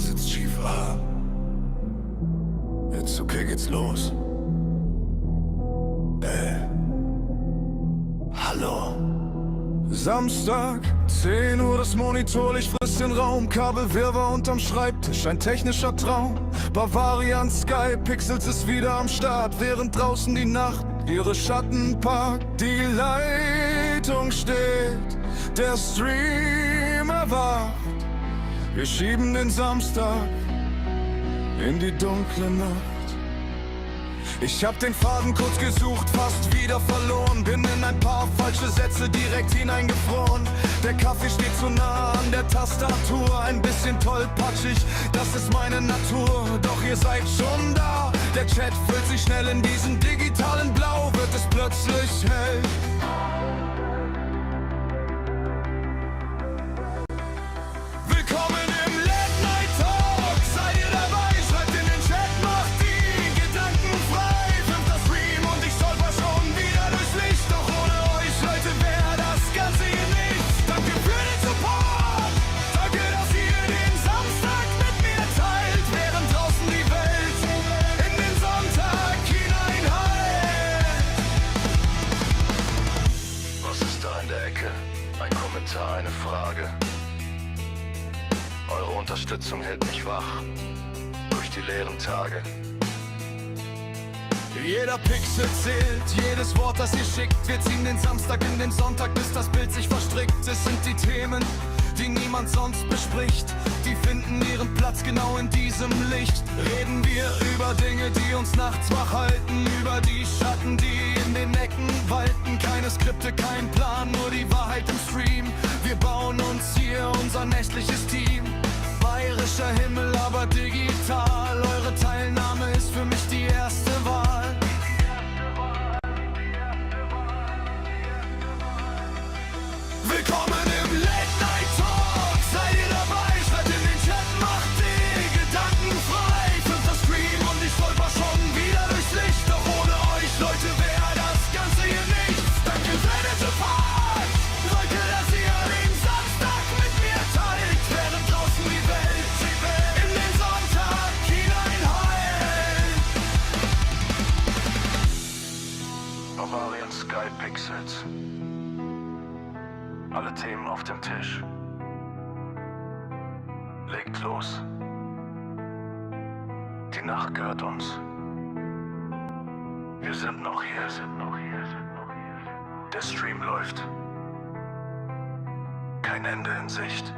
sitzt schief, jetzt okay, geht's los. Hallo. Samstag, 10 Uhr, das Monitorlicht frisst den Raum. Kabelwirrwarr unterm Schreibtisch, ein technischer Traum. Bavarian Sky, Pixels ist wieder am Start, während draußen die Nacht ihre Schatten packt. Die Leitung steht, der Stream erwacht. Wir schieben den Samstag in die dunkle Nacht. Ich hab den Faden kurz gesucht, fast wieder verloren. Bin in ein paar falsche Sätze direkt hineingefroren. Der Kaffee steht zu nah an der Tastatur. Ein bisschen tollpatschig, das ist meine Natur. Doch ihr seid schon da. Der Chat füllt sich schnell in diesen digitalen Blau. Wird es plötzlich hell. Willkommen im Late Night Talk. Seid ihr dabei? Schreibt in den Chat, macht die Gedanken frei. Fünfter Stream und ich stolper schon wieder durchs Licht. Doch ohne euch, Leute, wäre das Ganze hier nichts. Danke für den Support. Danke, dass ihr den Samstag mit mir teilt, während draußen die Welt in den Sonntag hineinheilt. Was ist da in der Ecke? Ein Kommentar, eine Frage. Eure Unterstützung hält mich wach durch die leeren Tage. Jeder Pixel zählt, jedes Wort, das ihr schickt. Wir ziehen den Samstag in den Sonntag, bis das Bild sich verstrickt. Es sind die Themen, die niemand sonst bespricht. Die finden ihren Platz genau in diesem Licht. Reden wir über Dinge, die uns nachts wach halten. Über die Schatten, die in den Ecken walten. Keine Skripte, kein Plan, nur die Wahrheit im Stream. Wir bauen uns hier unser nächtliches Team. Bayerischer Himmel, aber digital. Eure Teilnahme ist für mich die erste Wahl. Willkommen im Late Night Talk. Seid ihr dabei? Schreibt in den Chat, macht die Gedanken frei. Fünfter Stream und ich stolper schon wieder durchs Licht. Doch ohne euch, Leute, wäre das Ganze hier nichts. Danke für den Support. Danke, dass ihr den Samstag mit mir teilt, während draußen die Welt in den Sonntag hineinheilt. Bavarian Sky Pixels. Alle Themen auf dem Tisch. Legt los. Die Nacht gehört uns. Wir sind noch hier. Der Stream läuft. Kein Ende in Sicht.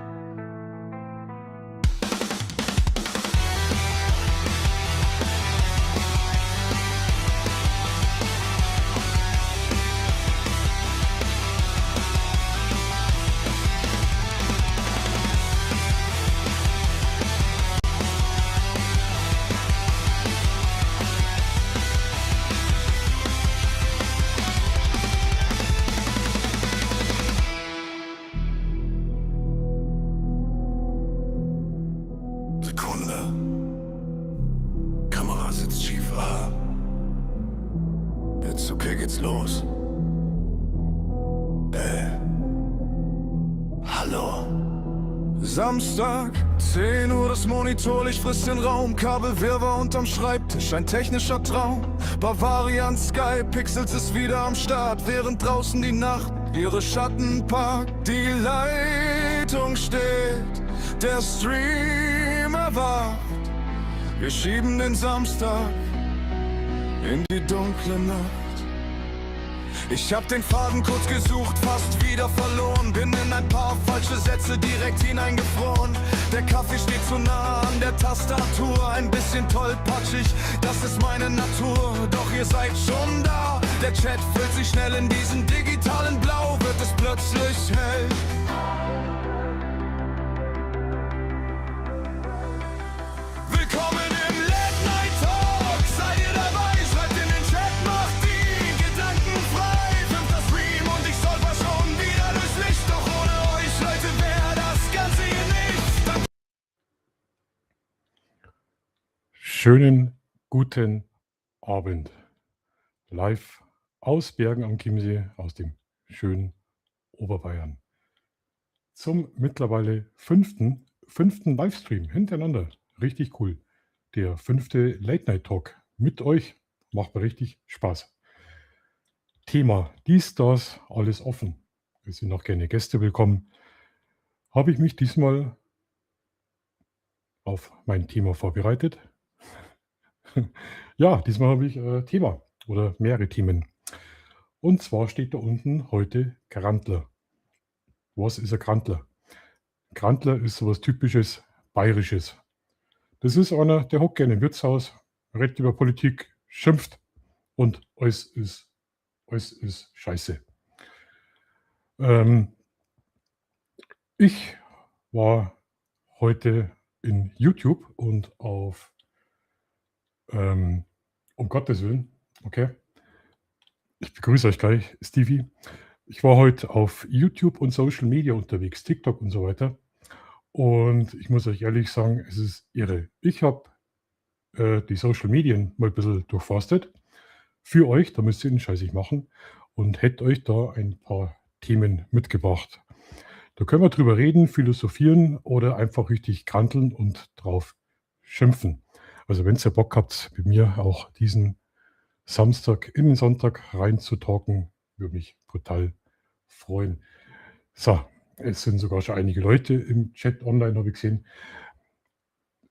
Sekunde. Kamera sitzt schief, jetzt okay, geht's los. Hallo. Samstag, 10 Uhr, das Monitorlicht frisst den Raum. Kabelwirrwarr unterm Schreibtisch, ein technischer Traum. Bavarian Sky, Pixels ist wieder am Start, während draußen die Nacht ihre Schatten packt. Die Leitung steht, der Stream erwacht. Wir schieben den Samstag in die dunkle Nacht. Ich hab den Faden kurz gesucht, fast wieder verloren. Bin in ein paar falsche Sätze direkt hineingefroren. Der Kaffee steht zu nah an der Tastatur. Ein bisschen tollpatschig, das ist meine Natur. Doch ihr seid schon da. Der Chat füllt sich schnell in diesen digitalen Blau. Wird es plötzlich hell. Willkommen im Late Night Talk. Seid ihr dabei? Schreibt in den Chat, macht die Gedanken frei. Fünfter Stream und ich stolper schon wieder durchs Licht. Doch ohne euch, Leute, wäre das Ganze hier nichts. Schönen guten Abend. Live aus Bergen am Chiemsee, aus dem schönen Oberbayern. Zum mittlerweile 5. 5. Livestream hintereinander. Richtig cool. Der 5. Late Night Talk mit euch. Macht mir richtig Spaß. Thema dies, das, alles offen. Es sind noch gerne Gäste willkommen. Habe ich mich diesmal auf mein Thema vorbereitet? Ja, diesmal habe ich Thema oder mehrere Themen. Und zwar steht da unten heute Grantler. Was ist ein Grantler? Grantler ist sowas typisches Bayerisches. Das ist einer, der hockt gerne im Wirtshaus, redet über Politik, schimpft und alles ist scheiße. Ich war heute in YouTube und auf, um Gottes Willen, okay, ich begrüße euch gleich, Stevie. Ich war heute auf YouTube und Social Media unterwegs, TikTok und so weiter. Und ich muss euch ehrlich sagen, es ist irre. Ich habe die Social Medien mal ein bisschen durchforstet. Für euch, da müsst ihr den Scheiß nicht machen. Und hätte euch da ein paar Themen mitgebracht. Da können wir drüber reden, philosophieren oder einfach richtig kranteln und drauf schimpfen. Also wenn ihr Bock habt, bei mir auch diesen Samstag in den Sonntag reinzutalken, würde mich brutal freuen. So, es sind sogar schon einige Leute im Chat online, habe ich gesehen.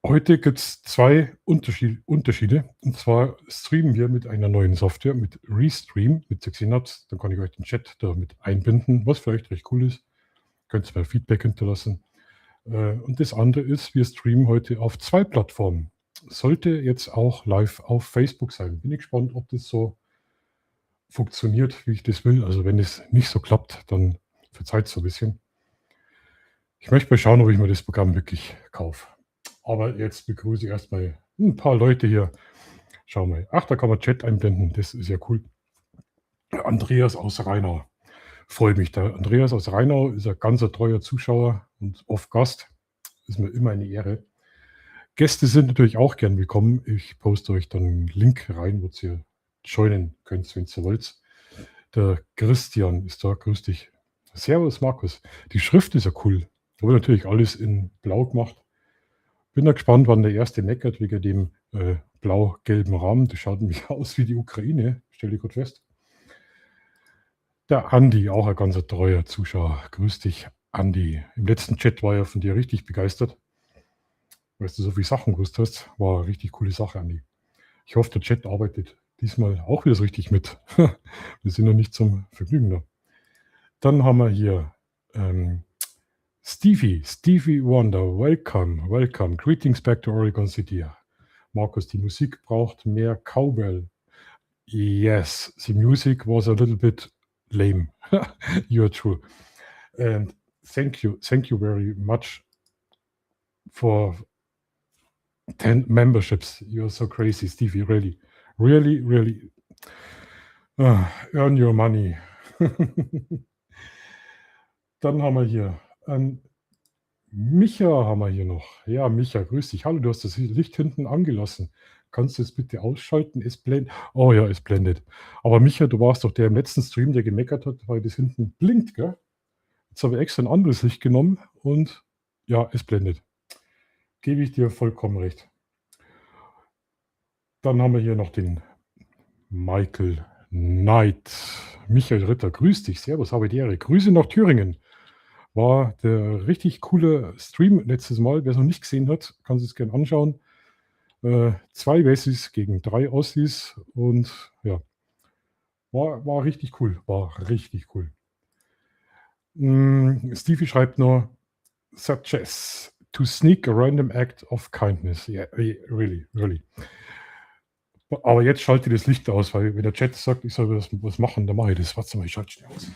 Heute gibt es 2 Unterschiede. Und zwar streamen wir mit einer neuen Software, mit Restream, mit 6 Synapse. Dann kann ich euch den Chat damit einbinden, was vielleicht recht cool ist. Könnt ihr mal Feedback hinterlassen. Und das andere ist, wir streamen heute auf 2 Plattformen. Sollte jetzt auch live auf Facebook sein. Bin ich gespannt, ob das so funktioniert, wie ich das will. Also wenn es nicht so klappt, dann verzeiht es so ein bisschen. Ich möchte mal schauen, ob ich mir das Programm wirklich kaufe. Aber jetzt begrüße ich erstmal ein paar Leute hier. Schau mal. Ach, da kann man Chat einblenden. Das ist ja cool. Andreas aus Rheinau. Freue mich. Der Andreas aus Rheinau ist ein ganz treuer Zuschauer und oft Gast. Ist mir immer eine Ehre. Gäste sind natürlich auch gern willkommen. Ich poste euch dann einen Link rein, wo ihr joinen könnt, wenn ihr wollt. Der Christian ist da. Grüß dich. Servus, Markus. Die Schrift ist ja cool. Da wird natürlich alles in Blau gemacht. Bin da gespannt, wann der erste meckert wegen dem blau-gelben Rahmen. Das schaut nämlich aus wie die Ukraine, stelle ich gut fest. Der Andi, auch ein ganz treuer Zuschauer. Grüß dich, Andi. Im letzten Chat war er von dir richtig begeistert. Weil du so viele Sachen gewusst hast. War eine richtig coole Sache, Andi. Ich hoffe, der Chat arbeitet diesmal auch wieder so richtig mit. Wir sind noch nicht zum Vergnügen da. Dann haben wir hier Stevie Wonder, welcome. Greetings back to Oregon City. Markus, die Musik braucht mehr Cowbell. Yes, the music was a little bit lame. You're true. And thank you very much for 10 memberships. You're so crazy, Stevie, really. Earn your money. Dann haben wir hier Micha haben wir hier noch. Ja, Micha, grüß dich. Hallo, du hast das Licht hinten angelassen. Kannst du es bitte ausschalten? Es blendet. Oh ja, es blendet. Aber Micha, du warst doch der im letzten Stream, der gemeckert hat, weil das hinten blinkt, gell? Jetzt habe ich extra ein anderes Licht genommen und ja, es blendet. Gebe ich dir vollkommen recht. Dann haben wir hier noch den Michael Knight. Michael Ritter, grüß dich. Servus, habe die Ehre. Grüße nach Thüringen. War der richtig coole Stream letztes Mal. Wer es noch nicht gesehen hat, kann sich es gerne anschauen. 2 Wessis gegen 3 Ossis und ja, war richtig cool. Stevie schreibt nur, suggest to sneak a random act of kindness. Yeah, really. Aber jetzt schalte das Licht aus, weil wenn der Chat sagt, ich soll was machen, dann mache ich das. Warte mal, ich schalte schnell aus.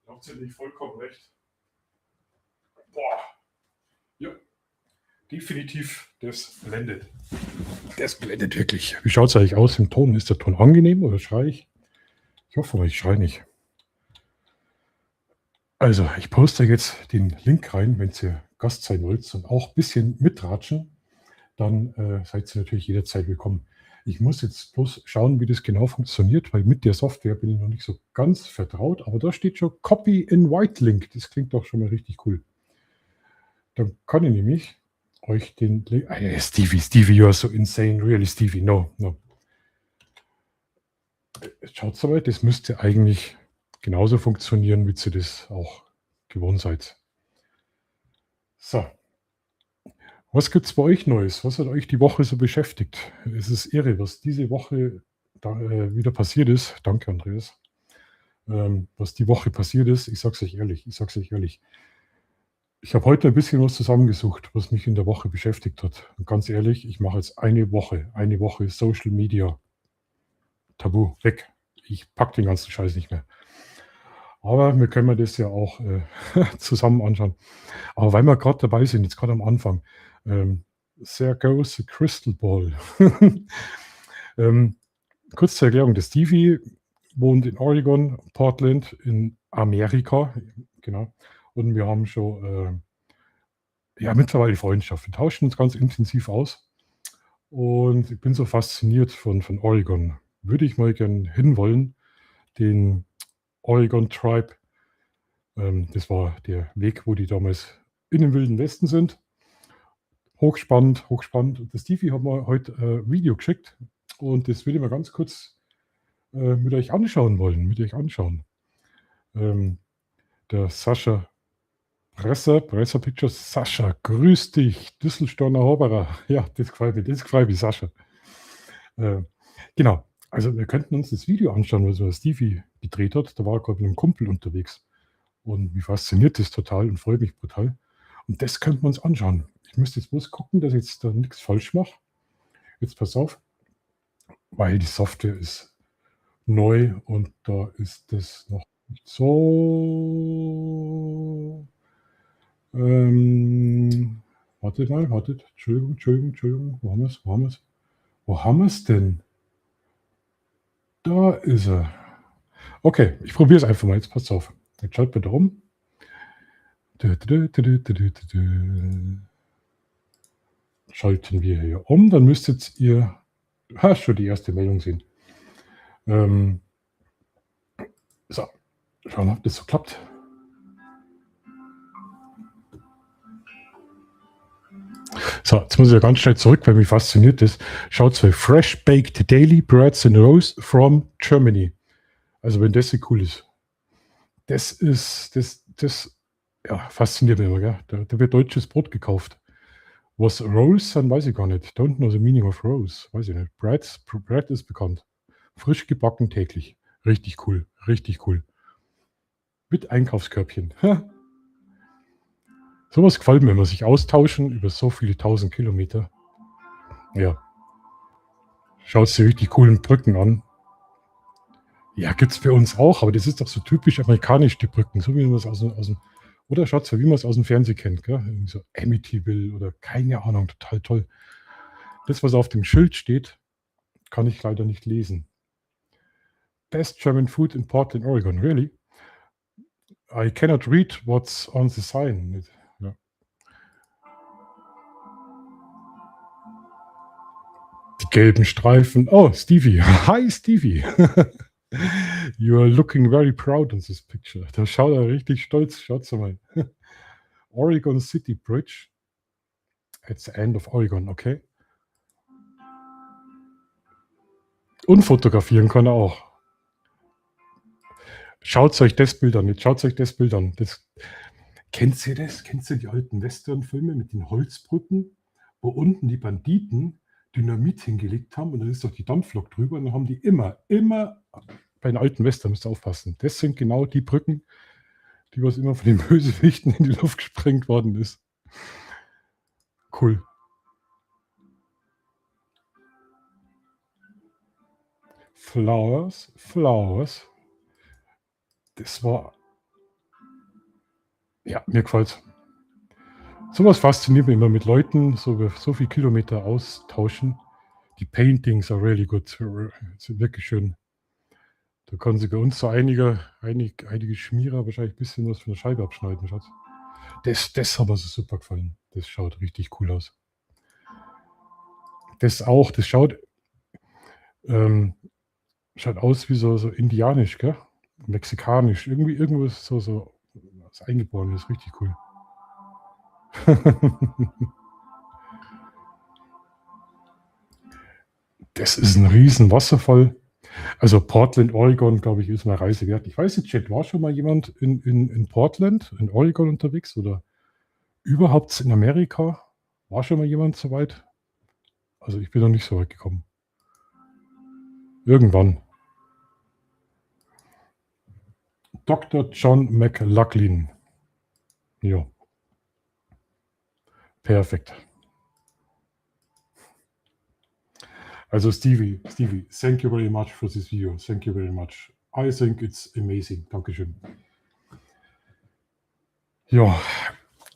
Da habt ihr nicht vollkommen recht. Boah. Ja. Definitiv, das blendet. Das blendet wirklich. Wie schaut es eigentlich aus im Ton? Ist der Ton angenehm oder schreie ich? Ich hoffe mal, ich schreie nicht. Also, ich poste jetzt den Link rein, wenn ihr Gast sein wollt und auch ein bisschen mitratschen, dann seid ihr natürlich jederzeit willkommen. Ich muss jetzt bloß schauen, wie das genau funktioniert, weil mit der Software bin ich noch nicht so ganz vertraut, aber da steht schon Copy in White Link. Das klingt doch schon mal richtig cool. Dann kann ich nämlich euch den Link. Stevie, you are so insane, really, Stevie. No. Schaut mal, das müsste eigentlich genauso funktionieren, wie ihr das auch gewohnt seid. So. Was gibt es bei euch Neues? Was hat euch die Woche so beschäftigt? Es ist irre, was diese Woche wieder passiert ist. Danke, Andreas. Was die Woche passiert ist, ich sag's euch ehrlich. Ich habe heute ein bisschen was zusammengesucht, was mich in der Woche beschäftigt hat. Und ganz ehrlich, ich mache jetzt eine Woche Social Media Tabu weg. Ich packe den ganzen Scheiß nicht mehr. Aber wir können das ja auch zusammen anschauen. Aber weil wir gerade dabei sind, jetzt gerade am Anfang, there goes a crystal ball. Kurz zur Erklärung, der Stevie wohnt in Oregon, Portland in Amerika, genau. Und wir haben schon mittlerweile Freundschaft. Wir tauschen uns ganz intensiv aus. Und ich bin so fasziniert von Oregon. Würde ich mal gern hinwollen, den Oregon Tribe. Das war der Weg, wo die damals in den Wilden Westen sind. Hochspannend. Und der Stevie hat mir heute ein Video geschickt. Und das würde ich mal ganz kurz mit euch anschauen wollen. Der Sascha Presser Pictures. Sascha, grüß dich. Düsselstoner Hoberer. Ja, das gefällt mir, Sascha. Genau. Also wir könnten uns das Video anschauen, was der Stevie gedreht hat. Da war er gerade mit einem Kumpel unterwegs. Und mich fasziniert das total und freut mich brutal. Und das könnten wir uns anschauen. Ich müsste jetzt bloß gucken, dass ich jetzt da nichts falsch mache. Jetzt pass auf, weil die Software ist neu und da ist das noch nicht so. Wartet. Entschuldigung. Wo haben wir es denn? Da ist er. Okay, ich probiere es einfach mal. Jetzt passt auf. Jetzt schaut bitte um. Schalten wir hier um. Dann müsstet ihr schon die erste Meldung sehen. So, schauen, ob das so klappt. So, jetzt muss ich ja ganz schnell zurück, weil mich fasziniert ist. Schaut so, Fresh Baked Daily Breads and Rolls from Germany. Also wenn das so cool ist. Das fasziniert mich immer, gell? Da wird deutsches Brot gekauft. Was Rolls sind, weiß ich gar nicht. Don't know the meaning of Rolls. Weiß ich nicht. Bread ist bekannt. Frisch gebacken täglich. Richtig cool. Mit Einkaufskörbchen. Sowas gefällt mir, wenn man sich austauschen über so viele 1000 Kilometer. Ja. Schaut die richtig coolen Brücken an. Ja, gibt es für uns auch, aber das ist doch so typisch amerikanisch, die Brücken. So wie man es aus dem oder schaut wie man es aus dem Fernsehen kennt. Gell? Irgendwie so Amityville oder keine Ahnung, total toll. Das, was auf dem Schild steht, kann ich leider nicht lesen. Best German food in Portland, Oregon. Really? I cannot read what's on the sign. Ja. Die gelben Streifen. Oh, Stevie. Hi, Stevie. You are looking very proud in this picture. Da schaut er richtig stolz. Schaut mal. Oregon City Bridge. At the end of Oregon, okay. Und fotografieren kann er auch. Schaut euch das Bild an. Kennt ihr das? Kennt ihr die alten Western-Filme mit den Holzbrücken, wo unten die Banditen Dynamit hingelegt haben und dann ist doch die Dampflok drüber und dann haben die immer bei den alten Western, müsst ihr aufpassen. Das sind genau die Brücken, die was immer von den Bösewichten in die Luft gesprengt worden ist. Cool. Flowers. Das war. Ja, mir gefällt's. Sowas fasziniert mich immer mit Leuten, so viele Kilometer austauschen. Die Paintings are really good. Sind wirklich schön. Da können sie bei uns so einige Schmierer wahrscheinlich ein bisschen was von der Scheibe abschneiden, Schatz. Das hat mir so super gefallen. Das schaut richtig cool aus. Das schaut aus wie so indianisch, gell? Mexikanisch. Irgendwas so eingeboren ist. Richtig cool. Das ist ein riesen Wasserfall. Also Portland, Oregon, glaube ich, ist eine Reise wert. Ich weiß nicht, Chat, war schon mal jemand in Portland, in Oregon unterwegs oder überhaupt in Amerika? War schon mal jemand so weit? Also ich bin noch nicht so weit gekommen. Irgendwann. Dr. John McLaughlin. Ja. Perfekt. Also Stevie, thank you very much for this video. Thank you very much. I think it's amazing. Dankeschön. Ja,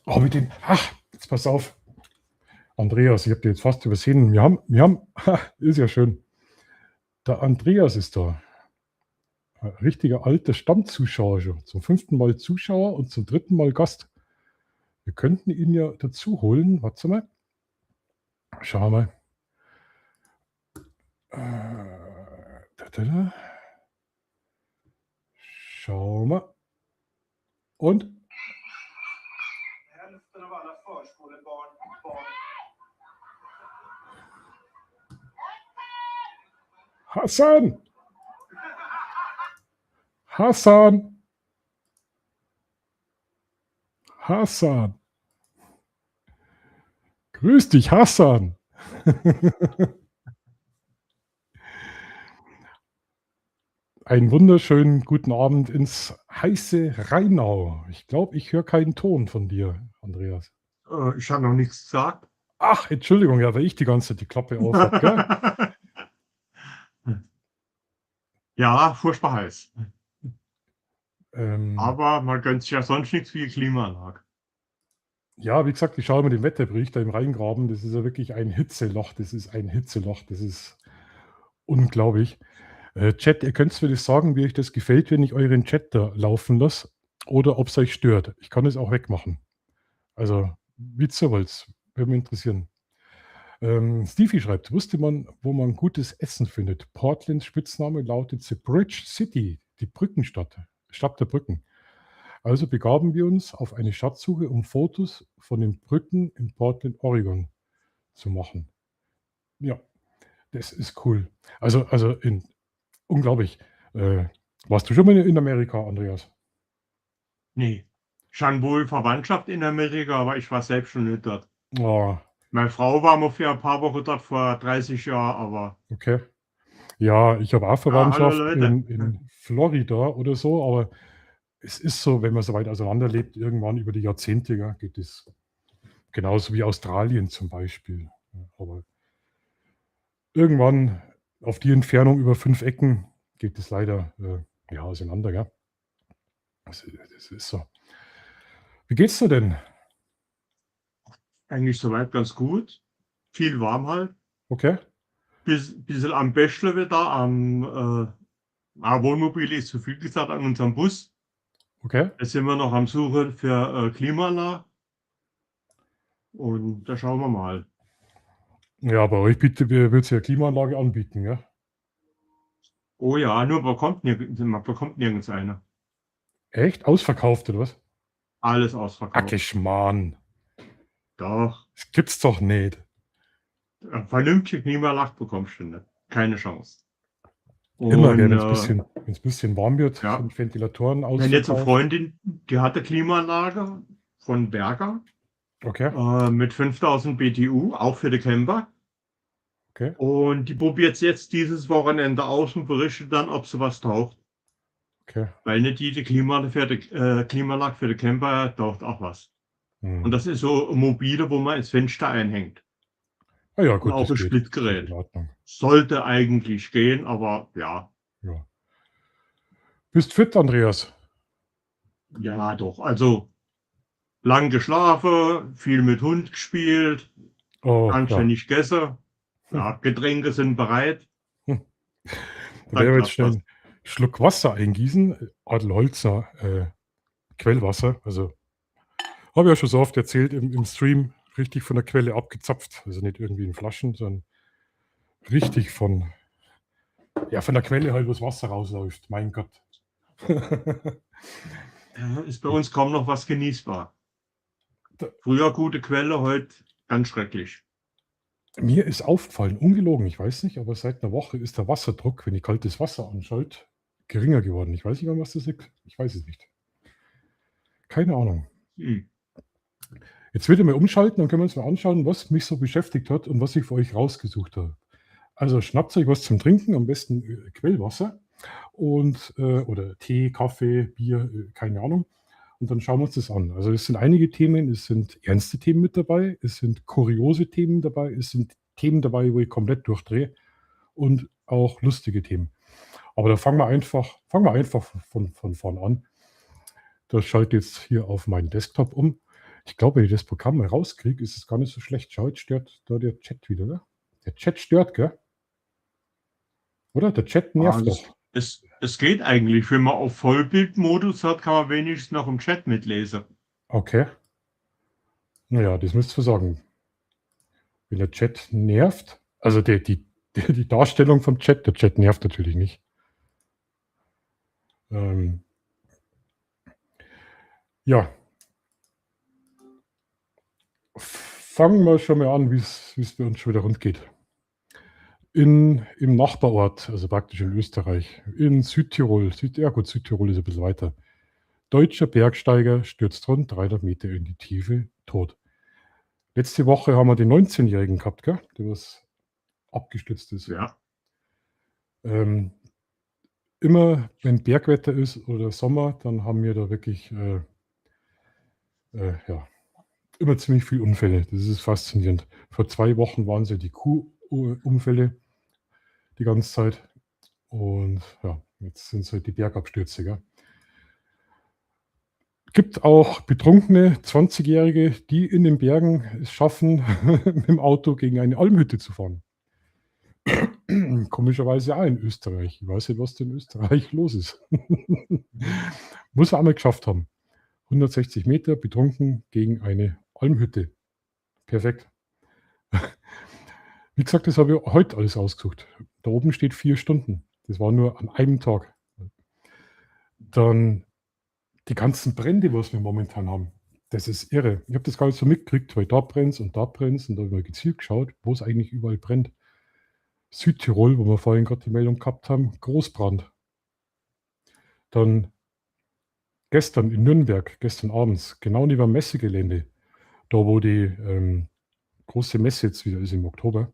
habe ich den. Ach, jetzt pass auf. Andreas, ich habe den jetzt fast übersehen. Wir haben, ist ja schön. Der Andreas ist da. Ein richtiger alter Stammzuschauer schon. Zum 5. Mal Zuschauer und zum 3. Mal Gast. Wir könnten ihn ja dazu holen. Warte mal. Schauen wir mal. Schauen wir. Und? Hassan! Hassan! Hassan! Grüß dich, Hassan! Einen wunderschönen guten Abend ins heiße Rheinau. Ich glaube, ich höre keinen Ton von dir, Andreas. Ich habe noch nichts gesagt. Ach, Entschuldigung, ja, weil ich die ganze Zeit die Klappe auf habe, gell? Ja, furchtbar heiß. Aber man gönnt sich ja sonst nichts wie Klimaanlage. Ja, wie gesagt, ich schaue mir den Wetterbericht da im Rheingraben. Das ist ja wirklich ein Hitzeloch. Das ist ein Hitzeloch. Das ist unglaublich. Chat, ihr könnt mir das sagen, wie euch das gefällt, wenn ich euren Chat da laufen lasse oder ob es euch stört. Ich kann es auch wegmachen. Also, wie ihr wollt. Würde mich interessieren. Stevie schreibt, wusste man, wo man gutes Essen findet? Portlands Spitzname lautet The Bridge City, die Brückenstadt, Stadt der Brücken. Also begaben wir uns auf eine Schatzsuche, um Fotos von den Brücken in Portland, Oregon zu machen. Ja, das ist cool. Also unglaublich. Warst du schon mal in Amerika, Andreas? Nee. Schon wohl Verwandtschaft in Amerika, aber ich war selbst schon nicht dort. Oh, Meine Frau war mal für ein paar Wochen dort vor 30 Jahren, aber okay. Ja, ich habe auch Verwandtschaft hallo Leute. in Florida oder so, aber es ist so, wenn man so weit auseinander lebt, irgendwann über die Jahrzehnte, ja, geht es genauso wie Australien zum Beispiel. Ja, aber irgendwann auf die Entfernung über 5 Ecken geht es leider ja, auseinander. Ja. Das ist so. Wie geht's dir denn? Eigentlich soweit ganz gut. Viel warm halt. Okay. Bisschen am Bächle wieder, am Wohnmobil ist zu viel gesagt, an unserem Bus. Okay. Jetzt sind wir noch am Suchen für Klimaanlage. Und da schauen wir mal. Ja, bei euch wird es ja Klimaanlage anbieten, ja? Oh ja, nur man bekommt nirgends eine. Echt? Ausverkauft oder was? Alles ausverkauft. Ach, Schmarrn. Doch. Das gibt's doch nicht. Vernünftig Klimaanlage bekommst du nicht. Keine Chance. Immer, wenn es ein bisschen warm wird, ja. sind Ventilatoren ausverkauft. Wenn jetzt eine Freundin, die hatte Klimaanlage von Berger. Okay. Mit 5000 BTU, auch für die Camper. Okay. Und die probiert jetzt dieses Wochenende aus und berichtet dann, ob sie was taucht. Okay. Weil nicht jede Klimaanlage für die Camper taucht auch was. Und das ist so mobile, wo man ins Fenster einhängt. Ah ja, gut. Und auch ein geht. Splitgerät. Sollte eigentlich gehen, aber ja. Ja. Bist fit, Andreas? Ja, doch. Also lang geschlafen, viel mit Hund gespielt, anständig gegessen. Ja, Getränke sind bereit. Da werden wir jetzt schnell einen Schluck Wasser eingießen. Adelholzer Quellwasser. Also habe ich ja schon so oft erzählt im Stream, richtig von der Quelle abgezapft. Also nicht irgendwie in Flaschen, sondern richtig von der Quelle halt, wo das Wasser rausläuft. Mein Gott. Ist bei uns kaum noch was genießbar. Früher gute Quelle, heute ganz schrecklich. Mir ist aufgefallen, ungelogen, ich weiß nicht, aber seit einer Woche ist der Wasserdruck, wenn ich kaltes Wasser anschalte, geringer geworden. Ich weiß nicht, an was das liegt. Ich weiß es nicht. Keine Ahnung. Hm. Jetzt würde ich mal umschalten, dann können wir uns mal anschauen, was mich so beschäftigt hat und was ich für euch rausgesucht habe. Also schnappt euch was zum Trinken, am besten Quellwasser und oder Tee, Kaffee, Bier, keine Ahnung. Und dann schauen wir uns das an. Also es sind einige Themen, es sind ernste Themen mit dabei, es sind kuriose Themen dabei, es sind Themen dabei, wo ich komplett durchdrehe und auch lustige Themen. Aber da fangen wir einfach von vorn an. Das schalte jetzt hier auf meinen Desktop um. Ich glaube, wenn ich das Programm mal rauskriege, ist es gar nicht so schlecht. Schau, jetzt stört da der Chat wieder, ne? Der Chat stört, gell? Oder? Der Chat nervt doch. Es geht eigentlich. Wenn man auf Vollbildmodus hat, kann man wenigstens noch im Chat mitlesen. Okay. Naja, das müsst ihr sagen. Wenn der Chat nervt, also die Darstellung vom Chat, der Chat nervt natürlich nicht. Ja. Fangen wir schon mal an, wie es bei uns schon wieder rund geht. Im Nachbarort, also praktisch in Österreich, in Südtirol, Südtirol ist ein bisschen weiter. Deutscher Bergsteiger stürzt rund 300 Meter in die Tiefe, tot. Letzte Woche haben wir den 19-Jährigen gehabt, gell? Der was abgestürzt ist. Ja. Immer wenn Bergwetter ist oder Sommer, dann haben wir da wirklich immer ziemlich viele Unfälle. Das ist faszinierend. Vor 2 Wochen waren es ja die Kuhunfälle die ganze Zeit. Und ja, jetzt sind es halt die Bergabstürze. Gell? Gibt auch betrunkene 20-Jährige, die in den Bergen es schaffen, mit dem Auto gegen eine Almhütte zu fahren. Komischerweise auch in Österreich. Ich weiß nicht, was denn in Österreich los ist. Muss er einmal geschafft haben. 160 Meter betrunken gegen eine Almhütte. Perfekt. Wie gesagt, das habe ich heute alles ausgesucht. Da oben steht 4 Stunden. Das war nur an einem Tag. Dann die ganzen Brände, was wir momentan haben. Das ist irre. Ich habe das gar nicht so mitgekriegt, weil da brennt und da brennt. Und da habe ich mal gezielt geschaut, wo es eigentlich überall brennt. Südtirol, wo wir vorhin gerade die Meldung gehabt haben, Großbrand. Dann gestern in Nürnberg, gestern abends, genau neben dem Messegelände, da wo die große Messe jetzt wieder ist im Oktober,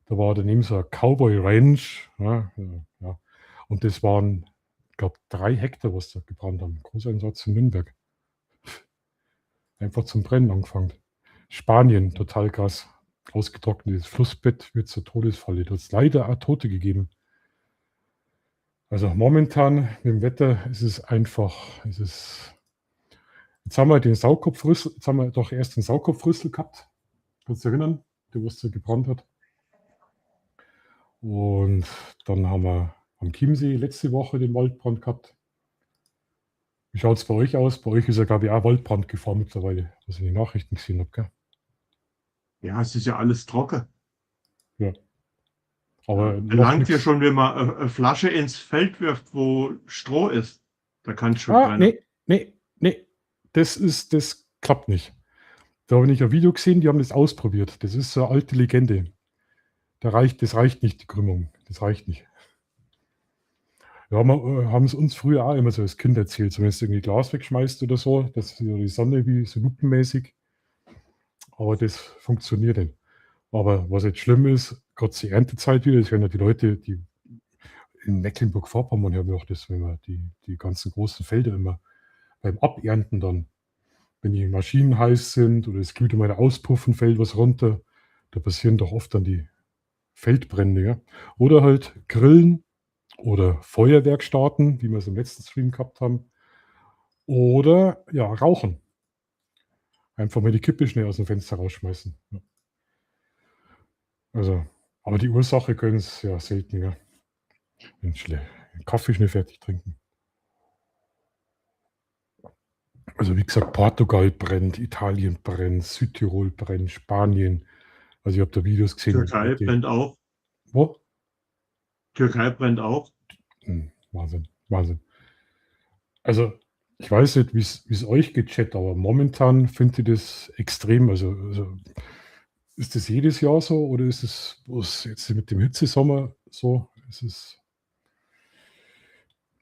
da war daneben so ein Cowboy Ranch. Ja. Und das waren, ich glaube, 3 Hektar, was da gebrannt haben. Großeinsatz in Nürnberg. Einfach zum Brennen angefangen. Spanien, total krass. Ausgetrocknetes Flussbett wird zur Todesfalle. Da hat es leider auch Tote gegeben. Also momentan mit dem Wetter ist es einfach, jetzt haben wir den Sauerkopfrüssel, jetzt haben wir doch erst den Sauerkopfrüssel gehabt. Kannst du dich erinnern, der was da gebrannt hat. Und dann haben wir am Chiemsee letzte Woche den Waldbrand gehabt. Wie schaut es bei euch aus? Bei euch ist ja, glaube ich, auch Waldbrand gefahren mittlerweile, was ich in den Nachrichten gesehen habe, gell? Ja, es ist ja alles trocken. Ja. Aber langt ja schon, wenn man eine Flasche ins Feld wirft, wo Stroh ist. Da kann es schon brennen. Nee. Das klappt nicht. Da habe ich ein Video gesehen, die haben das ausprobiert. Das ist so eine alte Legende. Das reicht nicht, die Krümmung. Das reicht nicht. Ja, wir haben es uns früher auch immer so als Kind erzählt, so wenn du irgendwie Glas wegschmeißt oder so, das ist ja die Sonne wie so lupenmäßig. Aber das funktioniert nicht. Aber was jetzt schlimm ist, gerade die Erntezeit wieder, das werden ja die Leute, die in Mecklenburg-Vorpommern haben wir auch das, wenn wir die ganzen großen Felder immer beim Abernten dann, wenn die Maschinen heiß sind oder es glüht immer der Auspuffen, fällt was runter, da passieren doch oft dann die Feldbrände. Ja? Oder halt Grillen oder Feuerwerk starten, wie wir es im letzten Stream gehabt haben. Oder ja, rauchen. Einfach mal die Kippe schnell aus dem Fenster rausschmeißen. Ja. Also, aber die Ursache können es ja selten, ja. Kaffee schnell fertig trinken. Also wie gesagt, Portugal brennt, Italien brennt, Südtirol brennt, Spanien. Also ich habe da Videos gesehen. Türkei brennt auch. Wo? Türkei brennt auch. Wahnsinn. Also Ich weiß nicht, wie es euch geht, Chat, aber momentan finde ich das extrem. Also ist das jedes Jahr so oder ist es bloß jetzt mit dem Hitzesommer so? Ist es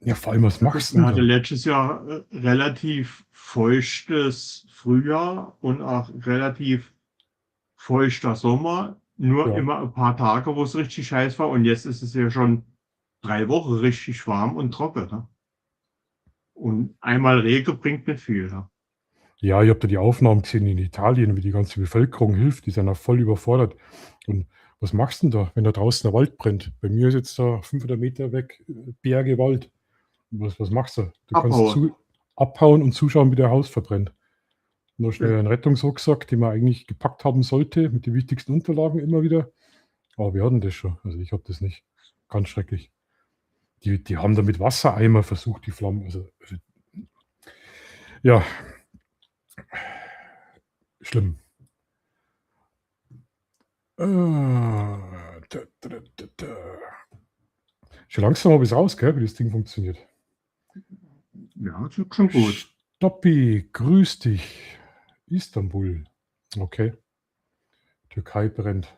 ja, vor allem, was machst du Wir denn hatten da? letztes Jahr relativ feuchtes Frühjahr und auch relativ feuchter Sommer. Nur Ja, immer ein paar Tage, wo es richtig heiß war. Und jetzt ist es ja schon 3 Wochen richtig warm und trocken. Ne? Und einmal Regen bringt nicht viel. Ne? ja, ich habe da die Aufnahmen gesehen in Italien, wie die ganze Bevölkerung hilft. Die sind ja voll überfordert. Und was machst du denn da, wenn da draußen der Wald brennt? Bei mir ist jetzt da 500 Meter weg Berge Wald. Was machst du? Du kannst Abhauen. abhauen und zuschauen, wie der Haus verbrennt. Nur schnell Ja. einen Rettungsrucksack, den man eigentlich gepackt haben sollte, mit den wichtigsten Unterlagen immer wieder. Aber wir hatten das schon. Also ich habe das nicht. Ganz schrecklich. Die haben da mit Wassereimer versucht, die Flammen. Also ja, schlimm. Schon langsam habe ich es raus, gell, wie das Ding funktioniert. Ja, das ist schon gut. Stoppi, grüß dich. Istanbul. Okay. Türkei brennt.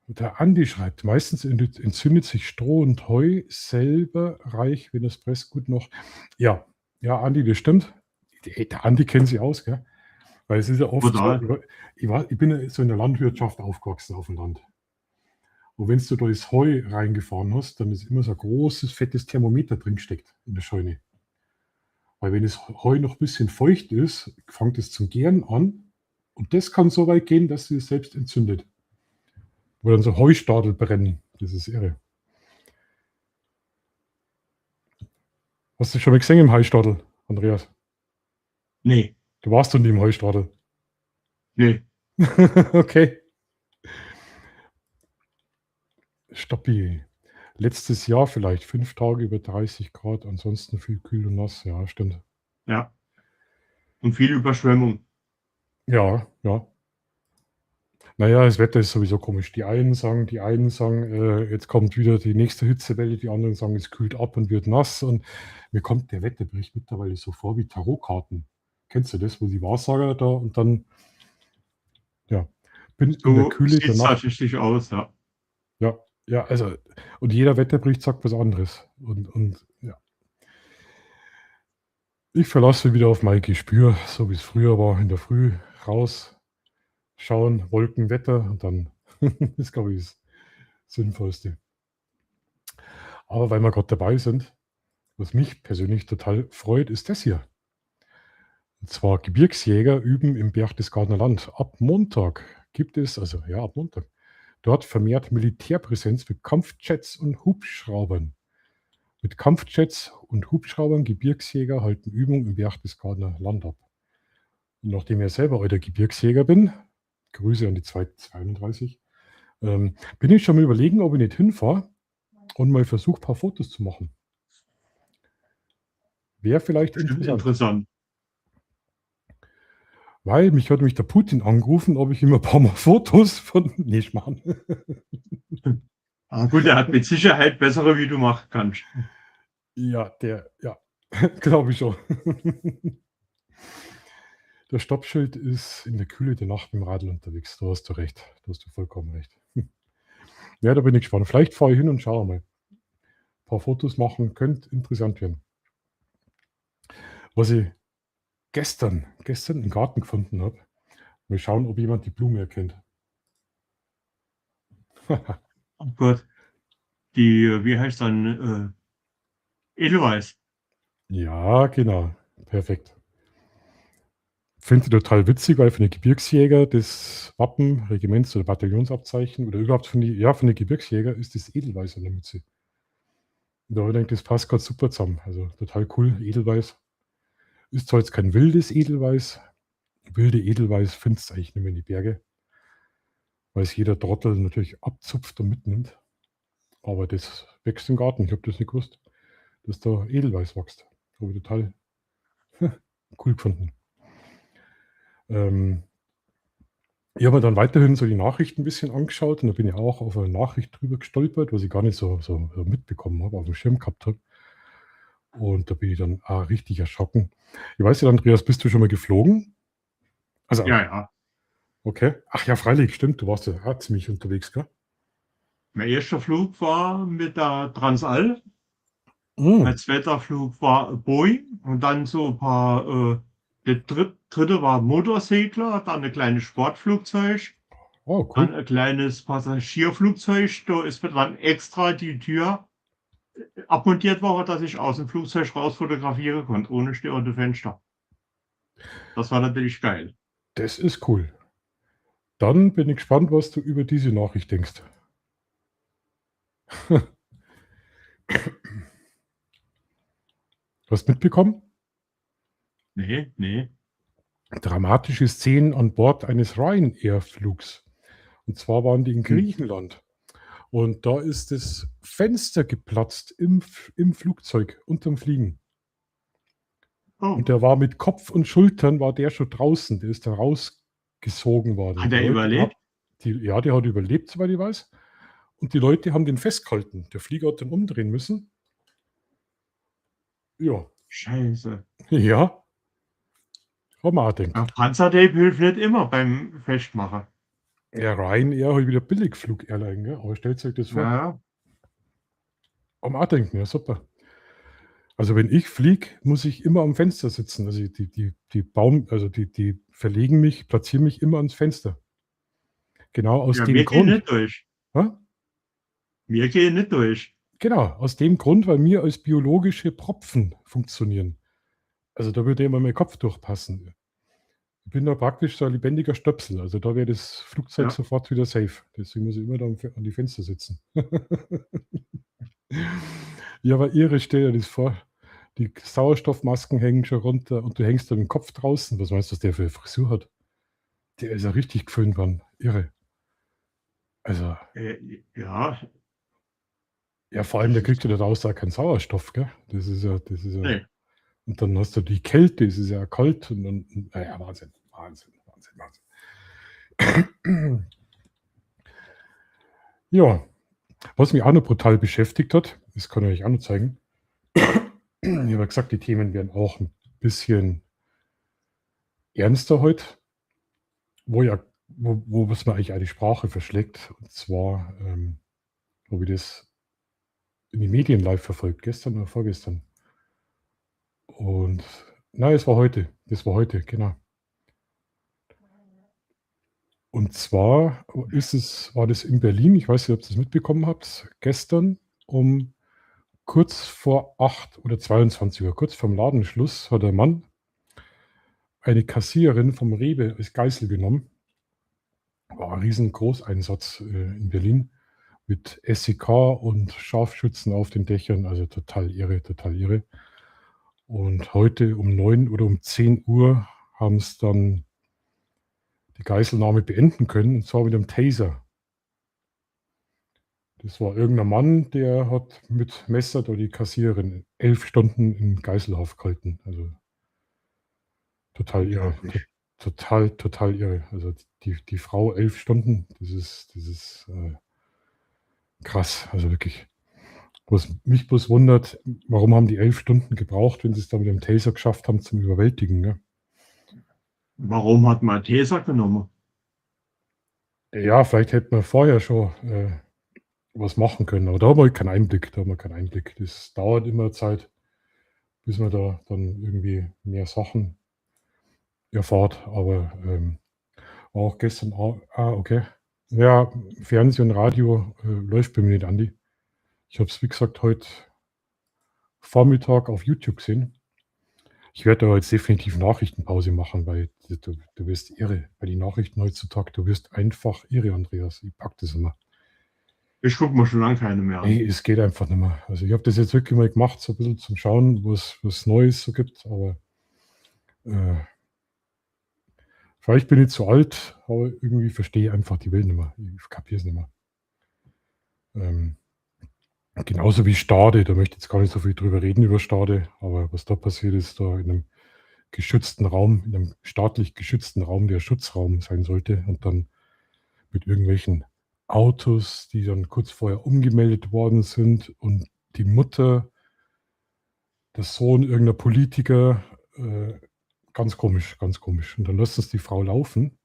Der Andi schreibt, meistens entzündet sich Stroh und Heu selber reich, wenn das Pressgut noch. Ja, ja, Andi, das stimmt. Der Andi kennt sich aus, gell? Weil es ist ja oft so, Total. ich bin ja so in der Landwirtschaft aufgewachsen auf dem Land. Und wenn du da das Heu reingefahren hast, dann ist immer so ein großes, fettes Thermometer drin gesteckt in der Scheune. Weil wenn das Heu noch ein bisschen feucht ist, fängt es zum Gären an. Und das kann so weit gehen, dass es selbst entzündet. Wo dann so Heustadel brennen. Das ist irre. Hast du schon mal gesehen im Heustadel, Andreas? Nee, Du warst doch nie im Heustadel. nee. Okay. Stoppi. Letztes Jahr vielleicht 5 Tage über 30 Grad, ansonsten viel kühl und nass. Ja, stimmt. Ja. Und viel Überschwemmung. Ja, ja. Naja, das Wetter ist sowieso komisch. Die einen sagen, jetzt kommt wieder die nächste Hitzewelle, die anderen sagen, es kühlt ab und wird nass. Und mir kommt der Wetterbericht mittlerweile so vor wie Tarotkarten. Kennst du das, wo die Wahrsager da und dann, ja, bin in der So Kühle sieht der es Nacht. tatsächlich aus, ja. Ja, ja, also, und jeder Wetterbericht sagt was anderes. Und ja. Ich verlasse wieder auf mein Gespür, so wie es früher war, in der Früh raus, schauen, Wolken, Wetter und dann ist, glaube ich, das Sinnvollste. Aber weil wir gerade dabei sind, was mich persönlich total freut, ist das hier. Und zwar Gebirgsjäger üben im Berchtesgadener Land. Ab Montag gibt es, also ja, ab Montag, dort vermehrt Militärpräsenz mit Kampfjets und Hubschraubern. Mit Kampfjets und Hubschraubern Gebirgsjäger halten Übungen im Berchtesgadener Land ab. Und nachdem ich selber alter Gebirgsjäger bin, Grüße an die 232, bin ich schon mal überlegen, ob ich nicht hinfahre und mal versuche, ein paar Fotos zu machen. Wäre vielleicht Bestimmt interessant. interessant. Weil mich hat der Putin angerufen, ob ich ihm ein paar Mal Fotos von nicht machen. Ah, gut, er hat mit Sicherheit bessere, wie du machen kannst. Ja, glaube ich schon. Das Stoppschild ist in der Kühle der Nacht mit dem Radl unterwegs. Da hast du recht. Da hast du vollkommen recht. Ja, da bin ich gespannt. Vielleicht fahre ich hin und schaue mal. Ein paar Fotos machen könnte interessant werden. Was ich gestern im Garten gefunden habe, mal schauen, ob jemand die Blume erkennt. Oh Gott. Wie heißt dann? Edelweiß. Ja, genau. Perfekt. Finde ich total witzig, weil für den Gebirgsjäger das Wappen, Regiments- oder Bataillonsabzeichen oder überhaupt von den Gebirgsjäger ist das Edelweiß an der Mütze. Und da habe ich gedacht, das passt gerade super zusammen. Also total cool, Edelweiß. Ist zwar jetzt kein wildes Edelweiß. Wilde Edelweiß findest du eigentlich nicht mehr in die Berge, weil es jeder Trottel natürlich abzupft und mitnimmt. Aber das wächst im Garten. Ich habe das nicht gewusst, dass da Edelweiß wächst. Habe ich total cool gefunden. Ich habe mir dann weiterhin so die Nachrichten ein bisschen angeschaut und da bin ich auch auf eine Nachricht drüber gestolpert, was ich gar nicht so mitbekommen habe, auf dem Schirm gehabt habe. Und da bin ich dann auch richtig erschrocken. Ich weiß nicht, Andreas, bist du schon mal geflogen? Also, Ja, ja. okay. Ach ja, freilich, stimmt. Du warst ja auch ziemlich unterwegs, gell? Mein erster Flug war mit der Transall. Mm. Mein zweiter Flug war Boeing und dann so ein paar, der dritte war Motorsegler, dann ein kleines Sportflugzeug, Oh, dann cool. ein kleines Passagierflugzeug. Da ist mir dann extra die Tür abmontiert worden, dass ich aus dem Flugzeug raus fotografieren konnte, ohne störende Fenster. Das war natürlich geil. Das ist cool. Dann bin ich gespannt, was du über diese Nachricht denkst. Hast du mitbekommen? Nee. Dramatische Szenen an Bord eines Ryanair-Flugs. Und zwar waren die in Hm. Griechenland. Und da ist das Fenster geplatzt im Flugzeug unterm Fliegen. Oh, Und der war mit Kopf und Schultern, war der schon draußen. Der ist da rausgesogen worden. hat Die er Leute überlebt? ja, der hat überlebt, soweit ich weiß. Und die Leute haben den festgehalten. Der Flieger hat dann umdrehen müssen. Ja, Scheiße. ja. Haben wir auch gedacht. Ja, Panzertape hilft nicht immer beim Festmachen. Ja, Ryanair halt wieder Billigflug-Airline, gell? Aber stellt euch das vor. Ja, Haben wir auch denken, ja, super. Also wenn ich fliege, muss ich immer am Fenster sitzen. Also die verlegen mich, platzieren mich immer ans Fenster. Genau aus ja, dem wir gehen Grund. nicht durch. Hä? Wir gehen nicht durch. Genau, aus dem Grund, weil wir als biologische Propfen funktionieren. Also da würde immer mein Kopf durchpassen. Ich bin da praktisch so ein lebendiger Stöpsel. Also da wäre das Flugzeug Ja. sofort wieder safe. Deswegen muss ich immer da an die Fenster sitzen. Ja, aber irre, stell dir das vor. Die Sauerstoffmasken hängen schon runter und du hängst da mit dem Kopf draußen. Was meinst du, was der für eine Frisur hat? Der ist ja richtig geföhnt worden. Irre. Also, Ja, ja, vor allem, der kriegt ja daraus auch keinen Sauerstoff, gell? Das ist ja. nee. Und dann hast du die Kälte, es ist ja kalt und dann, naja, Wahnsinn. Ja, was mich auch noch brutal beschäftigt hat, das kann ich euch auch noch zeigen. Ich habe ja gesagt, die Themen werden auch ein bisschen ernster heute, wo was man eigentlich eine Sprache verschlägt. Und zwar habe ich das in die Medien live verfolgt, gestern oder vorgestern. Und nein, es war heute. Das war heute, genau. Und zwar war das in Berlin, ich weiß nicht, ob ihr das mitbekommen habt, gestern um kurz vor 8 oder 22 Uhr, kurz vorm Ladenschluss, hat der Mann eine Kassiererin vom Rewe als Geißel genommen. War ein riesen Großeinsatz in Berlin mit SEK und Scharfschützen auf den Dächern, also total irre, total irre. Und heute um 9 oder um 10 Uhr haben es dann die Geiselnahme beenden können, und zwar mit einem Taser. Das war irgendein Mann, der hat mit Messer da die Kassiererin 11 Stunden in Geiselhaft gehalten. Also total irre. Unglaublich. Total irre. Also die Frau 11 Stunden, das ist krass. Also wirklich. Was mich bloß wundert, warum haben die 11 Stunden gebraucht, wenn sie es da mit dem Taser geschafft haben zum Überwältigen, ne? Warum hat man Taser genommen? Ja, vielleicht hätte man vorher schon was machen können, aber da haben wir keinen Einblick. Das dauert immer Zeit, bis man da dann irgendwie mehr Sachen erfahrt. Aber auch gestern, okay. Ja, Fernsehen und Radio läuft bei mir nicht, Andi. Ich habe es, wie gesagt, heute Vormittag auf YouTube gesehen. Ich werde da jetzt definitiv Nachrichtenpause machen, weil du wirst irre. Bei den Nachrichten heutzutage, du wirst einfach irre, Andreas. Ich pack das immer. Ich gucke mir schon lange keine mehr an. Nee, es geht einfach nicht mehr. Also ich habe das jetzt wirklich mal gemacht, so ein bisschen zum Schauen, was Neues so gibt, aber vielleicht bin ich zu alt, aber irgendwie verstehe ich einfach die Welt nicht mehr. Ich kapiere es nicht mehr. Genauso wie Stade, da möchte ich jetzt gar nicht so viel drüber reden über Stade, aber was da passiert ist, da in einem geschützten Raum, in einem staatlich geschützten Raum, der Schutzraum sein sollte, und dann mit irgendwelchen Autos, die dann kurz vorher umgemeldet worden sind, und die Mutter der Sohn irgendeiner Politiker. Ganz komisch, ganz komisch. Und dann lässt uns die Frau laufen.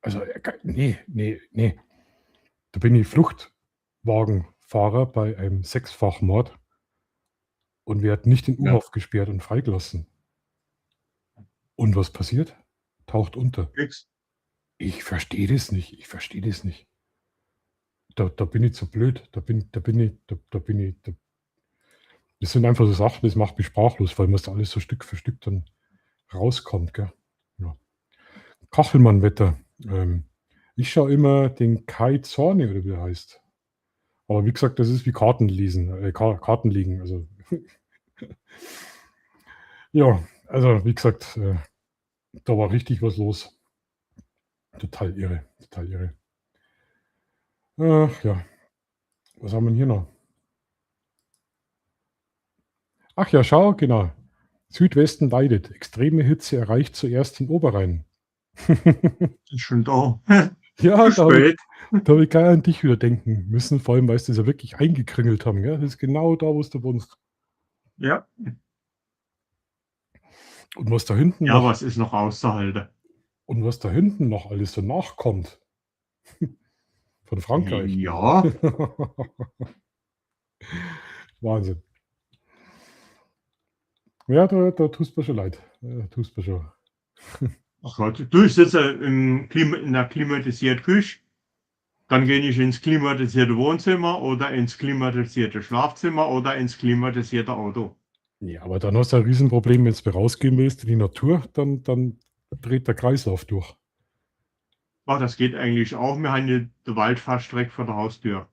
Also, nee. Da bin ich Fluchtwagenfahrer bei einem Sechsfachmord und werde nicht in Ja. U-Haft gesperrt und freigelassen. Und was passiert? Taucht unter. Nix. Ich verstehe das nicht. Da bin ich zu blöd. Das sind einfach so Sachen, das macht mich sprachlos, weil man da alles so Stück für Stück dann rauskommt, gell? Ja. Kachelmann-Wetter. Ich schaue immer den Kai Zorni oder wie er heißt. Aber wie gesagt, das ist wie Karten liegen. Also ja, also wie gesagt, da war richtig was los. Total irre. Ach ja, was haben wir denn hier noch? Ach ja, schau, genau. Südwesten leidet. Extreme Hitze erreicht zuerst den Oberrhein. Ist schon da. Ja, Zu spät. da habe ich gleich an dich wieder denken müssen, vor allem, weil sie das ja wirklich eingekringelt haben. Gell? Das ist genau da, wo du wohnst. Ja. Und was da hinten Ja, noch, was ist noch auszuhalten? und was da hinten noch alles so nachkommt. Von Frankreich. Ja. Wahnsinn. Ja, da tust mir schon leid. Tust mir schon. Ach Gott, du sitze in der klimatisierten Küche, dann gehe ich ins klimatisierte Wohnzimmer oder ins klimatisierte Schlafzimmer oder ins klimatisierte Auto. Ja, aber dann hast du ein Riesenproblem, wenn du rausgehen willst in die Natur, dann dreht der Kreislauf durch. Ach, das geht eigentlich auch. Wir haben hier den Wald fast direkt vor der Haustür.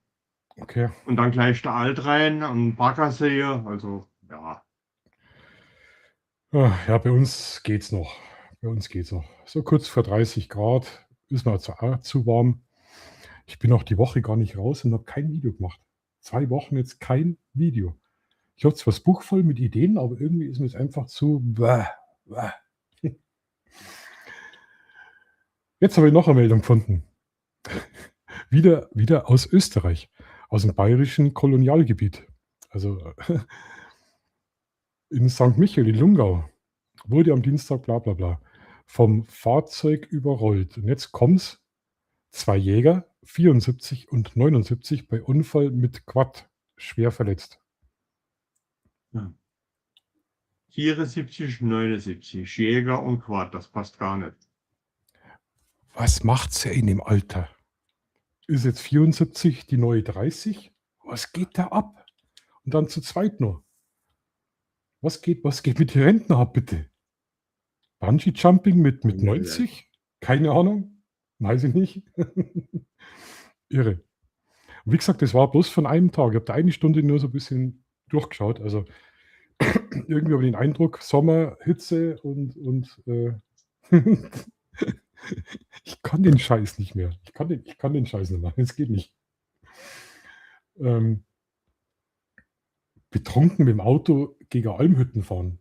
Okay. Und dann gleich der Alt rein und Baggersee. Also, ja. Ja, bei uns geht's noch. So kurz vor 30 Grad ist mir zu warm. Ich bin auch die Woche gar nicht raus und habe kein Video gemacht. 2 Wochen jetzt kein Video. Ich habe zwar das Buch voll mit Ideen, aber irgendwie ist mir es einfach zu. Jetzt habe ich noch eine Meldung gefunden. Wieder aus Österreich, aus dem bayerischen Kolonialgebiet. Also in St. Michael in Lungau wurde am Dienstag bla bla bla vom Fahrzeug überrollt. Und jetzt kommt's. 2 Jäger, 74 und 79, bei Unfall mit Quad schwer verletzt. 74, 79, Jäger und Quad, das passt gar nicht. Was macht's ja in dem Alter? Ist jetzt 74 die neue 30? Was geht da ab? Und dann zu zweit nur. Was geht mit den Rentner ab, bitte? Bungee-Jumping mit 90? Keine Ahnung. Weiß ich nicht. Irre. Und wie gesagt, das war bloß von einem Tag. Ich habe da eine Stunde nur so ein bisschen durchgeschaut. Also irgendwie habe ich den Eindruck, Sommer, Hitze und ich kann den Scheiß nicht mehr. Ich kann den Scheiß nicht mehr. Es geht nicht. Betrunken mit dem Auto gegen Almhütten fahren.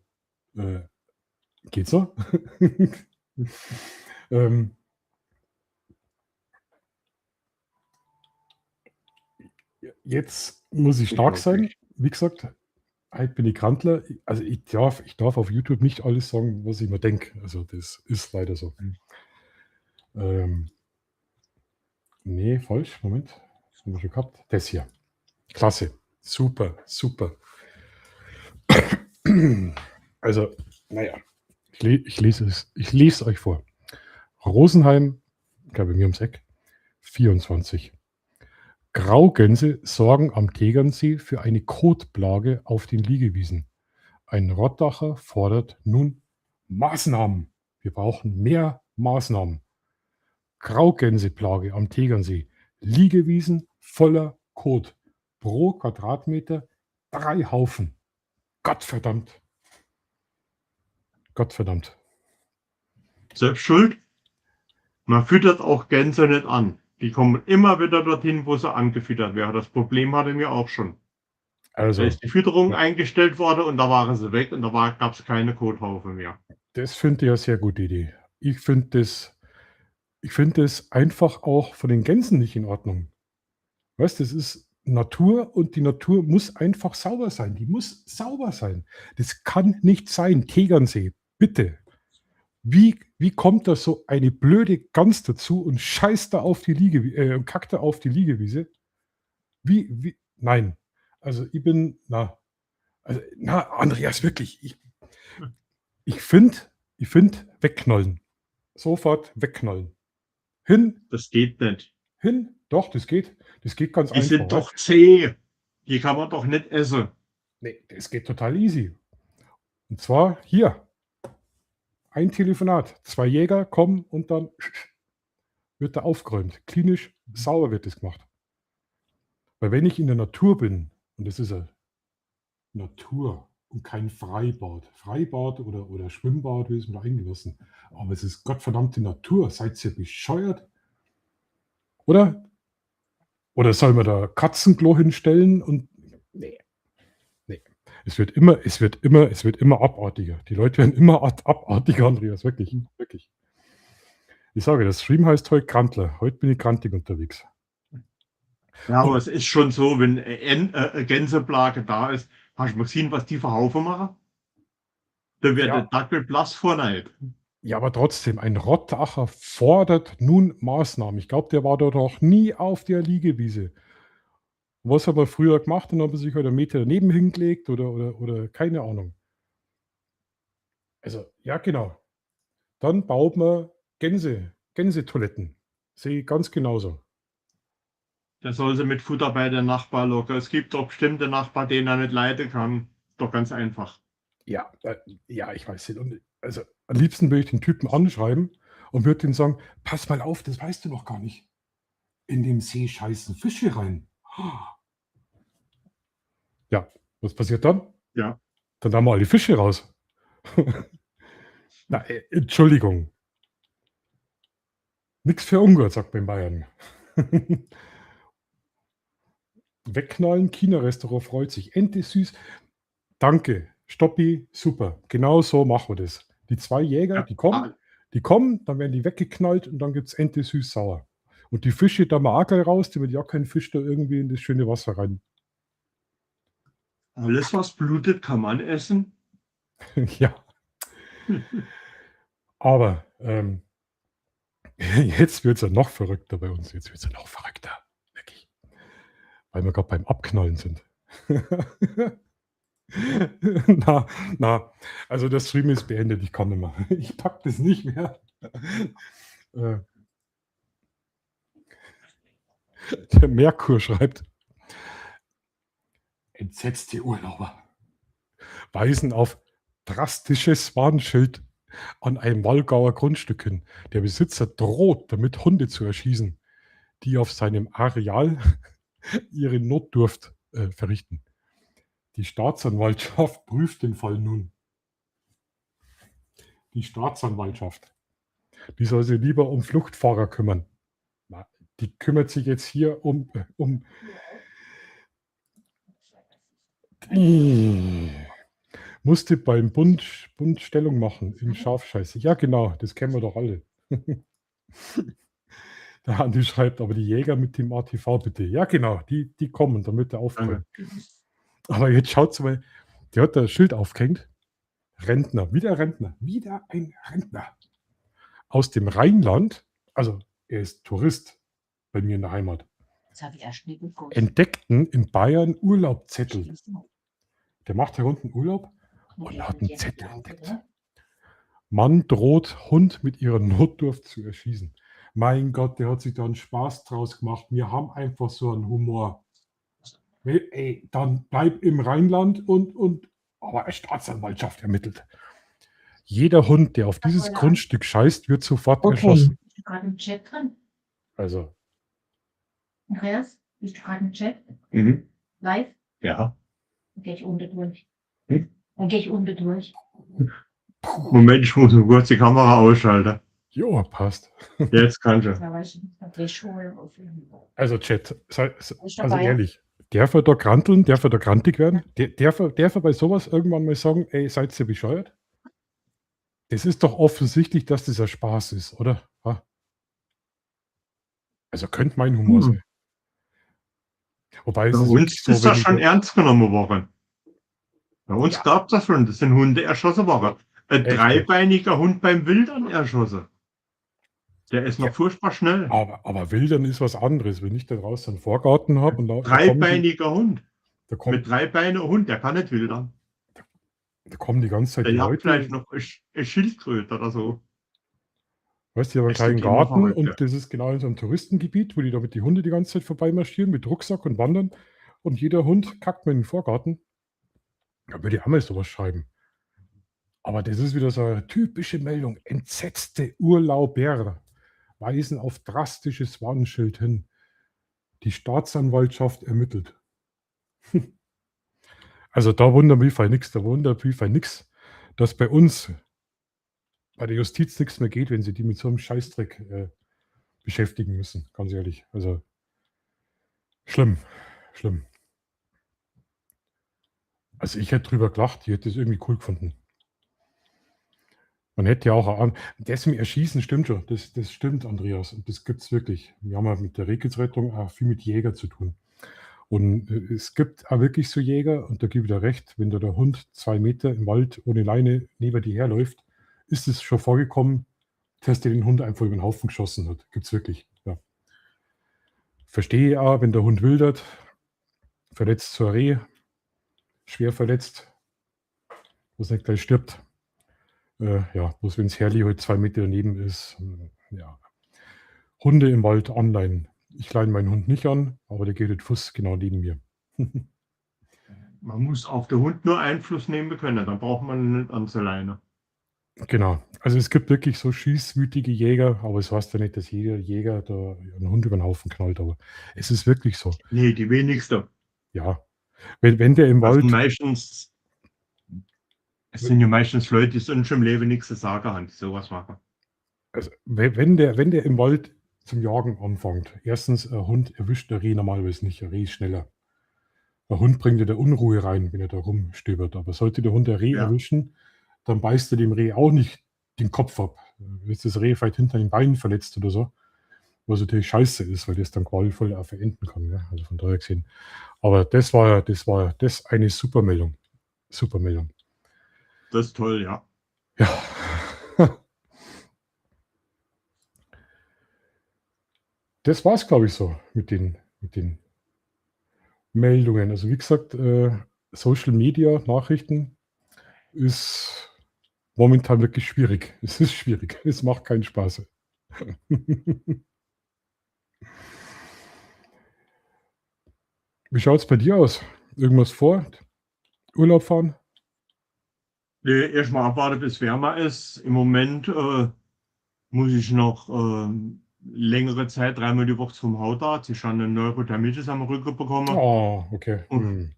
Geht's so? Jetzt muss ich stark sein. Wie gesagt, heute bin ich Krantler. Also ich darf auf YouTube nicht alles sagen, was ich mir denke. Also das ist leider so. Nee, falsch. Moment. Das haben wir schon gehabt. Das hier. Klasse. Super. Also, naja. Ich lese es euch vor. Rosenheim, glaube ich, mir ums Eck, 24. Graugänse sorgen am Tegernsee für eine Kotplage auf den Liegewiesen. Ein Rottacher fordert nun Maßnahmen. Wir brauchen mehr Maßnahmen. Graugänseplage am Tegernsee. Liegewiesen voller Kot. Pro Quadratmeter 3 Haufen. Gottverdammt. Selbst schuld. Man füttert auch Gänse nicht an. Die kommen immer wieder dorthin, wo sie angefüttert werden. Das Problem hatten wir auch schon. Also, Da ist die Fütterung eingestellt worden und da waren sie weg und da gab es keine Kothaufen mehr. das finde ich eine sehr gute Idee. Ich finde das einfach auch von den Gänsen nicht in Ordnung. Weißt du, das ist Natur und die Natur muss einfach sauber sein. Die muss sauber sein. Das kann nicht sein. Tegernsee, bitte. Wie kommt da so eine blöde Gans dazu und scheißt da auf die und kackt da auf die Liegewiese? Nein. Also ich bin, Andreas, wirklich, ich finde, wegknallen. Sofort wegknallen. Das geht nicht. Doch, das geht. Das geht ganz Die einfach. sind doch zäh. Die kann man doch nicht essen. Nee, das geht total easy. Und zwar hier. Ein Telefonat. 2 Jäger kommen und dann wird da aufgeräumt. Klinisch sauber wird das gemacht. Weil wenn ich in der Natur bin, und das ist eine Natur und kein Freibad. Freibad oder Schwimmbad, wie ist mir da eingelassen. Aber es ist gottverdammte Natur. Seid ihr bescheuert? Oder? Oder soll man da Katzenklo hinstellen und. Nee. Es wird immer abartiger. Die Leute werden immer abartiger, Andreas. Wirklich. Ich sage, das Stream heißt heute Krantler. Heute bin ich krantig unterwegs. Ja, aber es ist schon so, wenn eine Gänseplage da ist, hast du mal gesehen, was die für Haufen machen? Da wird Ja. der Dackel blass vor Neid. Ja, aber trotzdem, ein Rottacher fordert nun Maßnahmen. Ich glaube, der war dort noch nie auf der Liegewiese. Was hat man früher gemacht? Dann hat man sich halt einen Meter daneben hingelegt oder keine Ahnung. Also, ja, genau. Dann baut man Gänsetoiletten. Sehe ich ganz genauso. Der soll sie mit Futter bei den Nachbarn locken. Es gibt doch bestimmte Nachbarn, denen er nicht leiden kann. Doch ganz einfach. Ja, ich weiß nicht. Und also am liebsten würde ich den Typen anschreiben und würde ihm sagen, pass mal auf, das weißt du noch gar nicht. In dem See scheißen Fische rein. Ja, was passiert dann? Ja. Dann haben wir alle Fische raus. Na, Entschuldigung. Nix für ungut, sagt man in Bayern. Wegknallen, China-Restaurant freut sich. Ente süß. Danke, Stoppi, super. Genau so machen wir das. Die 2 Jäger, Ja. die kommen, dann werden die weggeknallt und dann gibt es Ente süß-sauer. Und die Fische da mal auch gleich raus, damit ja kein Fisch da irgendwie in das schöne Wasser rein. Alles, was blutet, kann man essen. Ja. Aber jetzt wird es ja noch verrückter bei uns. Jetzt wird es ja noch verrückter. Wirklich. Weil wir gerade beim Abknallen sind. Also der Stream ist beendet. Ich kann nicht mehr. Ich packe das nicht mehr. Der Merkur schreibt: Entsetzte Urlauber weisen auf drastisches Warnschild an einem Wallgauer Grundstück hin. Der Besitzer droht damit, Hunde zu erschießen, die auf seinem Areal ihre Notdurft verrichten. Die Staatsanwaltschaft prüft den Fall nun. Die Staatsanwaltschaft. Die soll sich lieber um Fluchtfahrer kümmern. Die kümmert sich jetzt hier um musste beim Bund Stellung machen in Schafscheiße. Ja, genau, das kennen wir doch alle. Der Andi schreibt, aber die Jäger mit dem ATV bitte. Ja, genau, die kommen, damit der aufkommt. Aber jetzt schaut's mal, der hat da Schild aufgehängt. Rentner, wieder ein Rentner. Aus dem Rheinland, also er ist Tourist bei mir in der Heimat. Das habe ich erst nicht gewusst. Entdeckten in Bayern Urlaubszettel. Der macht hier unten Urlaub und hat einen Zettel entdeckt. Mann droht, Hund mit ihrer Notdurft zu erschießen. Mein Gott, der hat sich da einen Spaß draus gemacht. Wir haben einfach so einen Humor. Ey, dann bleib im Rheinland aber eine Staatsanwaltschaft ermittelt. Jeder Hund, der auf dieses Grundstück scheißt, wird sofort erschossen. Bist du gerade im Chat drin? Also, Andreas, bist du gerade im Chat? Mhm. Live? Ja. Dann gehe ich unten durch. Hm? Dann gehe ich unten durch. Moment, ich muss nur kurz die Kamera ausschalten. jo, passt. Jetzt kannst du. Da weiß ich nicht, dann gehe ich schon auf. Also, Chat, Ist also dabei. ehrlich, darf er da kranteln, darf er da krantig werden? Darf er bei sowas irgendwann mal sagen, ey, seid ihr bescheuert? Das ist doch offensichtlich, dass das ein Spaß ist, oder? Ha? Also könnte mein Humor sein. Wobei Bei es ist uns wirklich so, ist wenn das ich schon da- ernst genommen worden. Bei uns Ja. gab es das schon, das sind Hunde erschossen worden. Ein Echt? dreibeiniger Hund beim Wildern erschossen. Der ist Ja. noch furchtbar schnell. Aber Wildern ist was anderes. Wenn ich da draußen einen Vorgarten habe und da kommen Dreibeiniger Hund. da kommen, Mit 3 Beinen Hund, der kann nicht wildern. da kommen die ganze Zeit Der die jagt Leute, vielleicht noch eine Schildkröte oder so. weißt du, die haben einen Ist der kleinen Thema Garten verrückt, und ja. das ist genau in so einem Touristengebiet, wo die da mit die Hunde die ganze Zeit vorbeimarschieren, mit Rucksack und wandern und jeder Hund kackt mir in den Vorgarten. Da würde ich auch mal sowas schreiben. Aber das ist wieder so eine typische Meldung. Entsetzte Urlauber weisen auf drastisches Warnschild hin. Die Staatsanwaltschaft ermittelt. Also da wundert mich nichts. Da wundert mich nichts, dass bei uns, bei der Justiz nichts mehr geht, wenn sie die mit so einem Scheißdreck beschäftigen müssen. Ganz ehrlich. Also schlimm. Schlimm. Also ich hätte drüber gelacht. Ich hätte es irgendwie cool gefunden. Man hätte ja auch das mit Erschießen stimmt schon. Das stimmt, Andreas. Und das gibt es wirklich. Wir haben ja mit der Rehkitz-Rettung auch viel mit Jäger zu tun. Und es gibt auch wirklich so Jäger, und da gebe ich dir recht, wenn da der Hund 2 Meter im Wald ohne Leine neben dir herläuft, ist es schon vorgekommen, dass der den Hund einfach über den Haufen geschossen hat. Gibt es wirklich. Ja. Verstehe ich auch, wenn der Hund wildert, verletzt zur Reh, schwer verletzt, wo es nicht gleich stirbt. Ja, bloß wenn es Herrli halt 2 Meter daneben ist. Ja. Hunde im Wald online. Ich leine meinen Hund nicht an, aber der geht mit Fuß genau neben mir. Man muss auf den Hund nur Einfluss nehmen können, dann braucht man nicht ans alleine. Genau. Also es gibt wirklich so schießwütige Jäger, aber es heißt ja nicht, dass jeder Jäger da einen Hund über den Haufen knallt, aber es ist wirklich so. Nee, die wenigsten. Ja. Wenn der im Also Wald, es sind ja meistens Leute, die sonst im Leben nichts zu sagen haben, die sowas machen. also wenn der im Wald zum Jagen anfängt, erstens, ein Hund erwischt der Reh normalerweise nicht, ein Reh ist schneller. Der Hund bringt dir da Unruhe rein, wenn er da rumstöbert. Aber sollte der Hund der Reh Ja. erwischen, dann beißt er dem Reh auch nicht den Kopf ab. Jetzt das Reh vielleicht hinter den Beinen verletzt oder so, was natürlich scheiße ist, weil das dann qualvoll auch verenden kann. Ja? Also von daher gesehen. Aber das war eine Supermeldung. Supermeldung. Das ist toll, ja. Ja. Das war es, glaube ich, so mit den Meldungen. Also wie gesagt, Social Media, Nachrichten ist momentan wirklich schwierig. Es ist schwierig. Es macht keinen Spaß. Wie schaut es bei dir aus? Irgendwas vor? Urlaub fahren? Nee, erstmal abwarten, bis wärmer ist. Im Moment muss ich noch längere Zeit, 3-mal die Woche zum Hautarzt. Ich habe eine Neurodermitis am Rücken bekommen. Oh, okay. Hm.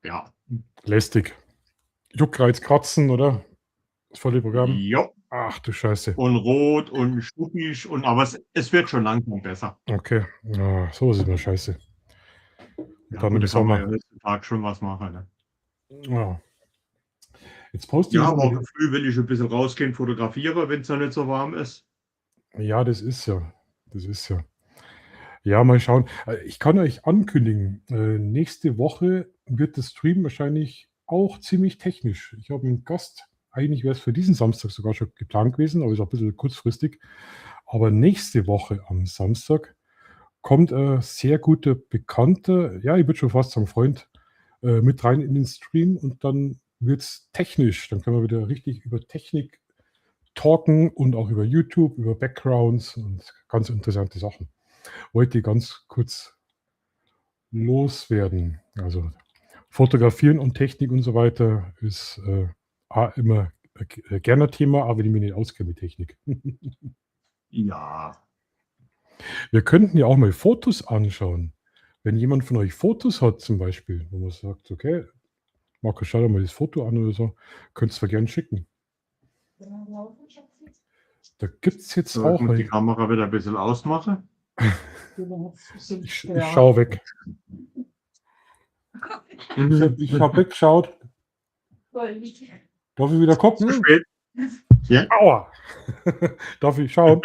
Ja. Lästig. Juckreiz, Kratzen, oder? Das volle Programm. Ja. Ach du Scheiße. Und rot und schuppig. Aber es wird schon langsam besser. Okay. Ja, so ist immer scheiße. Ja, dann gut, im da kann man ja Sommer. heutzutage schon was machen. Ne? Ja. Jetzt poste Ja, ich aber mal. früh will ich ein bisschen rausgehen, fotografieren, wenn es noch nicht so warm ist. Ja, das ist ja. Das ist ja. Ja, mal schauen. Ich kann euch ankündigen, nächste Woche wird der Stream wahrscheinlich auch ziemlich technisch. Ich habe einen Gast, eigentlich wäre es für diesen Samstag sogar schon geplant gewesen, aber ist auch ein bisschen kurzfristig. Aber nächste Woche am Samstag kommt ein sehr guter Bekannter, ja, ich würde schon fast sagen Freund, mit rein in den Stream und dann wird es technisch. Dann können wir wieder richtig über Technik talken und auch über YouTube, über Backgrounds und ganz interessante Sachen. Wollte ganz kurz loswerden. Also Fotografieren und Technik und so weiter ist immer gerne Thema, aber wenn ich mich nicht auskenne mit Technik. Ja. Wir könnten ja auch mal Fotos anschauen. Wenn jemand von euch Fotos hat zum Beispiel, wo man sagt, okay, Marco, schau dir mal das Foto an oder so, könntest du gerne schicken. Da gibt es jetzt So, auch... ich muss die Kamera wieder ein bisschen ausmachen. Ich schaue weg. Ich habe weggeschaut. Darf ich wieder gucken? Zu spät. Ja. Aua! Darf ich schauen?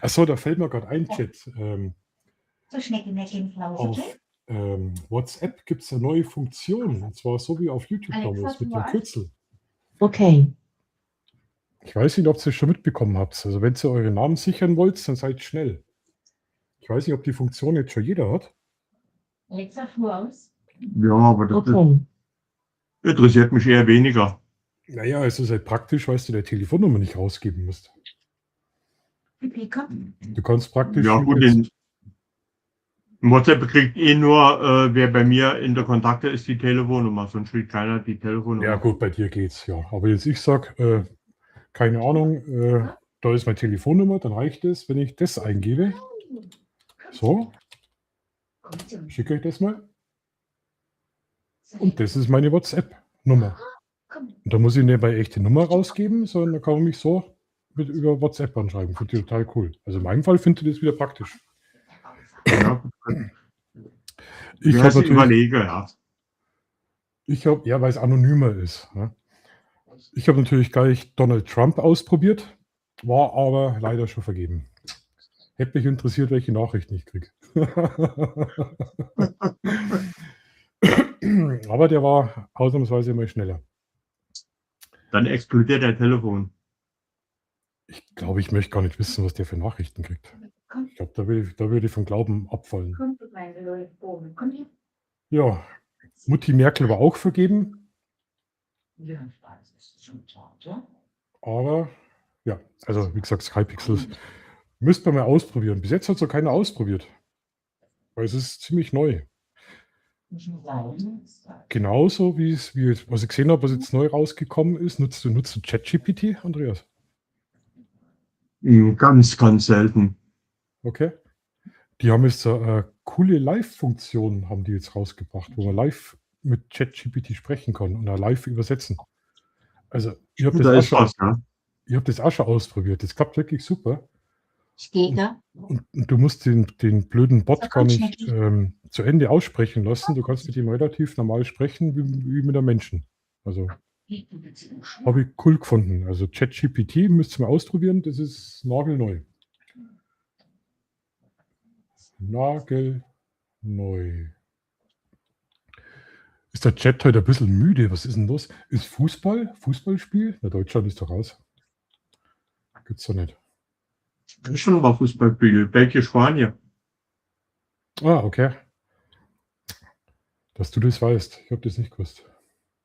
Achso, da fällt mir gerade ein, Chat. So Schnecke, Flausen. Auf WhatsApp gibt es eine neue Funktion. Und zwar so wie auf YouTube Alexa, damals mit du dem weißt. Kürzel. Okay. Ich weiß nicht, ob ihr es schon mitbekommen habt. Also wenn ihr eure Namen sichern wollt, dann seid schnell. Ich weiß nicht, ob die Funktion jetzt schon jeder hat. Alexa, Flur aus. Ja, aber das Okay. interessiert mich eher weniger. Naja, es ist halt praktisch, weil du deine Telefonnummer nicht rausgeben musst. Pipi, komm. Du kannst praktisch... Ja, mit gut, jetzt- in WhatsApp kriegt nur, wer bei mir in der Kontakte ist, die Telefonnummer. Sonst kriegt keiner die Telefonnummer. Ja gut, bei dir geht's, ja. Aber jetzt ich sag, keine Ahnung, da ist meine Telefonnummer, dann reicht es, wenn ich das eingebe. So, schicke euch das mal. Und das ist meine WhatsApp-Nummer. Komm. Und da muss ich nicht bei echte Nummer rausgeben, sondern da kann man mich so über WhatsApp anschreiben. Finde ich total cool. Also in meinem Fall finde ich das wieder praktisch. Ja, Ich ich habe natürlich, überlege, ja. ja, weil es anonymer ist. Ne? Ich habe natürlich gleich Donald Trump ausprobiert, war aber leider schon vergeben. Hätte mich interessiert, welche Nachrichten ich kriege. Aber der war ausnahmsweise mal schneller. Dann explodiert der Telefon. Ich glaube, ich möchte gar nicht wissen, was der für Nachrichten kriegt. Komm, Ich glaube, da würde ich vom Glauben abfallen. komm, du kleine Leute. Komm hier. Ja, Mutti Merkel war auch vergeben, Ja, ich weiß, es ist schon klar, ja? aber ja, also wie gesagt, Skypixels müsste man mal ausprobieren. Bis jetzt hat es noch keiner ausprobiert, weil es ist ziemlich neu. Müssen sein. Genauso was ich gesehen habe, was jetzt neu rausgekommen ist. Nutzt du ChatGPT, Andreas? Ganz, ganz selten. Okay. Die haben jetzt eine coole Live-Funktion, haben die jetzt rausgebracht, wo man live mit ChatGPT sprechen kann und auch live übersetzen. Also, ich habe Da das, ist was, ja. das auch schon ausprobiert. Das klappt wirklich super. Steht da. Und du musst den blöden Bot So, gar komm, nicht Schnecki. zu Ende aussprechen lassen. Du kannst mit ihm relativ normal sprechen, wie mit einem Menschen. Also, habe ich cool gefunden. Also, ChatGPT müsst ihr mal ausprobieren. Das ist nagelneu. Nagelneu. Ist der Chat heute ein bisschen müde? Was ist denn los? Ist Fußballspiel? Na, Deutschland ist doch raus. Gibt's doch nicht. Das ist schon mal Fußballspiel. Belgien-Spanien. Ah, okay. Dass du das weißt. Ich habe das nicht gewusst.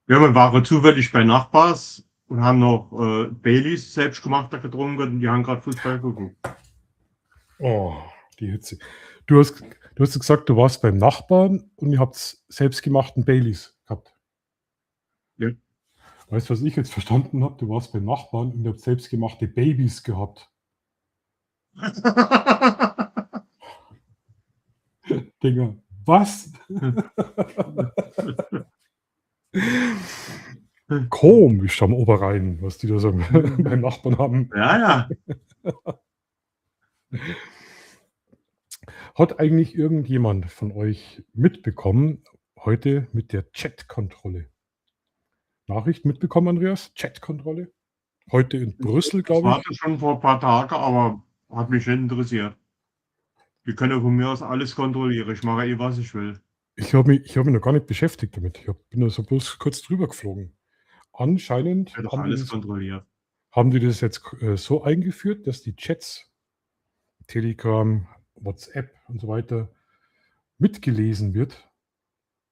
Ja, wir waren zufällig bei Nachbars und haben noch Baileys selbstgemachter getrunken und die haben gerade Fußball geguckt. Oh, die Hitze. Du hast gesagt, du warst beim Nachbarn und ihr habt selbstgemachten Baileys gehabt. Ja. Weißt du, was ich jetzt verstanden habe? Du warst beim Nachbarn und ihr habt selbstgemachte Babys gehabt. Dinger, was? Komisch am Oberrhein, was die da so beim Nachbarn haben. Ja, ja. Hat eigentlich irgendjemand von euch mitbekommen, heute mit der Chat-Kontrolle? Nachricht mitbekommen, Andreas? Chat-Kontrolle? Heute in Brüssel, Das glaube war ich. das schon vor ein paar Tagen, aber hat mich nicht interessiert. Die können von mir aus alles kontrollieren. Ich mache eh, was ich will. Ich hab mich noch gar nicht beschäftigt damit. Bin da so bloß kurz drüber geflogen. Anscheinend Ich werde doch haben alles die kontrolliert. das jetzt so eingeführt, dass die Chats, Telegram, WhatsApp und so weiter, mitgelesen wird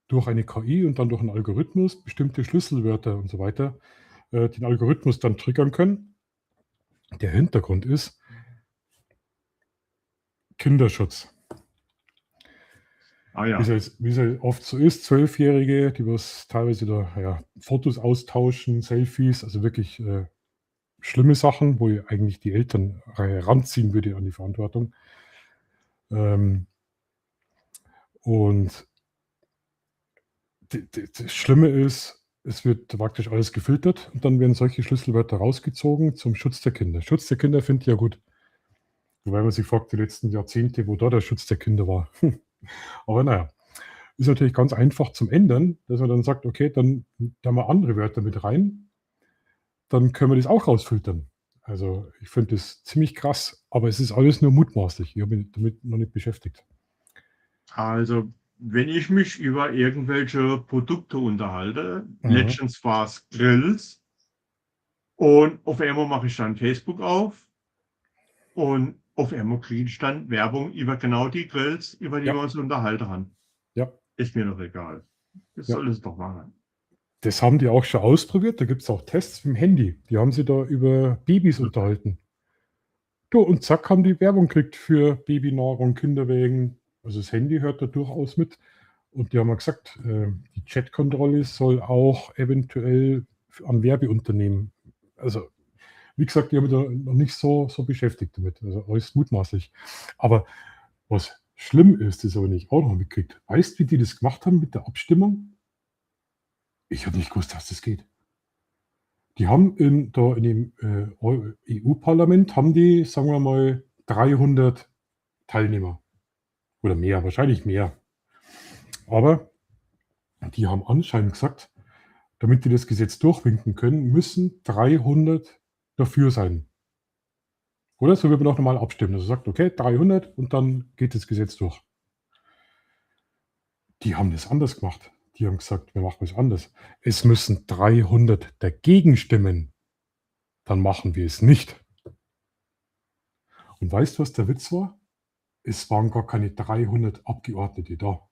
durch eine KI und dann durch einen Algorithmus, bestimmte Schlüsselwörter und so weiter, den Algorithmus dann triggern können. Der Hintergrund ist Kinderschutz. Ah ja. Wie es halt oft so ist, 12-Jährige, die was teilweise da Fotos austauschen, Selfies, also wirklich schlimme Sachen, wo ich eigentlich die Eltern ranziehen würde an die Verantwortung. Und das Schlimme ist, es wird praktisch alles gefiltert und dann werden solche Schlüsselwörter rausgezogen zum Schutz der Kinder. Schutz der Kinder finde ich ja gut. Wobei man sich fragt, die letzten Jahrzehnte, wo da der Schutz der Kinder war. Aber naja, ist natürlich ganz einfach zum Ändern, dass man dann sagt, okay, dann da mal andere Wörter mit rein, dann können wir das auch rausfiltern. Also ich finde das ziemlich krass, aber es ist alles nur mutmaßlich. Ich habe mich damit noch nicht beschäftigt. Also, wenn ich mich über irgendwelche Produkte unterhalte, Mhm. letztens war es Grills und auf einmal mache ich dann Facebook auf und auf einmal kriege ich dann Werbung über genau die Grills, über die Ja. wir uns unterhalten haben. Ja, Ist mir doch egal. Das Ja. soll es doch machen. das haben die auch schon ausprobiert. Da gibt es auch Tests im Handy. Die haben sie da über Babys unterhalten. Du, und zack, haben die Werbung gekriegt für Babynahrung, Kinderwägen. Also das Handy hört da durchaus mit. Und die haben ja gesagt, die Chatkontrolle soll auch eventuell an Werbeunternehmen. Also, wie gesagt, die haben mich da noch nicht so beschäftigt damit. Also alles mutmaßlich. Aber was schlimm ist, das habe ich nicht auch noch mitgekriegt. Weißt du, wie die das gemacht haben mit der Abstimmung? Ich habe nicht gewusst, dass das geht. Die haben in dem EU-Parlament haben die, sagen wir mal, 300 Teilnehmer. Oder mehr, wahrscheinlich mehr. Aber die haben anscheinend gesagt, damit die das Gesetz durchwinken können, müssen 300 dafür sein. Oder so wird man auch normal abstimmen. Also sagt, okay, 300 und dann geht das Gesetz durch. Die haben das anders gemacht. Die haben gesagt, wir machen es anders. Es müssen 300 dagegen stimmen. Dann machen wir es nicht. Und weißt du, was der Witz war? Es waren gar keine 300 Abgeordnete da.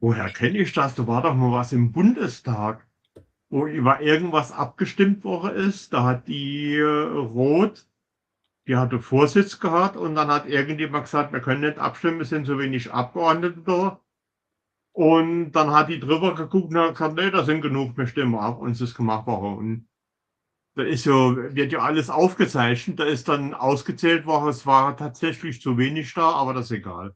Woher kenne ich das? Da war doch mal was im Bundestag, wo über irgendwas abgestimmt worden ist. Da hat die Rot, die hatte Vorsitz gehabt und dann hat irgendjemand gesagt, wir können nicht abstimmen, es sind so wenig Abgeordnete da. Und dann hat die drüber geguckt und hat gesagt, nee, da sind genug, wir stimmen ab und es ist gemacht worden. Und da wird ja alles aufgezeichnet, da ist dann ausgezählt worden, es war tatsächlich zu wenig da, aber das ist egal.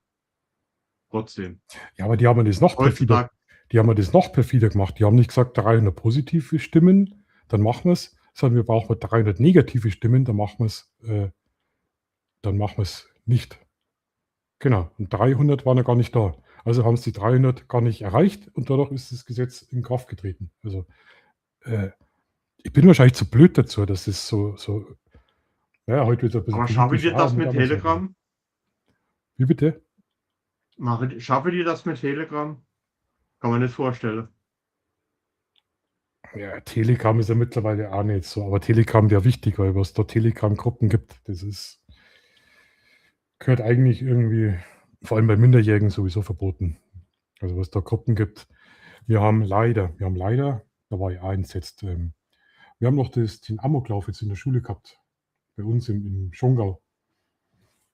Trotzdem. Ja, aber die haben das noch perfider. Heutzutage, Die haben das noch perfider gemacht. Die haben nicht gesagt 300 positive Stimmen, dann machen wir es, sondern wir brauchen 300 negative Stimmen, dann machen wir es nicht. Genau. Und 300 waren ja gar nicht da. Also haben es die 300 gar nicht erreicht und dadurch ist das Gesetz in Kraft getreten. Also ich bin wahrscheinlich zu blöd dazu, dass es so ja, heute wird es ein bisschen aber schaffe politisch, dir das mit mit Amazon. Telegram? Wie bitte? Schaffe dir das mit Telegram? Kann man nicht vorstellen. Ja, Telegram ist ja mittlerweile auch nicht so, aber Telegram wäre wichtig, weil was da Telegram-Gruppen gibt, das gehört eigentlich irgendwie, vor allem bei Minderjährigen sowieso verboten. Also was da Gruppen gibt. Wir haben leider, da war ich auch entsetzt, wir haben noch den Amoklauf jetzt in der Schule gehabt, bei uns im Schongau.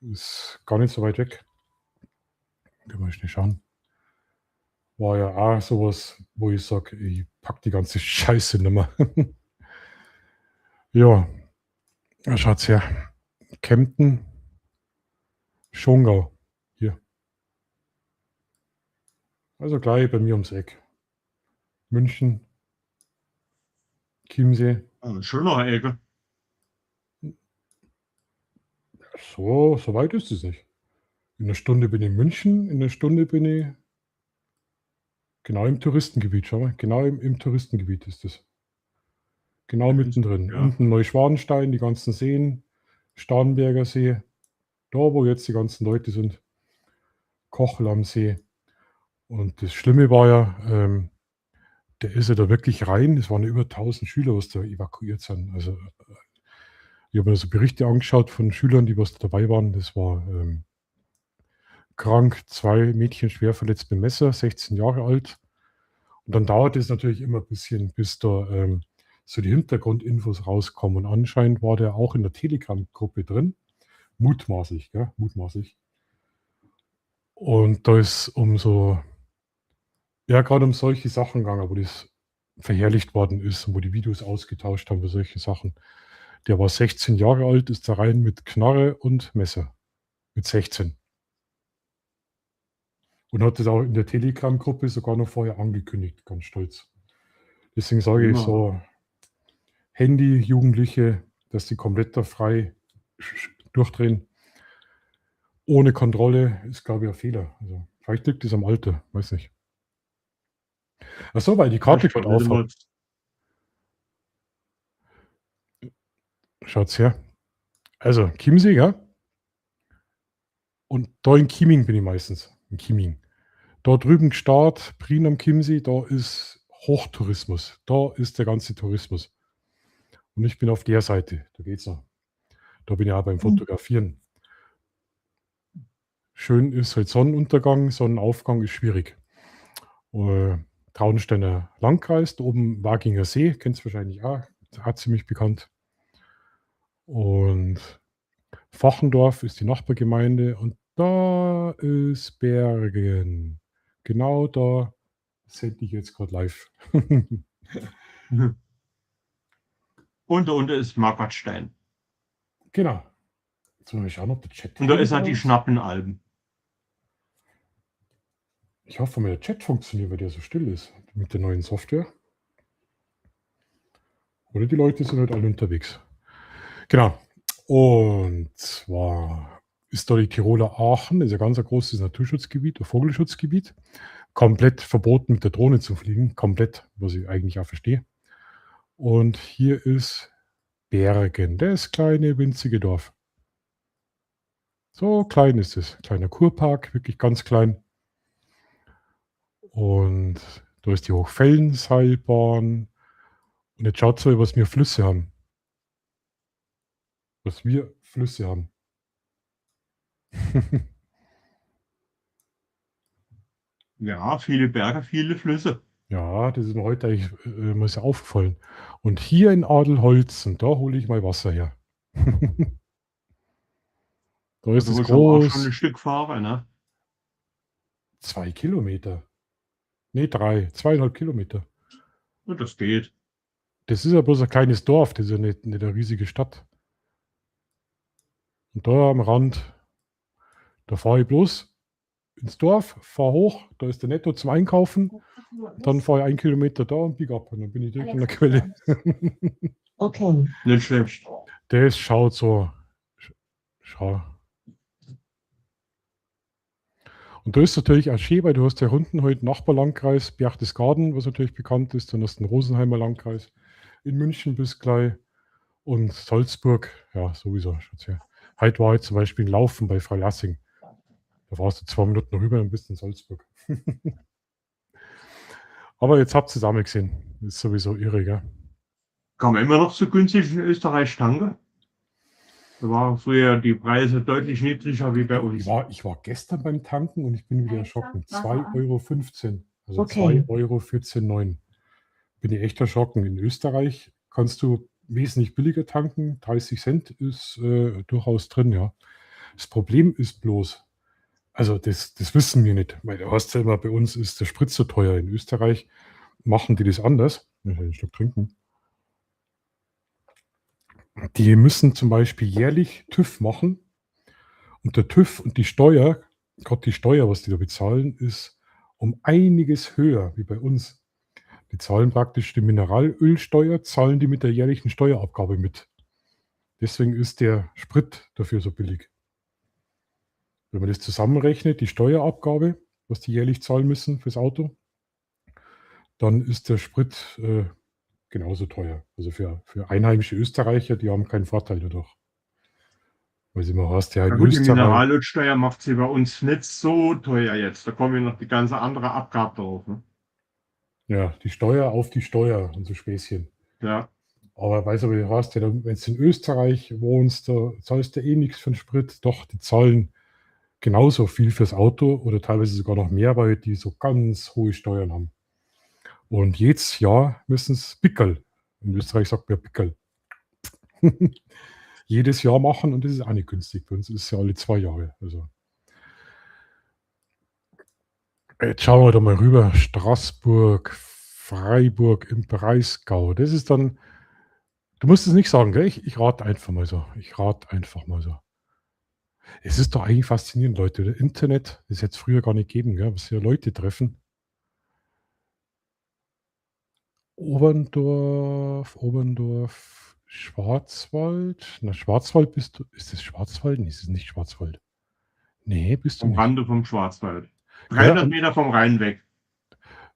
Ist gar nicht so weit weg. Können wir schnell schauen. War ja auch sowas, wo ich sage, ich pack die ganze Scheiße nicht mehr. Ja, da schaut's her. Kempten, Schongau, hier. Also gleich bei mir ums Eck. München, Chiemsee. Schöner Ecke. So weit ist es nicht. In einer Stunde bin ich in München, in einer Stunde bin ich genau im Touristengebiet. Schau mal, genau im Touristengebiet ist es. Genau mittendrin. Ja. Unten Neuschwanstein, die ganzen Seen, Starnberger See, da wo jetzt die ganzen Leute sind. Kochel am See. Und das Schlimme war ja, der ist ja da wirklich rein. Es waren ja über 1000 Schüler, was da evakuiert sind. Also ich habe mir so Berichte angeschaut von Schülern, die was da dabei waren. Das war krank, 2 Mädchen schwer verletzt mit Messer, 16 Jahre alt. Und dann dauert es natürlich immer ein bisschen, bis da so die Hintergrundinfos rauskommen. Und anscheinend war der auch in der Telegram-Gruppe drin. Mutmaßlich, gell? Mutmaßlich. Und da ist gerade um solche Sachen gegangen, wo das verherrlicht worden ist und wo die Videos ausgetauscht haben für solche Sachen. Der war 16 Jahre alt, ist da rein mit Knarre und Messer. Mit 16. Und hat das auch in der Telegram-Gruppe sogar noch vorher angekündigt, ganz stolz. Deswegen sage ich Ja. so, Handy, Jugendliche, dass die komplett da frei durchdrehen, ohne Kontrolle, ist, glaube ich, ein Fehler. Also, vielleicht liegt es am Alter, weiß nicht. Achso, weil die Karte gerade auf hat. Schaut's her. Also, Chiemsee, ja. Und da in Chieming bin ich meistens. In Chieming. Da drüben Start, Prien am Chiemsee, da ist Hochtourismus. Da ist der ganze Tourismus. Und ich bin auf der Seite. Da geht's noch. Da bin ich auch beim Fotografieren. Schön ist halt Sonnenuntergang, Sonnenaufgang ist schwierig. Traunsteiner Landkreis, da oben Waginger See, kennt es wahrscheinlich auch ziemlich bekannt. Und Fachendorf ist die Nachbargemeinde und da ist Bergen. Genau da sende ich jetzt gerade live. Und da unten ist Marquardstein. Genau. Jetzt mal schauen, ob der Chat. Und da ist halt die Schnappenalben. Ich hoffe mal, der Chat funktioniert, weil der so still ist mit der neuen Software. Oder die Leute sind halt alle unterwegs. Genau. Und zwar ist da die Tiroler Aachen, das ist ein ganz großes Naturschutzgebiet, ein Vogelschutzgebiet. Komplett verboten, mit der Drohne zu fliegen. Komplett, was ich eigentlich auch verstehe. Und hier ist Bergen, das kleine, winzige Dorf. So klein ist es. Kleiner Kurpark, wirklich ganz klein. Und da ist die Hochfellenseilbahn. Und jetzt schaut mal, was wir Flüsse haben. Was wir Flüsse haben. Ja, viele Berge, viele Flüsse. Ja, das ist mir heute eigentlich mal so aufgefallen. Und hier in Adelholzen, da hole ich mal Wasser her. Da ist Also es muss man auch schon ein groß. Stück fahren, ne? 2 Kilometer. Nee, 3, 2,5 Kilometer. Und das geht. Das ist ja bloß ein kleines Dorf, das ist ja nicht eine riesige Stadt. Und da am Rand, da fahre ich bloß ins Dorf, fahre hoch, da ist der Netto zum Einkaufen, dann fahre ich 1 Kilometer da und biege ab und dann bin ich direkt an der Quelle. Okay. Nicht schlecht. Das schaut so. Schau. Und da ist natürlich auch schön, weil du hast ja unten heute Nachbarlandkreis, Berchtesgaden, was natürlich bekannt ist, dann hast du den Rosenheimer Landkreis, in München bis gleich und Salzburg, ja sowieso. Schaut's her. Heute war ich zum Beispiel Laufen bei Frau Lassing. Da warst du 2 Minuten rüber und bist in Salzburg. Aber jetzt habt ihr es auch mal gesehen. Das ist sowieso irre, gell? Kann man immer noch so günstig in Österreich tanken? Da waren früher die Preise deutlich niedriger wie bei uns. Ich war gestern beim Tanken und ich bin wieder erschrocken. 2,15 €. Also Okay. 2,14,9 €. Bin ich echt erschrocken. In Österreich kannst du wesentlich billiger tanken. 30 Cent ist durchaus drin, ja. Das Problem ist bloß, also das wissen wir nicht. Weil du hast ja immer, bei uns ist der Sprit so teuer. In Österreich machen die das anders. Ich will einen Schluck trinken. Die müssen zum Beispiel jährlich TÜV machen. Und der TÜV und die Steuer, gerade die Steuer, was die da bezahlen, ist um einiges höher wie bei uns. Die zahlen praktisch die Mineralölsteuer, zahlen die mit der jährlichen Steuerabgabe mit. Deswegen ist der Sprit dafür so billig. Wenn man das zusammenrechnet, die Steuerabgabe, was die jährlich zahlen müssen fürs Auto, dann ist der Sprit genauso teuer. Also für einheimische Österreicher, die haben keinen Vorteil dadurch. Weil sie immer hast, ja, Na in gut, die Österreich. Mineralölsteuer macht sie bei uns nicht so teuer jetzt. Da kommen ja noch die ganze andere Abgabe drauf. Ne? Ja, die Steuer auf die Steuer und so Späßchen. Ja. Aber weißt du, wie du hast, ja, wenn du in Österreich wohnst, da zahlst du eh nichts für den Sprit. Doch, die zahlen genauso viel fürs Auto oder teilweise sogar noch mehr, weil die so ganz hohe Steuern haben. Und jedes Jahr müssen es Pickel. In Österreich sagt man Pickel. Jedes Jahr machen und das ist auch nicht günstig. Bei uns ist es ja alle 2 Jahre. Also. Jetzt schauen wir da mal rüber. Straßburg, Freiburg im Breisgau. Das ist dann, du musst es nicht sagen, gell? Ich rate einfach mal so. Es ist doch eigentlich faszinierend, Leute. Das Internet, das hätte es früher gar nicht gegeben, gell? Was hier Leute treffen. Oberndorf, Schwarzwald. Na, Schwarzwald bist du. Ist das Schwarzwald? Nee, es ist nicht Schwarzwald. Nee, bist du Am nicht. Rande vom Schwarzwald. 300 Ja, Meter vom Rhein weg.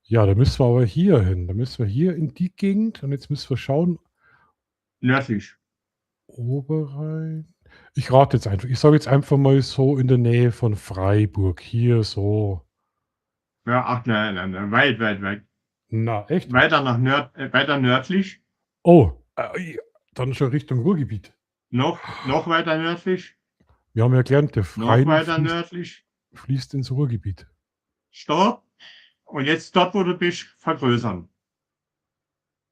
ja, da müssen wir aber hier hin. Da müssen wir hier in die Gegend und jetzt müssen wir schauen. Nördlich. Oberrhein. Ich rate jetzt einfach. Ich sage jetzt einfach mal so in der Nähe von Freiburg. Hier so. Ja, ach nein, weit. Na, echt? Weiter nördlich, Oh, dann schon Richtung Ruhrgebiet. noch weiter nördlich, Wir haben ja gelernt, der noch Rhein weiter nördlich. fließt ins Ruhrgebiet. Stopp. Und jetzt dort, wo du bist, vergrößern.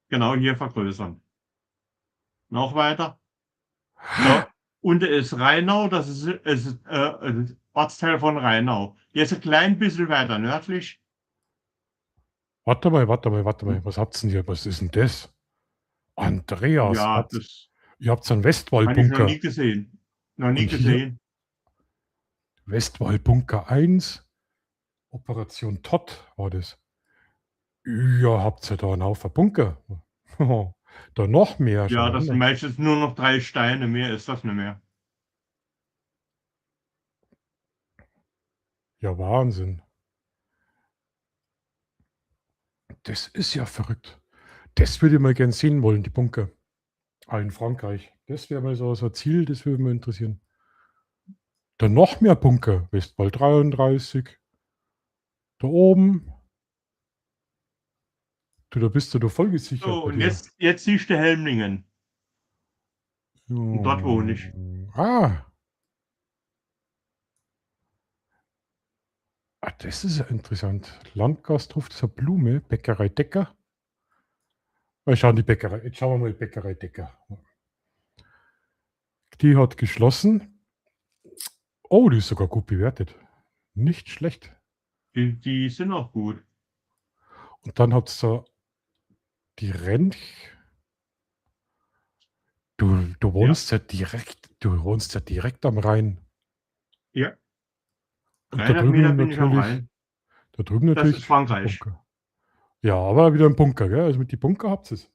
Genau hier vergrößern. Noch weiter. Stopp. Unten ist Rheinau, das ist Ortsteil von Rheinau. Jetzt ein klein bisschen weiter nördlich. Warte mal. Was habt's denn hier? Was ist denn das? Andreas, Ja, das ihr habt so einen habe ich noch Westwallbunker. nie gesehen. Noch nie Und hier? gesehen. Westwallbunker 1. Operation Todd war das. Ja, habt ihr da einen Haufen Bunker? Da noch mehr. Ja, schau das mal. sind meistens nur noch 3 Steine. Mehr ist das nicht mehr. Ja, Wahnsinn. Das ist ja verrückt. Das würde ich mal gern sehen wollen, die Bunker. In Frankreich. Das wäre mal so ein Ziel, das würde mich interessieren. Da noch mehr Bunker. Westwall 33. Da oben. Du, da bist du doch voll gesichert. So, bei und dir. jetzt siehst du Helmlingen. Und dort wohne ich. Das ist ja interessant. Landgasthof zur Blume, Bäckerei Decker. Jetzt schauen wir mal Bäckerei Decker. Die hat geschlossen. Oh, die ist sogar gut bewertet. Nicht schlecht. Die sind auch gut. Und dann hat es da die Rentch. Du wohnst ja direkt am Rhein. Ja. Und 300 Meter bin ich am Rhein. Da drüben Das natürlich ist Frankreich. Bunker. Ja, aber wieder ein Bunker, gell? Also mit die Bunker habt ihr es.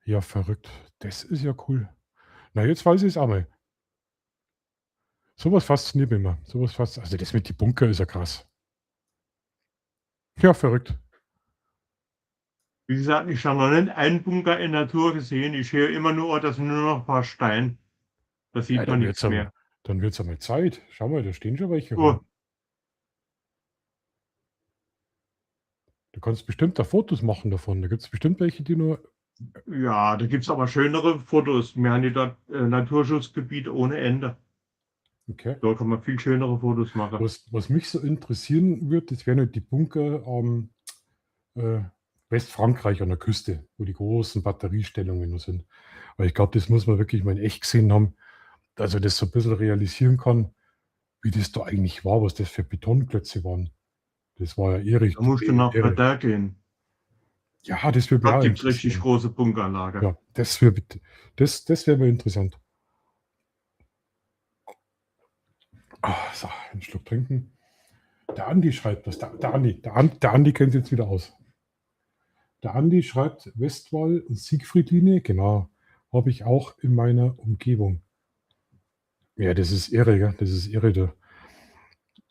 Ja, verrückt. Das ist ja cool. Na, jetzt weiß ich es auch mal. Sowas fasziniert mich immer. Also das mit die Bunker ist ja krass. Ja, verrückt. Wie gesagt, ich habe noch nicht einen Bunker in Natur gesehen. Ich höre immer nur, das sind nur noch ein paar Steine. Da sieht man dann nichts mehr. Dann wird es einmal Zeit. Schau mal, da stehen schon welche Oh. rum. Du kannst bestimmt da Fotos machen davon. Da gibt es bestimmt welche, die nur. Ja, da gibt es aber schönere Fotos. Wir haben hier dort Naturschutzgebiet ohne Ende. Okay. Da kann man viel schönere Fotos machen. Was mich so interessieren wird, das wären halt die Bunker am Westfrankreich an der Küste, wo die großen Batteriestellungen nur sind. Weil ich glaube, das muss man wirklich mal in echt gesehen haben, dass er das so ein bisschen realisieren kann, wie das da eigentlich war, was das für Betonklötze waren. Das war ja irre. Da musst du nach Verdun gehen. Ja, das wird mir Dort auch gibt es richtig interessieren. große Bunkeranlage. Ja, das wäre mir interessant. So, einen Schluck trinken. Der Andi schreibt das. Der Andi kennt jetzt wieder aus. Der Andi schreibt Westwall und Siegfriedlinie. Genau. Habe ich auch in meiner Umgebung. Ja, das ist irre, gell? Das ist irre. Da.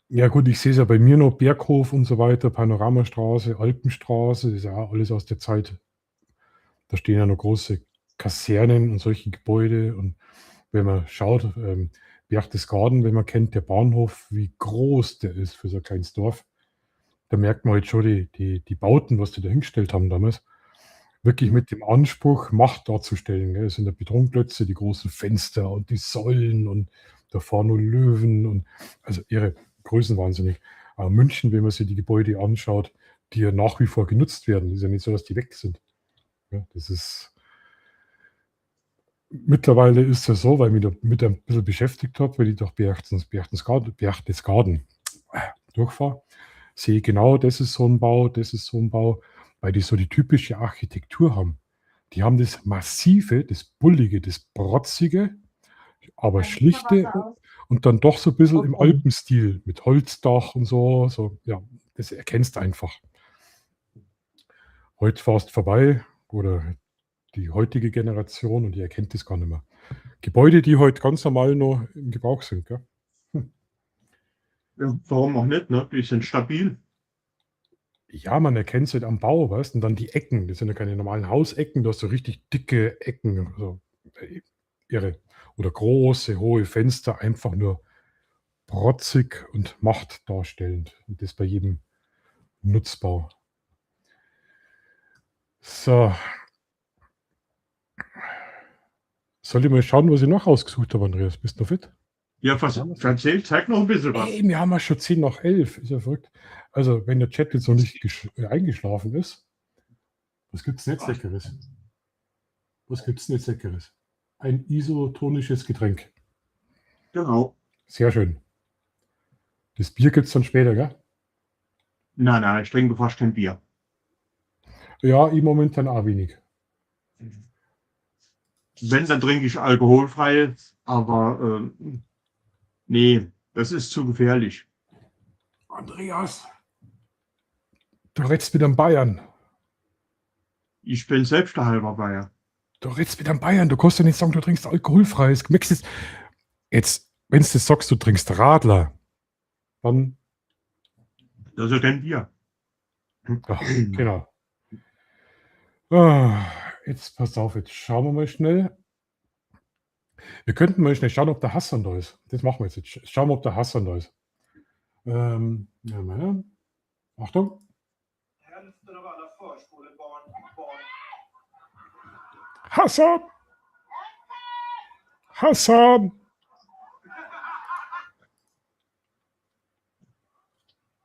Ja gut, ich sehe es ja bei mir noch, Berghof und so weiter, Panoramastraße, Alpenstraße, das ist ja alles aus der Zeit. Da stehen ja noch große Kasernen und solche Gebäude. Und wenn man schaut, Berchtesgaden, wenn man kennt, der Bahnhof, wie groß der ist für so ein kleines Dorf, da merkt man halt schon die Bauten, was die da hingestellt haben damals, wirklich mit dem Anspruch, Macht darzustellen. Gell? Es sind da Betonklötze, die großen Fenster und die Säulen und da fahren nur Löwen und also ihre Größenwahnsinnig. Aber München, wenn man sich die Gebäude anschaut, die ja nach wie vor genutzt werden, ist ja nicht so, dass die weg sind. Ja, das ist mittlerweile ist es so, weil ich mich damit ein bisschen beschäftigt habe, weil ich durch Berchtesgaden durchfahre, sehe ich genau, das ist so ein Bau, weil die so die typische Architektur haben. Die haben das Massive, das Bullige, das Protzige, aber schlichte und dann doch so ein bisschen im Okay. Alpenstil mit Holzdach und so. Ja, das erkennst du einfach. Heute fährst vorbei oder die heutige Generation und die erkennt das gar nicht mehr. Gebäude, die heute ganz normal noch im Gebrauch sind. Gell? Ja, warum auch nicht, ne? Die sind stabil. Ja, man erkennt es halt am Bau, weißt du? Und dann die Ecken, das sind ja keine normalen Hausecken, du hast so richtig dicke Ecken. Also, irre. Oder große, hohe Fenster, einfach nur protzig und machtdarstellend. Und das bei jedem Nutzbau. So. Soll ich mal schauen, was ich noch ausgesucht habe, Andreas? Bist du fit? Ja, erzähl, zeig noch ein bisschen was. Ey, wir haben ja schon 10 nach 11. Ist ja verrückt. Also, wenn der Chat jetzt noch nicht eingeschlafen ist, was gibt es denn jetzt Leckeres? Was gibt es denn jetzt Leckeres? Ein isotonisches Getränk. Genau. Sehr schön. Das Bier gibt es dann später, gell? Nein, ich trinke fast kein Bier. Ja, ich momentan auch wenig. Wenn, dann trinke ich alkoholfrei, aber nee, das ist zu gefährlich. Andreas, du redst mit einem Bayern. Ich bin selbst der halber Bayer. Du redst mit einem Bayern. Du kannst ja nicht sagen, du trinkst alkoholfreies. Jetzt, wenn du sagst, du trinkst Radler, dann. Das ist ja kein Bier. Ja, genau. Ah, jetzt pass auf, jetzt schauen wir mal schnell. Wir könnten mal schnell schauen, ob der Hassan da ist. Das machen wir jetzt. Schauen wir, ob der Hassan da ist. Ja, Achtung. Hassan! Hassan!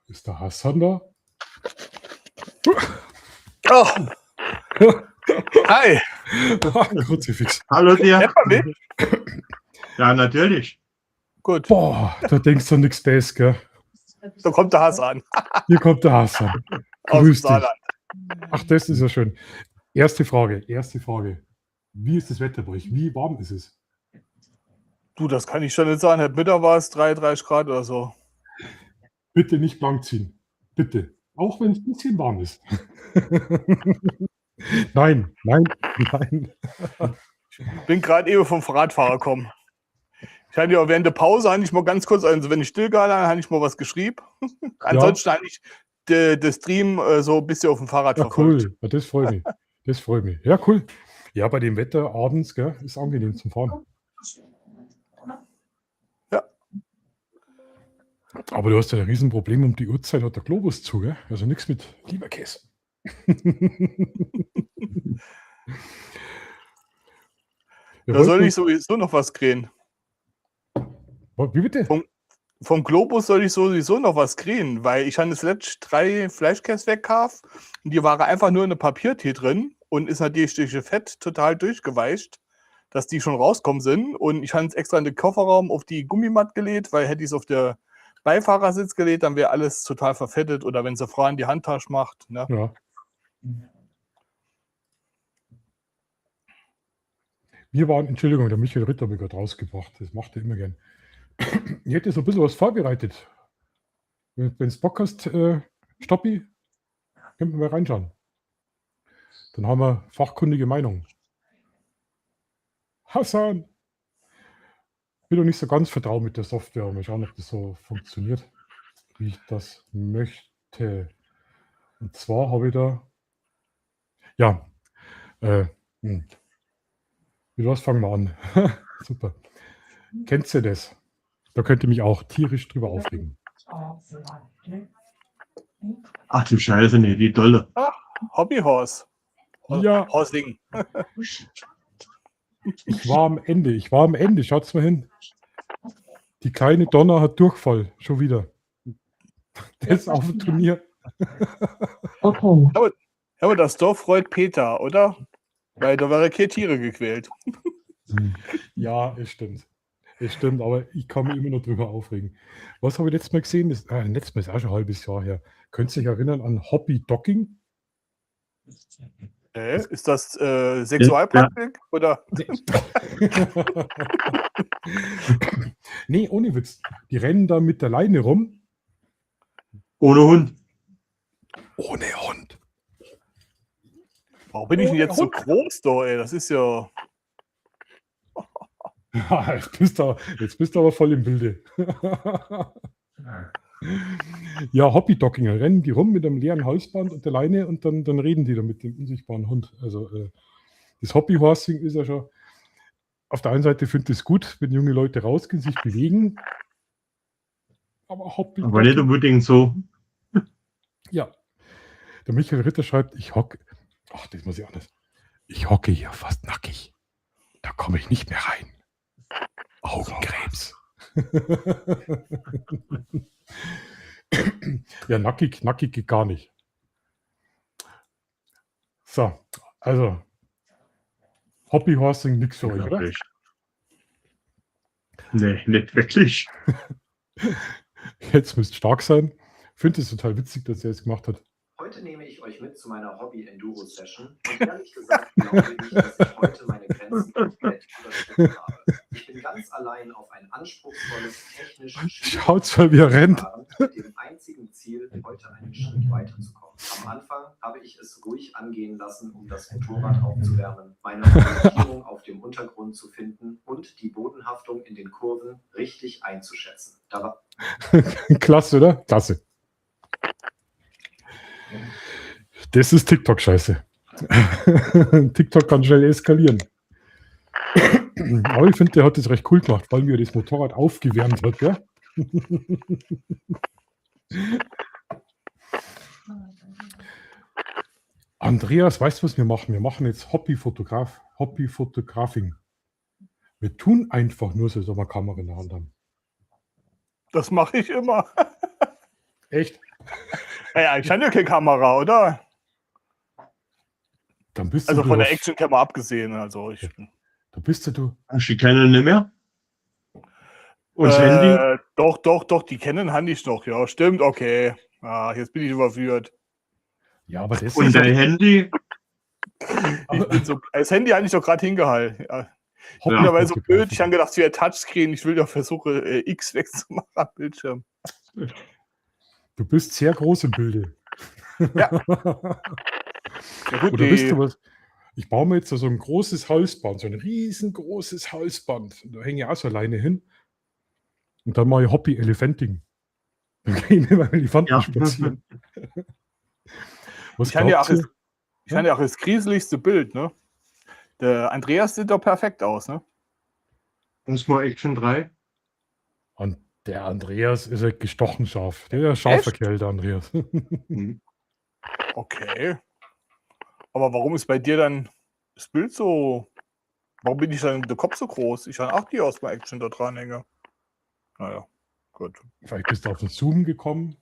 Ist der Hassan da? Oh. Hi. Kruzifix. Hallo dir. Kennt man mich? Ja, natürlich. Gut, Boah, da denkst du nichts Besseres, gell? so kommt der Hass an. Hier kommt der Hassan. Aus dem Grüß dich. Saarland. Ach, das ist ja schön. Erste Frage. Wie ist das Wetter bei euch? Wie warm ist es? Du, das kann ich schon nicht sagen. Heute Mittag war es 33 Grad oder so. Bitte nicht blank ziehen. Bitte. Auch wenn es ein bisschen warm ist. Nein. Bin gerade eben vom Radfahrer gekommen. Ich hatte ja während der Pause eigentlich mal ganz kurz, also wenn ich still gehalten habe, habe ich mal was geschrieben. Ansonsten habe ich den Stream so ein bisschen auf dem Fahrrad Ja, verfolgt. cool. Ja, das freut mich. Ja, cool. Ja, bei dem Wetter abends, gell, ist angenehm zum Fahren. Ja. Aber du hast ja ein Riesenproblem, um die Uhrzeit hat der Globus zu, gell? Also nichts mit Leberkäse. Da soll ich sowieso noch was kriegen. Wie bitte? Vom Globus soll ich sowieso noch was kriegen, weil ich habe das letzte 3 Fleischkäse weggekauft und die waren einfach nur in einem Papiertee drin und ist natürlich durch das Fett total durchgeweicht, dass die schon rauskommen sind. Und ich habe es extra in den Kofferraum auf die Gummimatte gelegt, weil hätte ich es auf der Beifahrersitz gelegt, dann wäre alles total verfettet oder wenn es eine Frau in die Handtasche macht. Ne? Ja. Wir waren, Entschuldigung, der Michael Ritter habe ich gerade rausgebracht. Das macht er immer gern. Ich hätte so ein bisschen was vorbereitet. Wenn du Bock hast, Stoppi, können wir mal reinschauen. Dann haben wir fachkundige Meinung. Hassan! Ich bin noch nicht so ganz vertraut mit der Software. Mal schauen, ob das so funktioniert, wie ich das möchte. Und zwar habe ich da... Ja. Mit was fangen wir an? Super. Kennst du das? Da könnte mich auch tierisch drüber aufregen. Ach du Scheiße, nee, die Dolle. Hobbyhorse. Ja. Horsing. Ich war am Ende. Schaut's mal hin. Die kleine Donna hat Durchfall. Schon wieder. Das ist auf dem Turnier. Okay. Aber das Dorf freut Peter, oder? Weil da waren keine Tiere gequält. Ja, es stimmt. Es stimmt, aber ich kann mich immer noch drüber aufregen. Was habe ich letztes Mal gesehen? Letztes Mal ist auch schon ein halbes Jahr her. Könnt ihr euch erinnern an Hobby Docking? Ist das Sexualpraktik? Oder? Nee, ohne Witz. Die rennen da mit der Leine rum. Ohne Hund. Ohne Hund. Warum bin ich denn jetzt so groß da, ey? Das ist ja. Ja, jetzt bist du aber voll im Bilde. Ja, Hobby-Docking. Dann rennen die rum mit einem leeren Halsband und der Leine und dann reden die da mit dem unsichtbaren Hund. Also das Hobby-Horsing ist ja schon. auf der einen Seite finde ich es gut, wenn junge Leute rausgehen, sich bewegen. Aber Hobby. Aber nicht unbedingt so. Ja. Der Michael Ritter schreibt, das muss ich anders. Ich hocke hier fast nackig. Da komme ich nicht mehr rein. Augenkrebs. Ja, nackig geht gar nicht. So, also Hobbyhorsing nix für euch, oder? Wirklich. Nee, nicht wirklich. Jetzt müsst stark sein. Ich finde es total witzig, dass er es gemacht hat. Heute nehme ich euch mit zu meiner Hobby-Enduro-Session und ehrlich gesagt glaube ich, dass ich heute meine Grenzen komplett überschritten habe. Ich bin ganz allein auf ein anspruchsvolles, technisch Schaut's mal, wie er rennt. mit dem einzigen Ziel, heute einen Schritt weiterzukommen. Am Anfang habe ich es ruhig angehen lassen, um das Motorrad aufzuwärmen, meine Orientierung auf dem Untergrund zu finden und die Bodenhaftung in den Kurven richtig einzuschätzen. Da war Klasse, oder? Klasse. Das ist TikTok-Scheiße. TikTok kann schnell eskalieren. Aber ich finde, der hat das recht cool gemacht, weil mir das Motorrad aufgewärmt hat, ja? Andreas, weißt du, was wir machen? Wir machen jetzt Hobbyfotografing. Wir tun einfach nur so, dass wir eine Kamera in der Hand haben. Das mache ich immer. Echt? Ja, ich habe ja keine Kamera, oder? Dann bist Also du von der auf- Actionkamera abgesehen. Also ich, Da bist du. Hast du die Canon nicht mehr? Und das Handy? Doch, die kennen habe ich noch. Ja, stimmt, okay. Ah, jetzt bin ich überführt. Ja, aber das Und ist dein Handy? Das Handy habe ich doch gerade hingehalten. Ja. Ich bin aber so blöd, ich habe gedacht, es wäre Touchscreen. Ich will doch versuchen, X wegzumachen am Bildschirm. Du bist sehr groß im Bilde. Ja. Ja, gut, Oder wisst ihr was? Ich baue mir jetzt so ein großes Halsband, so ein riesengroßes Halsband. Und da hänge ich auch so alleine hin. Und dann mache ich Hobby-Elephanting. Dann gehe ich mit meinem Elefanten Ja. spazieren. Was ich habe ja, glaubt ihr? auch das grieseligste Bild, ne? Der Andreas sieht doch perfekt aus, ne? Das war Action 3. Und der Andreas ist ja gestochen scharf. Der ist ein scharfer Echt? Kerl, der Andreas. Okay. Aber warum ist bei dir dann das Bild so. Warum bin ich dann der Kopf so groß? Ich habe auch die aus bei Action da dran hänge. Naja, gut. Vielleicht bist du auf den Zoom gekommen.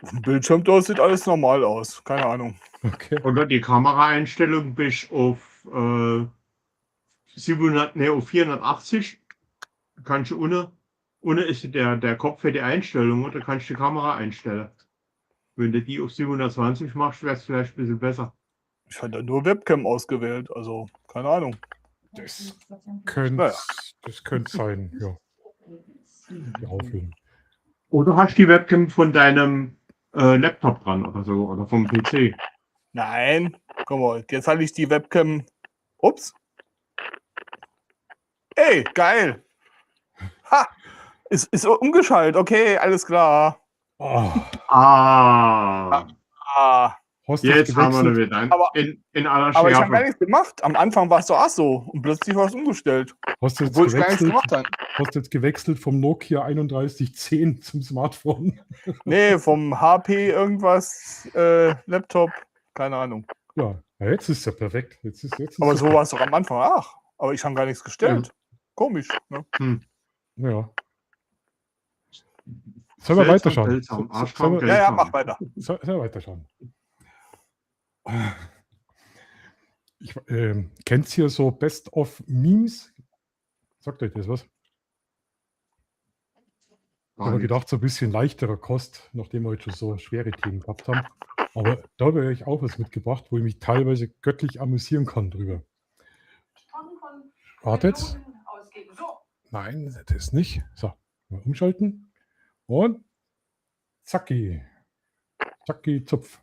Auf dem Bildschirm da sieht alles normal aus. Keine Ahnung. Okay. Oh Gott, die Kameraeinstellung bist auf 480. Kannst du ohne ist der Kopf für die Einstellung und da kannst du die Kamera einstellen. Wenn du die auf 720 machst, wäre es vielleicht ein bisschen besser. Ich habe da nur Webcam ausgewählt. Also, keine Ahnung. Das könnte Naja. sein, ja. Die aufhören. Oder hast du die Webcam von deinem Laptop dran oder so oder vom PC? Nein. Guck mal, jetzt hatte ich die Webcam. Ups. Ey, geil. Ha! Ist umgeschaltet. Okay, alles klar. Oh, Ah, hast du jetzt haben wir gewechselt? ihn wieder Aber- in aller Aber ich habe gar Schärfe. nichts gemacht. Am Anfang war es doch auch so. Und plötzlich war es umgestellt. Hast du jetzt Obwohl ich gar nichts gewechselt? gemacht habe. Hast du jetzt gewechselt vom Nokia 3110 zum Smartphone? Nee, vom HP irgendwas, Laptop, keine Ahnung. Ja, jetzt ist ja perfekt. Jetzt ist Aber so super. war es doch am Anfang. Ach, aber ich habe gar nichts gestellt. Komisch. Ne? Ja. Sollen wir Seltsam, weiterschauen? seltsam. So- Arschkrank, sollen wir- Ja, ja, seltsam. mach weiter. Sollen wir weiterschauen? Kennt ihr so Best of Memes? Sagt euch das was? Ich habe mir gedacht, so ein bisschen leichterer Kost, nachdem wir heute schon so schwere Themen gehabt haben. Aber da habe ich euch auch was mitgebracht, wo ich mich teilweise göttlich amüsieren kann drüber. Wartet. Nein, das ist nicht. So, mal umschalten. Und zacki. Zacki, Zupf.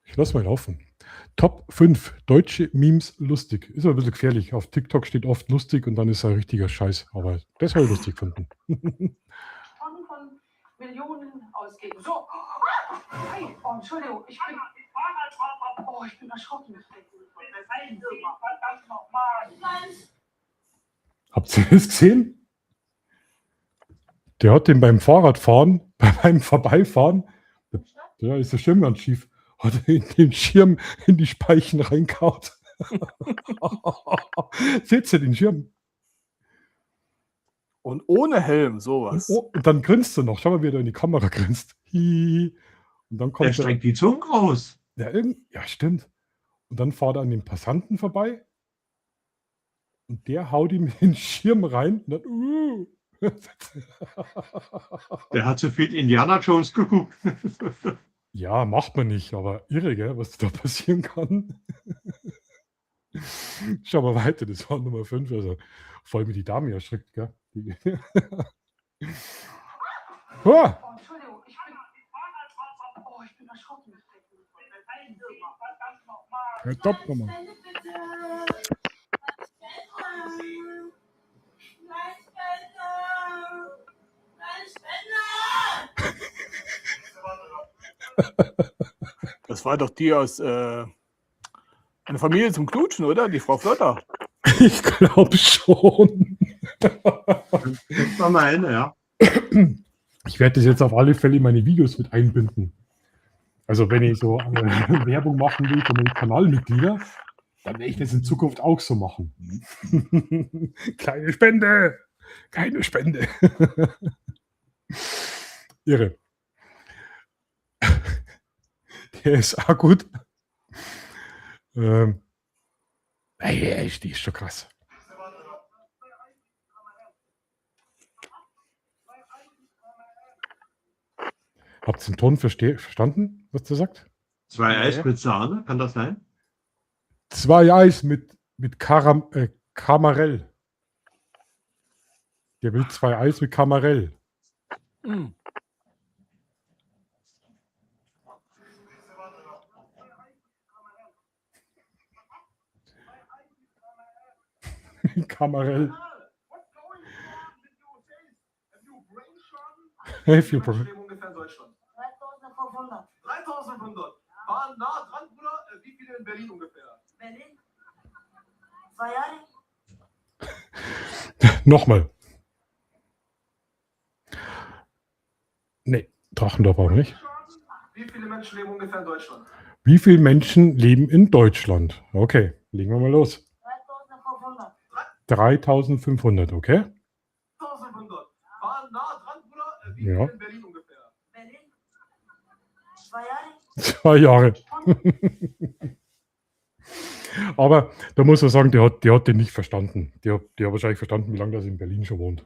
Ich lasse mal laufen. Top 5 deutsche Memes lustig. Ist aber ein bisschen gefährlich. Auf TikTok steht oft lustig und dann ist ein richtiger Scheiß. Aber das habe ich lustig gefunden. Tonnen von Millionen ausgeben. So. Hey, oh, Entschuldigung, ich bin erschrocken. Habt ihr das gesehen? Der hat den beim Fahrradfahren, beim Vorbeifahren, da ist der Schirm ganz schief, hat er in den Schirm in die Speichen reingehauen. Seht ihr den Schirm? Und ohne Helm, sowas. Und dann grinst er noch. Schau mal, wie er in die Kamera grinst. Hihi. Und dann Der kommt er. streckt die Zunge raus. Ja, stimmt. Und dann fährt er an den Passanten vorbei. Und der haut ihm den Schirm rein. Und dann, Der hat zu viel Indiana Jones geguckt. Ja, macht man nicht, aber irre, gell, was da passieren kann. Schau mal weiter, das war Nummer 5. Also voll mit die Dame erschreckt, gell? Oh, Oh, Entschuldigung, ich bin erschrocken. stopp nochmal. Das war doch die aus Eine Familie zum Knutschen, oder? Die Frau Flotter. Ich glaube schon. Das war meine, ja. Ich werde das jetzt auf alle Fälle in meine Videos mit einbinden. Also wenn ich so Werbung machen will für meine Kanalmitglieder, dann werde ich das in Zukunft auch so machen. Kleine Spende! Keine Spende! Irre. Der ist auch gut. Die ist schon krass. Habt ihr den Ton verstanden, was der sagt? 2 Eis mit Sahne, kann das sein? 2 Eis mit Kamarell. Der will 2 Eis mit Kamarell. Hm. Kamarell. If you Leben ungefähr in Deutschland? 3500. 3500. Waren nah dran, Bruder. Wie viele in Berlin ungefähr? Berlin? 2 Jahre? Nochmal. Nee, Drachendorf auch nicht. Wie viele Menschen leben ungefähr in Deutschland? Wie viele Menschen leben in Deutschland? Okay, legen wir mal los. 3500. 3500, okay? 1500. Waren nah dran, Bruder. Wie Ja. viele in Berlin ungefähr? Berlin? 2 Jahre? 2 Jahre. Aber da muss man sagen, der hat den nicht verstanden. Der hat wahrscheinlich verstanden, wie lange das in Berlin schon wohnt.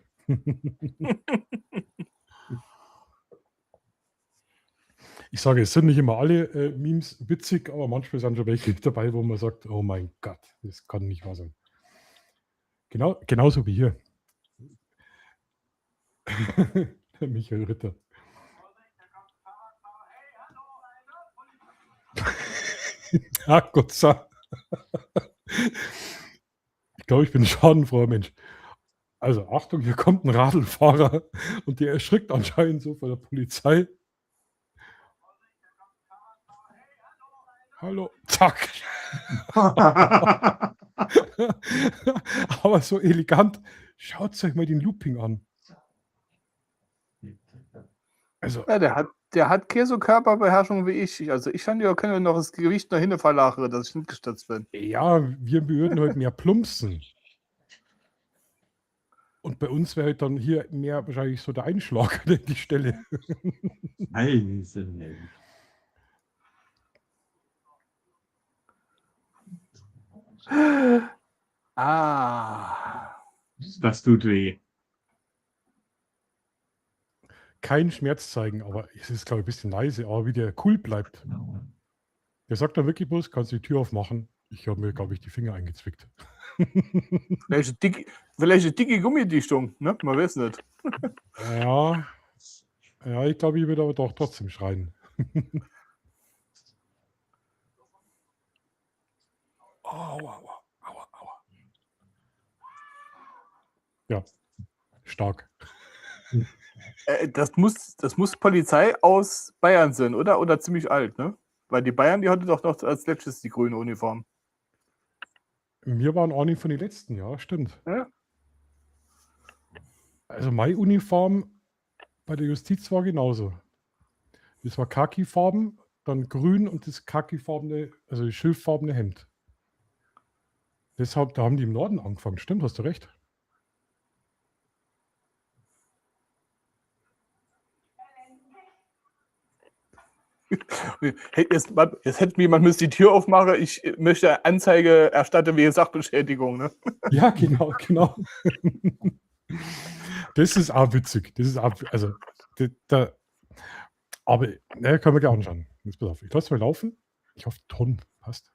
Ich sage, es sind nicht immer alle Memes witzig, aber manchmal sind schon welche dabei, wo man sagt, oh mein Gott, das kann nicht wahr sein. Genauso wie hier. Der Michael Ritter. Ja, Gott sei Dank. Ich glaube, ich bin ein schadenfroher Mensch. Also Achtung, hier kommt ein Radlfahrer und der erschrickt anscheinend so vor der Polizei. Hallo, zack. Aber so elegant. Schaut euch mal den Looping an. Also, Ja, der hat keine so Körperbeherrschung wie ich. Also ich kann ja noch das Gewicht nach hinten verlagern, dass ich nicht gestürzt bin. ja, wir würden heute mehr plumpsen. Und bei uns wäre halt dann hier mehr wahrscheinlich so der Einschlag an die Stelle. Eisenheld. Ah. Das tut weh. Kein Schmerz zeigen, aber es ist, glaube ich, ein bisschen leise, aber wie der cool bleibt. Der sagt dann wirklich bloß, kannst du die Tür aufmachen. Ich habe mir, glaube ich, die Finger eingezwickt. Vielleicht eine dicke Gummidichtung, ne? Man weiß nicht. Ja, ich glaube, ich würde aber doch trotzdem schreien. Aua. Ja, stark. Das muss Polizei aus Bayern sein, oder? Oder ziemlich alt, ne? Weil die Bayern, die hatte doch noch als letztes die grüne Uniform. Wir waren auch nicht von den letzten, ja, stimmt. Ja. Also meine Uniform bei der Justiz war genauso. Das war Khaki-Farben, dann grün und das khaki-farbene, also das schilffarbene Hemd. Deshalb, da haben die im Norden angefangen. Stimmt, hast du recht. Jetzt hätte jemand müsste die Tür aufmachen. Ich möchte Anzeige erstatten wegen Sachbeschädigung. Ne? Ja, genau, genau. Das ist auch witzig. Das ist auch, also, aber, ne, können wir gerne anschauen. Jetzt pass auf, ich lasse mal laufen. Ich hoffe, Ton passt.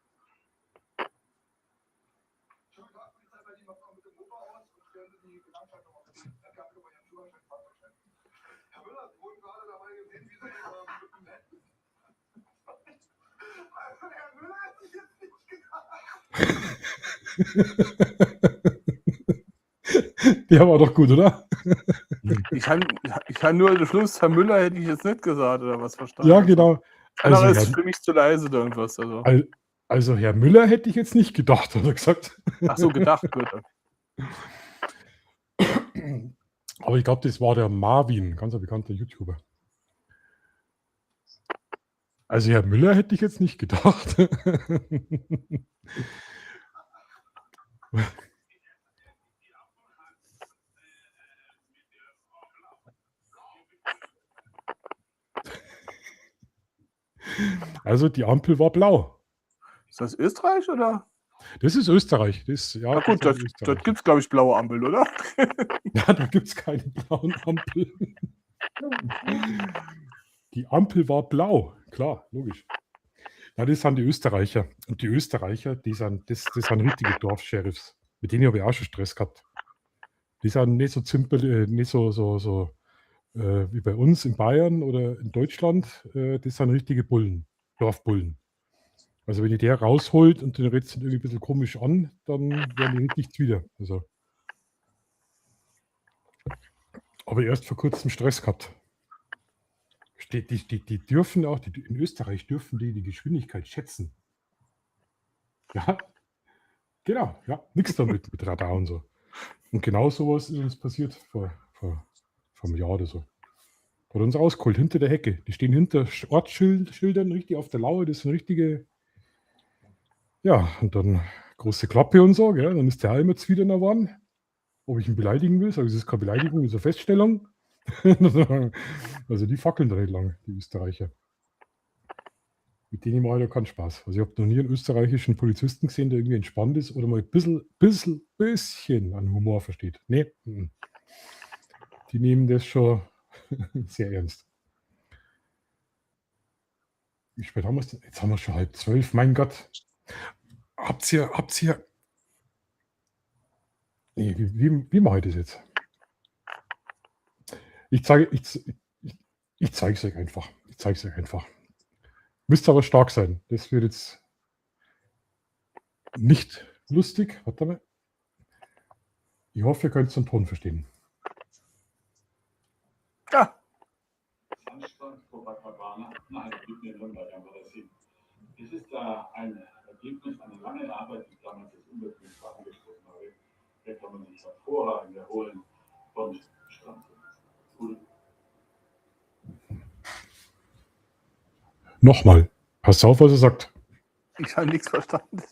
Der war doch gut, oder? Ich kann nur den Schluss, Herr Müller hätte ich jetzt nicht gesagt, oder was verstanden? Ja, genau. Also, Also, ist für mich zu leise oder irgendwas. Also. Also Herr Müller hätte ich jetzt nicht gedacht, hat er gesagt. Ach so, gedacht, gut. Aber ich glaube, das war der Marvin, ganz ein bekannter YouTuber. Also Herr Müller hätte ich jetzt nicht gedacht. Also die Ampel war blau. Ist das Österreich oder? Das ist Österreich. Das, ja, Na gut, das ist dort Österreich. gibt es, glaube ich, blaue Ampel, oder? Ja, da gibt es keine blauen Ampel. Die Ampel war blau, klar, logisch. Ja, das sind die Österreicher. Und die Österreicher, das sind richtige Dorfsheriffs. Mit denen habe ich auch schon Stress gehabt. Die sind nicht so simpel, nicht so wie bei uns in Bayern oder in Deutschland. Das sind richtige Bullen, Dorfbullen. Also wenn ihr der rausholt und den redest irgendwie ein bisschen komisch an, dann werden die richtig wieder. Also. Aber erst vor kurzem Stress gehabt. Die dürfen auch, in Österreich dürfen die Geschwindigkeit schätzen. Ja, genau, ja, nichts damit mit Radar und so. Und genau sowas ist uns passiert vor einem Jahr oder so. Hat uns rausgeholt, hinter der Hecke. Die stehen hinter Ortsschildern richtig auf der Lauer, das sind richtige, ja, und dann große Klappe und so, gell? Dann ist der Helm jetzt wieder geworden. Ob ich ihn beleidigen will, sage ich, das ist keine Beleidigung, das ist eine Feststellung. Also die fackeln da nicht lang, die Österreicher. Mit denen mache ich da keinen Spaß. Also ich habe noch nie einen österreichischen Polizisten gesehen, der irgendwie entspannt ist oder mal ein bisschen an Humor versteht. Nee. Die nehmen das schon sehr ernst. Wie spät haben wir es denn? Jetzt haben wir schon 11:30, mein Gott. Habt ihr... Nee, wie mache ich das jetzt? Ich zeige es euch einfach. Müsst aber stark sein. Das wird jetzt nicht lustig. Warte mal. Ich hoffe, ihr könnt den Ton verstehen. Ja. Es ist ein Ergebnis einer langen Arbeit, die damals das Umweltminister angestoßen habe. Da kann man sich hervorragend erholen und Strand. Nochmal. Passt auf, was er sagt. Ich habe nichts verstanden.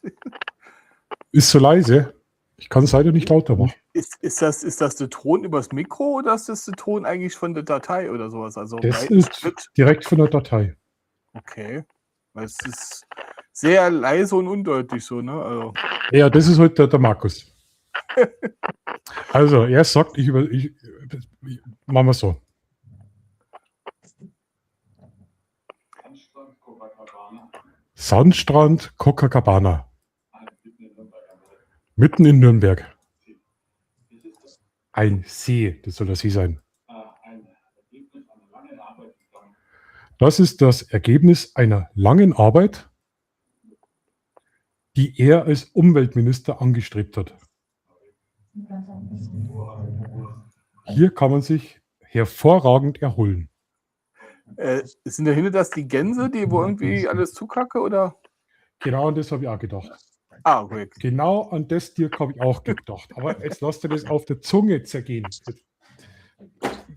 Ist so leise. Ich kann es leider nicht lauter machen. Ist das der Ton übers Mikro oder ist das der Ton eigentlich von der Datei oder sowas? Also Das ist direkt von der Datei. Okay. Weil es ist sehr leise und undeutlich so, ne? Also. Ja, das ist heute der Markus. Also, er sagt, machen wir so. Sandstrand Copacabana. Mitten in Nürnberg. Ein See, das soll der See sein. Das ist das Ergebnis einer langen Arbeit, die er als Umweltminister angestrebt hat. Hier kann man sich hervorragend erholen. Sind dahinter das die Gänse, die wo irgendwie alles zukacke, oder? Genau an das habe ich auch gedacht. Ah, okay. Genau an das Dirk habe ich auch gedacht. Aber jetzt lasst ihr das auf der Zunge zergehen.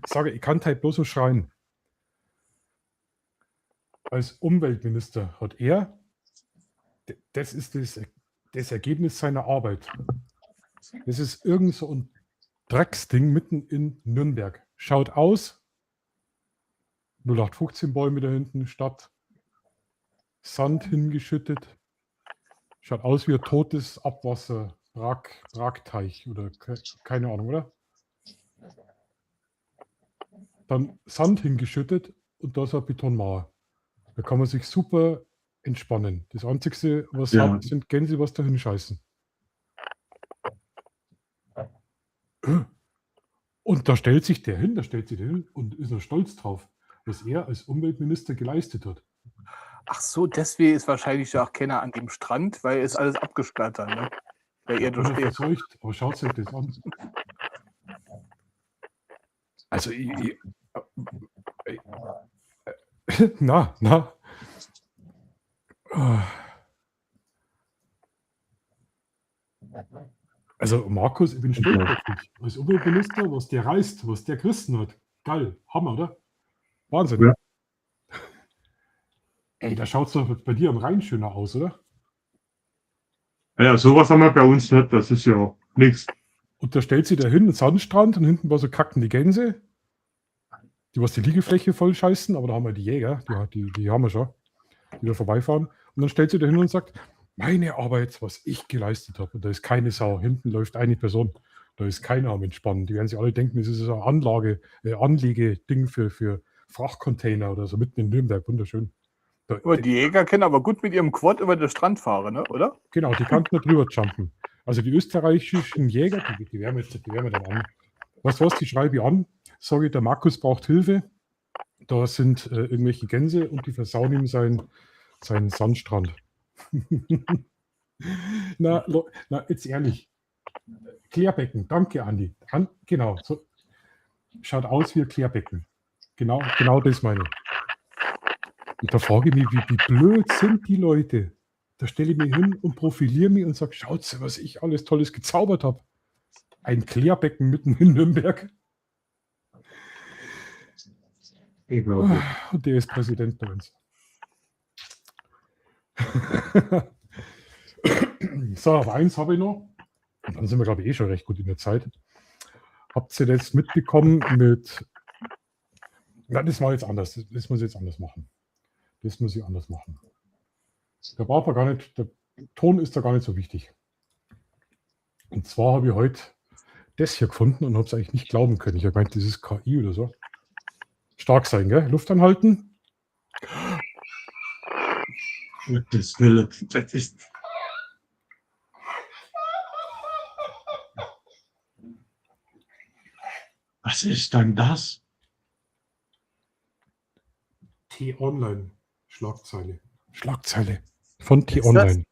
sage, ich kann halt bloß so schreien. Als Umweltminister hat er, das ist das Ergebnis seiner Arbeit. Das ist irgend so ein Drecksding mitten in Nürnberg. Schaut aus, 0815 Bäume da hinten, Stadt, Sand hingeschüttet. Schaut aus wie ein totes Abwasser, Bragteich oder keine Ahnung, oder? Dann Sand hingeschüttet und da ist eine Betonmauer. Da kann man sich super entspannen. Das Einzige, was Ja. hat, sind Gänse, was da hinscheißen. Und da stellt sich der hin und ist noch stolz drauf, was er als Umweltminister geleistet hat. Ach so, deswegen ist wahrscheinlich auch keiner an dem Strand, weil es alles abgesperrt dann, ne? Weil ihr da Oder steht. verseucht, aber schaut euch das an. Also, na. Also, Markus, ich bin stolz auf dich. Als Umweltminister, was der reißt, was der gerissen hat. Geil, Hammer, oder? Wahnsinn. Ja. Ey, da schaut es doch bei dir am Rhein schöner aus, oder? Ja, sowas haben wir bei uns nicht. Das ist ja nichts. Und da stellt sie da hin, einen Sandstrand und hinten war so kacken die Gänse, die was die Liegefläche voll scheißen, aber da haben wir die Jäger, die haben wir schon, die da vorbeifahren. Und dann stellt sie da hin und sagt, meine Arbeit, was ich geleistet habe. Und da ist keine Sau. Hinten läuft eine Person. Da ist keiner am Entspannen. Die werden sich alle denken, das ist so ein Anlegeding für Frachtcontainer oder so mitten in Nürnberg. Wunderschön. Da, Aber die Jäger können aber gut mit ihrem Quad über den Strand fahren, ne? Oder? genau, die kannten da drüber jumpen. Also die österreichischen Jäger, die werden wir dann an. Was, die schreibe ich an. Sage, der Markus braucht Hilfe. Da sind irgendwelche Gänse und die versauen ihm seinen Sandstrand. na, jetzt ehrlich. Klärbecken, danke, Andi. Genau, so. Schaut aus wie ein Klärbecken. Genau das meine ich. Und da frage ich mich, wie blöd sind die Leute? Da stelle ich mich hin und profiliere mich und sage, schaut, was ich alles Tolles gezaubert habe. Ein Klärbecken mitten in Nürnberg. Und der ist Präsident bei uns. So, aber eins habe ich noch. Und dann sind wir, glaube ich, schon recht gut in der Zeit. Habt ihr das mitbekommen mit... Na, das war jetzt anders. Das muss ich jetzt anders machen. Da braucht man gar nicht... Der Ton ist da gar nicht so wichtig. Und zwar habe ich heute das hier gefunden und habe es eigentlich nicht glauben können. Ich habe gemeint, das ist KI oder so. Stark sein, gell? Luft anhalten. Das will, das ist. Was ist denn das? T-Online. Schlagzeile. Von Ist T-Online.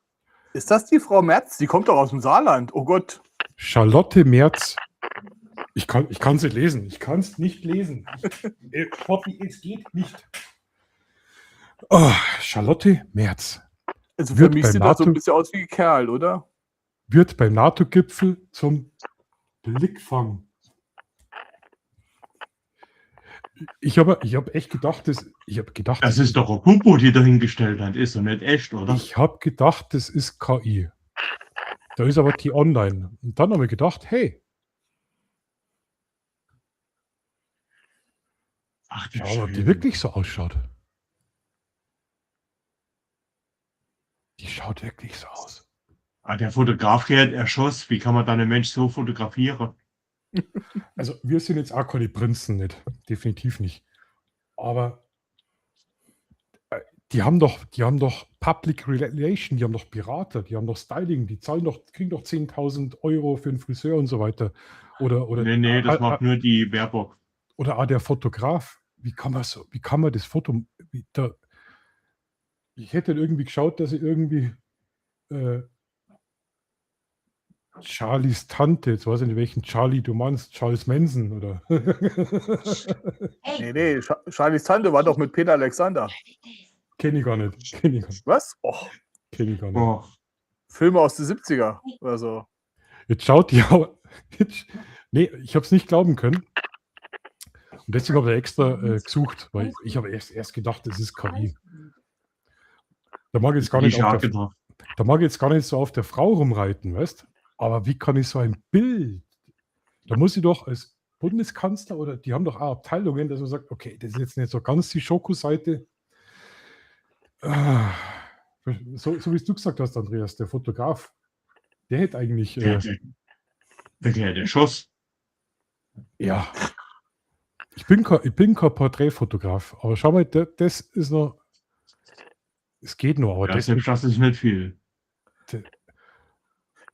Ist das die Frau Merz? Die kommt doch aus dem Saarland. Oh Gott. Charlotte Merz. Ich kann es nicht lesen. Ich kann es nicht lesen. Poppy, es geht nicht. Oh, Charlotte Merz Also für Wird mich beim sieht das so ein NATO bisschen aus wie ein Kerl, oder? wird beim NATO-Gipfel zum Blickfang. Ich hab echt gedacht, Das ist doch eine Pupo, die dahingestellt hat. Ist doch nicht echt, oder? Ich habe gedacht, das ist KI. Da ist aber die online. Und dann habe ich gedacht, hey, Ach, die schau mal, ob die wirklich so ausschaut. Die schaut wirklich so aus. Ah, der Fotograf gehört erschossen. Wie kann man dann einen Mensch so fotografieren? Also wir sind jetzt auch keine Prinzen, nicht. Definitiv nicht. Aber die haben doch Public Relation, die haben doch Berater, die haben doch Styling, die kriegen doch 10.000 Euro für einen Friseur und so weiter. Oder Nee, das macht nur die Baerbock. Oder auch der Fotograf. Wie kann man das Foto... Ich hätte irgendwie geschaut, dass ich irgendwie Charlies Tante, jetzt weiß ich nicht, welchen Charlie du meinst, Charles Manson oder... Nee, Charlies Tante war doch mit Peter Alexander. Kenne ich gar nicht. Was? Oh, Kenn ich gar nicht. Oh, Filme aus den 70er oder so. Jetzt schaut die auch... Nee, ich habe es nicht glauben können. Und deswegen habe ich extra gesucht, weil ich habe erst gedacht, das ist KI. Da mag ich jetzt gar nicht Ich auf auch der, gedacht. da mag ich jetzt gar nicht so auf der Frau rumreiten, weißt? Aber wie kann ich so ein Bild? Da muss ich doch als Bundeskanzler oder die haben doch auch Abteilungen, dass man sagt, okay, das ist jetzt nicht so ganz die Schokoseite. So wie es du gesagt hast, Andreas, der Fotograf, der hätte eigentlich, Der hätte Schuss. ja, ich bin kein Porträtfotograf, aber schau mal, das ist noch, es geht noch, aber Ja, das selbst das ist nicht viel. Ja,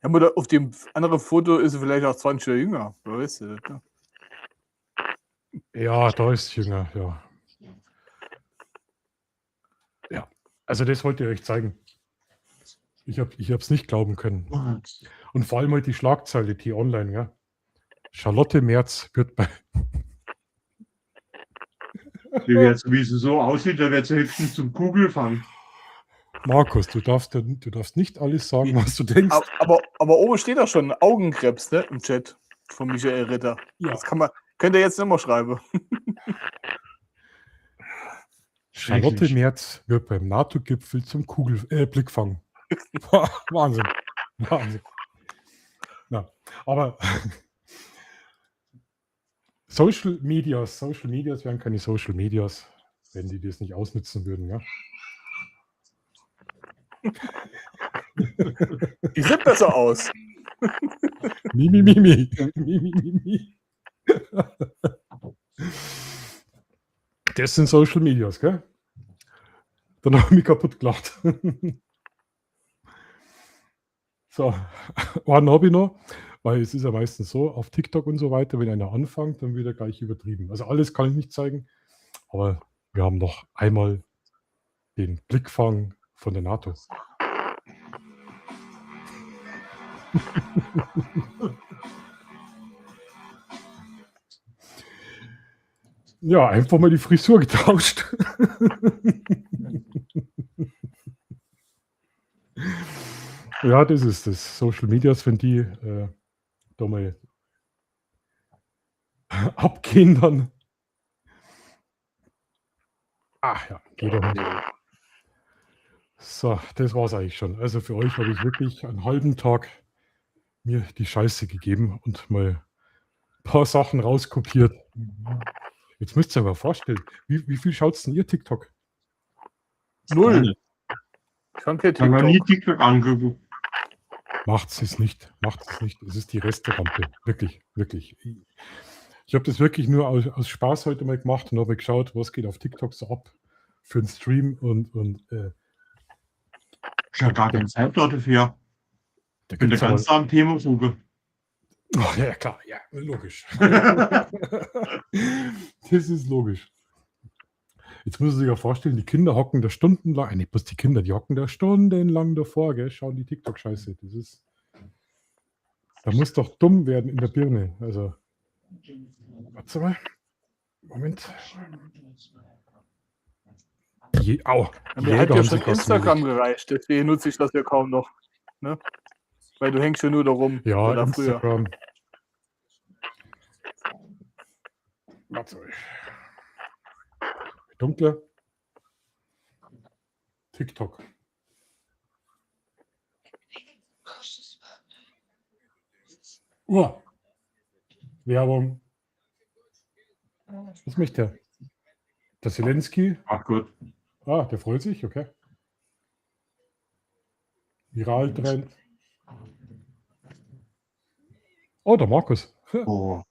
aber auf dem anderen Foto ist er vielleicht auch 20 Jahre jünger. Wer weiß das, ne? ja, da ist es jünger, ja. Ja, also das wollte ich euch zeigen. Ich habe es nicht glauben können. Und vor allem halt die Schlagzeile, die online, ja. Charlotte Merz wird bei. Die wird, wie sie so aussieht, da wird sie höchstens zum Kugelfang. Markus, du darfst nicht alles sagen, was du denkst. Aber oben steht doch schon Augenkrebs, ne? Im Chat von Michael Ritter. Ja. Das könnt ihr jetzt nicht mehr schreiben. Charlotte Schrecklich. Merz wird beim NATO-Gipfel zum Blickfang. Wahnsinn. Wahnsinn. Ja, aber Social Medias wären keine Social Medias, wenn die das nicht ausnutzen würden, ja. Die sieht besser aus. Mimi. Mimi. Das sind Social Medias, gell? Dann habe ich mich kaputt gelacht. So, einen habe ich noch, weil es ist ja meistens so, auf TikTok und so weiter, wenn einer anfängt, dann wird er gleich übertrieben. Also alles kann ich nicht zeigen, aber wir haben noch einmal den Blickfang von der NATO. Ja, einfach mal die Frisur getauscht. Ja, das ist das. Social Medias, wenn die da mal abgehen, dann. Ach ja, geht doch nicht. So, das war es eigentlich schon. Also für euch habe ich wirklich einen halben Tag mir die Scheiße gegeben und mal ein paar Sachen rauskopiert. Jetzt müsst ihr euch mal vorstellen, wie viel schaut denn ihr TikTok? 0. Ich kann kein Ich habe noch nie TikTok. TikTok angeguckt. Macht es nicht. Es ist die Resterampe. Wirklich, wirklich. Ich habe das wirklich nur aus Spaß heute mal gemacht und habe geschaut, was geht auf TikTok so ab für einen Stream und Ich habe gar keine Zeit dafür. da Ich bin der gibt's aber, ganz am Thema suche. oh, ja klar, ja, logisch. Das ist logisch. Jetzt muss man sich ja vorstellen, die Kinder hocken da stundenlang, nicht bloß die Kinder, die hocken da stundenlang davor, gell, schauen die TikTok-Scheiße. Das ist, da muss doch dumm werden in der Birne. Also, warte mal. Moment. Au. Mir hat ja schon sich was Instagram überlegt. gereicht, deswegen nutze ich das ja kaum noch. Ne? Weil du hängst ja nur da rum. Ja, oder früher. Instagram. Warte mal. Dunkler. TikTok. Werbung. Was möchte der? Der Zelensky. Ach gut. Ah, der freut sich, okay. Viraltrend. Oh, der Markus. Oh.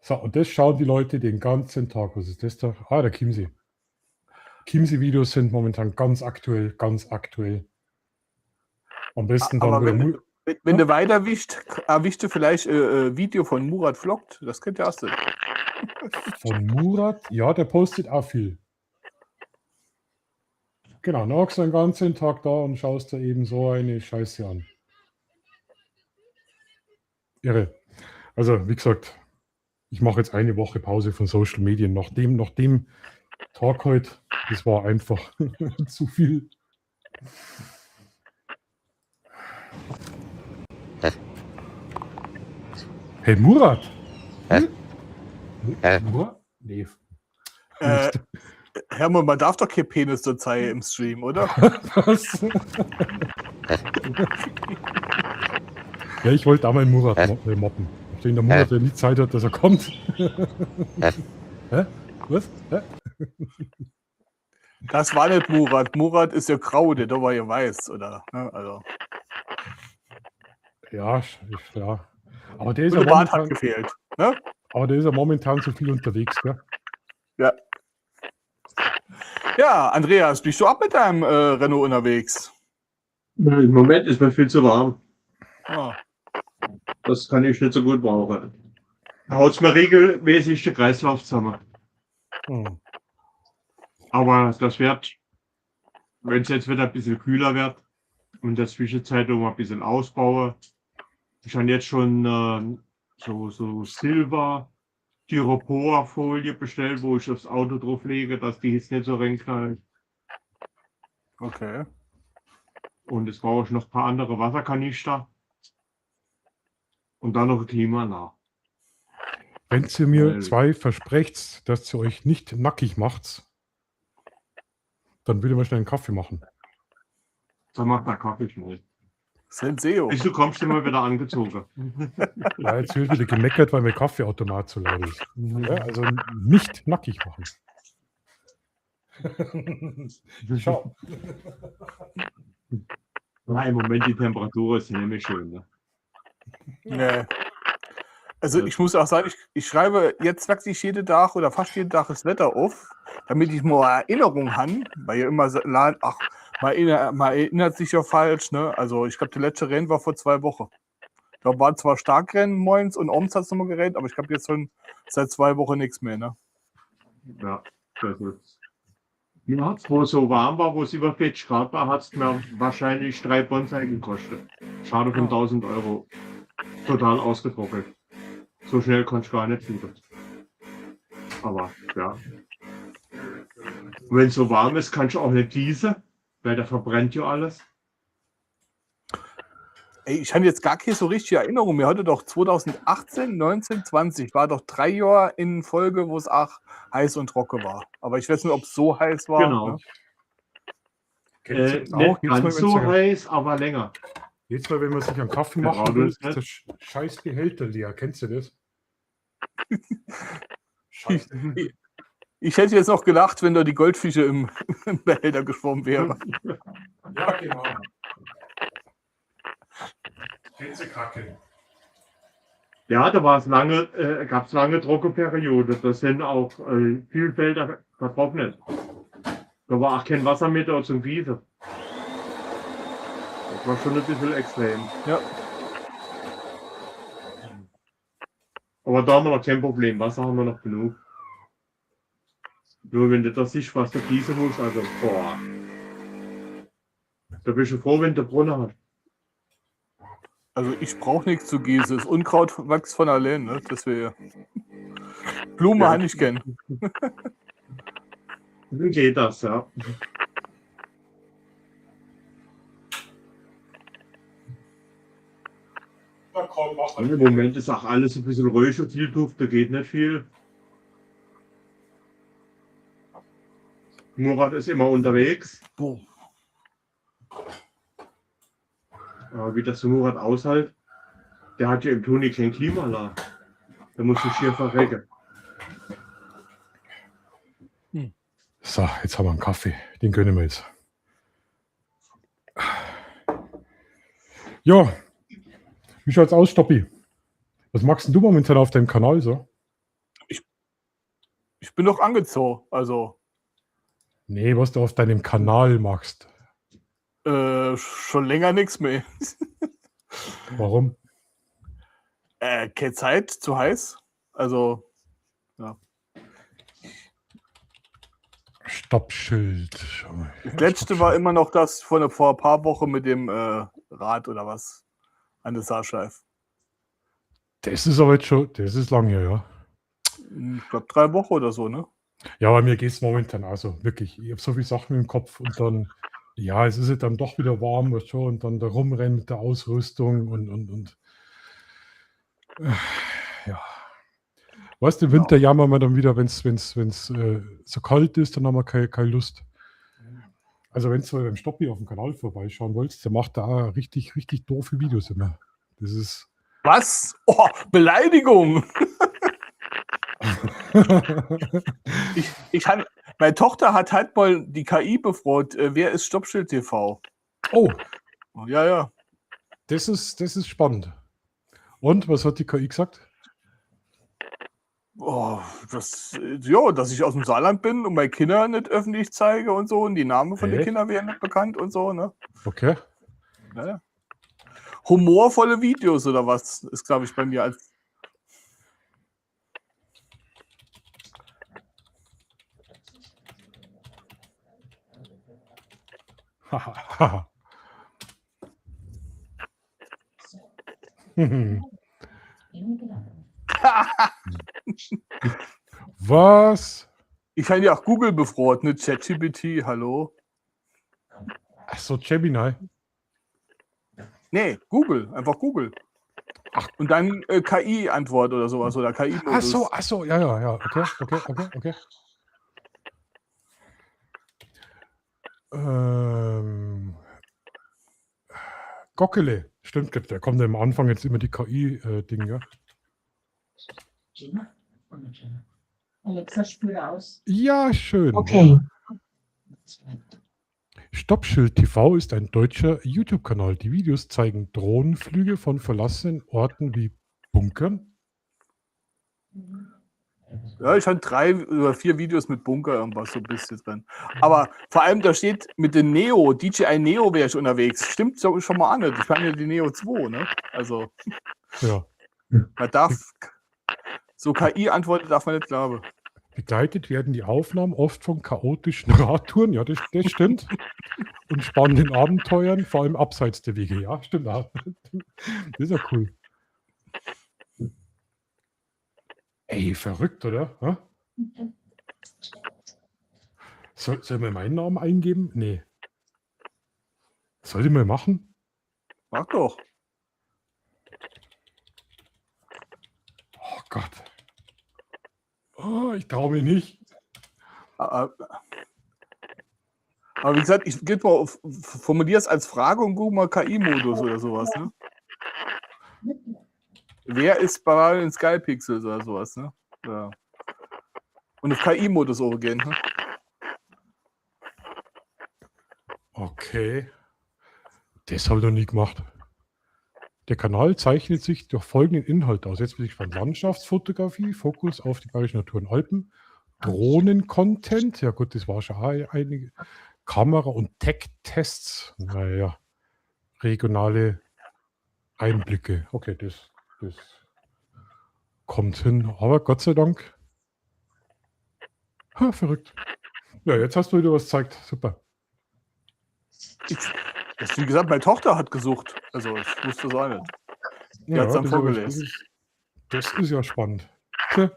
So, und das schauen die Leute den ganzen Tag. Was ist das da? Ah, der Chiemsee. Chiemsee-Videos sind momentan ganz aktuell, ganz aktuell. Am besten dann Aber wieder wenn du weiter erwischt du vielleicht ein Video von Murat Vlogt. Das kennt ihr erst. von Murat. Ja, der postet auch viel. Genau, dann hockst du den ganzen Tag da und schaust dir eben so eine Scheiße an. Irre. Also, wie gesagt, ich mache jetzt eine Woche Pause von Social Media. Nach dem Tag heute, das war einfach zu viel. Hey Murat! Nur? Nee. Äh, Hermann, man darf doch kein Penis so zeigen im Stream, oder? Was? Ja, ich wollte da mal Murat moppen. Nachdem der Murat ja nie Zeit hat, dass er kommt. Hä? Was? Hä? Das war nicht Murat. Murat ist ja grau, der da war ja weiß, oder? Ne? Also, Ja, ja. Aber der ist und ja der Bart hat momentan, gefehlt. Ne? aber der ist ja momentan so viel unterwegs, gell? Ja. Ja, Andreas, bist du auch mit deinem Renault unterwegs? Im Moment ist mir viel zu warm. Ah. Das kann ich nicht so gut brauchen. Haut mir regelmäßig den Kreislauf zusammen. Hm. Aber das wird, wenn es jetzt wieder ein bisschen kühler wird und in der Zwischenzeit auch mal ein bisschen ausbaue. Ich habe jetzt schon so Silber Styroporfolie bestellt, wo ich aufs Auto drauf lege, dass die jetzt nicht so reinknallen. Okay. Und jetzt brauche ich noch ein paar andere Wasserkanister. Und dann noch ein Klimaanlage. Wenn ihr mir Weil- 2 versprecht, dass ihr euch nicht nackig macht, dann würde man schnell einen Kaffee machen. Dann macht der Kaffee schnell. Senseo. Du kommst immer wieder angezogen. Ja, jetzt wird wieder gemeckert, weil mein Kaffeeautomat so laut ist. Ja, also nicht nackig machen. Schau. Ja, im Moment die Temperatur ist nämlich schön. Ne? Nee. Also ich muss auch sagen, ich schreibe jetzt wirklich jeden Tag oder fast jeden Tag das Wetter auf, damit ich mal Erinnerung habe, weil ja immer so, ach, man erinnert sich ja falsch, ne? Also ich glaube, der letzte Rennen war vor 2 Wochen. Da war zwar Starkrennen moins und Oms hat es nochmal geredet, aber ich glaube jetzt schon seit 2 Wochen nichts mehr, ne? Ja, das ist. Ja, wo es so warm war, wo es über 40 Grad war, hat es mir wahrscheinlich 3 Bonsai gekostet. Schade von 1000 Euro. Total ausgetrocknet. So schnell konnte ich gar nicht fliegen. Aber ja. Wenn es so warm ist, kannst du auch nicht gießen, weil da verbrennt ja alles. Ey, ich habe jetzt gar keine so richtige Erinnerung. Mir hatte doch 2018, 19, 20 war doch 3 Jahre in Folge, wo es auch heiß und trocken war. Aber ich weiß nicht, ob es so heiß war. Genau. Ne? Kennt ihr das auch? Nicht Jetzt mal, ganz wenn's so ja- heiß, aber länger. Jetzt mal, wenn man sich einen Kaffee Ja, machen du will, ist ist der scheiß Behälter leer. Kennst du das? Scheiße. Ich hätte jetzt noch gelacht, wenn da die Goldfische im Behälter geschwommen wären. Ja, genau. Kacke. Ja, da war es gab es lange Trockenperiode. Das sind auch viele Felder vertrocknet. Da war auch kein Wasser mehr da zum Gießen. Das war schon ein bisschen extrem. Ja. Aber da haben wir noch kein Problem. Wasser haben wir noch genug. Nur wenn du das siehst, was du gießen musst, also boah. Da bist du froh, wenn du Brunnen hast. Also ich brauche nichts zu gießen. Das Unkraut wächst von allein, ne? Das wir Blume Ja. kann ich kennen. Dann geht das, ja. Na komm, mach Und im Moment ist auch alles ein bisschen ruhig und viel Duft, da geht nicht viel. Murat ist immer unterwegs. Boah. Aber wie das so Murat aushält, der hat ja im Toni kein Klimaanlage. Da muss ich hier verrecken. So, jetzt haben wir einen Kaffee. Den gönnen wir jetzt. Ja, wie schaut's aus, Stoppi? Was magst denn du momentan auf deinem Kanal so? Ich bin doch angezogen. Also Nee, was du auf deinem Kanal magst. schon länger nichts mehr. Warum? Keine Zeit, zu heiß. Also Stoppschild. Schau mal. das letzte war immer noch das vor ein paar Wochen mit dem Rad oder was an der Saarschleife. Das ist aber jetzt schon, das ist lange her, ja. Ich glaube 3 Wochen oder so, ne? Ja, bei mir geht es momentan also wirklich. Ich habe so viele Sachen im Kopf und dann, ja, es ist ja dann doch wieder warm weißt du, und dann da rumrennen mit der Ausrüstung und ja. Weißt du, im Winter jammern wir dann wieder, wenn es so kalt ist, dann haben wir keine Lust. Also wenn du beim Stoppi auf dem Kanal vorbeischauen wolltest, der macht da richtig, richtig doofe Videos immer. Das ist... Was? Oh, Beleidigung! Meine Tochter hat halt mal die KI befragt, wer ist Stoppschild TV? Oh, Ja. das ist spannend. Und, was hat die KI gesagt? Oh, dass ich aus dem Saarland bin und meine Kinder nicht öffentlich zeige und so und die Namen von den Echt? Kindern wären nicht bekannt und so, ne? Okay. Ja. Humorvolle Videos oder was ist, glaube ich, bei mir als. Haha. Was? Ich habe ja auch Google befragt, nicht ChatGPT, hallo? Achso, Gemini. Nee, Google, einfach Google. Und dann KI-Antwort oder sowas oder KI-Modus. Achso, ja. Okay. Gockele. Stimmt, da kommt am Anfang jetzt immer die KI-Ding, ja? Alexa, spüre aus. Ja, schön. Okay. Stoppschild TV ist ein deutscher YouTube-Kanal. Die Videos zeigen Drohnenflüge von verlassenen Orten wie Bunkern. Ja, ich habe 3 oder 4 Videos mit Bunker irgendwas so ein bisschen drin. Aber vor allem, da steht mit dem Neo, DJI Neo wäre ich unterwegs. Stimmt so schon mal an. Ich meine ja die Neo 2, ne? Also, Ja. man darf, so KI-Antworten darf man nicht glauben. Begleitet werden die Aufnahmen oft von chaotischen Radtouren, ja, das stimmt. Und spannenden Abenteuern, vor allem abseits der Wege, ja, stimmt auch. Das ist ja cool. Ey, verrückt, oder? Ha? Soll man meinen Namen eingeben? Nee. Soll ich mal machen? Mach doch. Oh Gott. Oh, ich traue mich nicht. Aber wie gesagt, ich gebe mal, formuliere es als Frage und guck mal KI-Modus oder sowas, ne? Wer ist bei den Sky Pixels oder sowas, ne? Ja. Und auf KI-Modus gehen, ne? Okay. Das habe ich noch nie gemacht. Der Kanal zeichnet sich durch folgenden Inhalt aus. Jetzt bin ich von Landschaftsfotografie, Fokus auf die Bayerischen Natur und Alpen, Drohnen-Content, ja gut, das war schon einige, Kamera- und Tech-Tests, naja, regionale Einblicke. Okay, das kommt hin, aber Gott sei Dank. Ha, verrückt. Ja, jetzt hast du wieder was gezeigt. Super. Wie gesagt, meine Tochter hat gesucht. Also ich wusste es auch nicht. Die hat es dann das vorgelesen. Das ist ja spannend. Tja.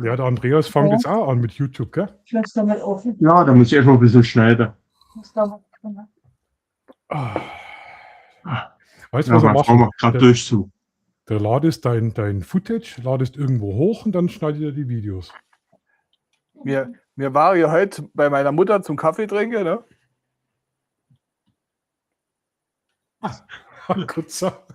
Ja, der Andreas fängt jetzt auch an mit YouTube, gell? Schloss nochmal offen. Ja, da muss ich erstmal ein bisschen schneiden. Ah. Weißt du, Ja, was er meine Frau macht? macht gerade durch zu. Der ladest dein Footage, ladest irgendwo hoch und dann schneidet er die Videos. Mir war ja heute bei meiner Mutter zum Kaffee trinken, ne? Kurzer.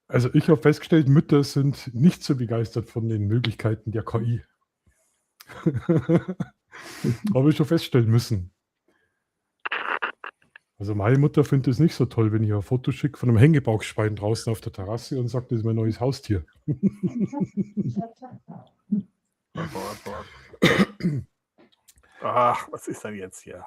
Also ich habe festgestellt, Mütter sind nicht so begeistert von den Möglichkeiten der KI. Habe ich schon feststellen müssen. Also meine Mutter findet es nicht so toll, wenn ich ein Foto schicke von einem Hängebauchschwein draußen auf der Terrasse und sagt, das ist mein neues Haustier. Ach, was ist denn jetzt hier?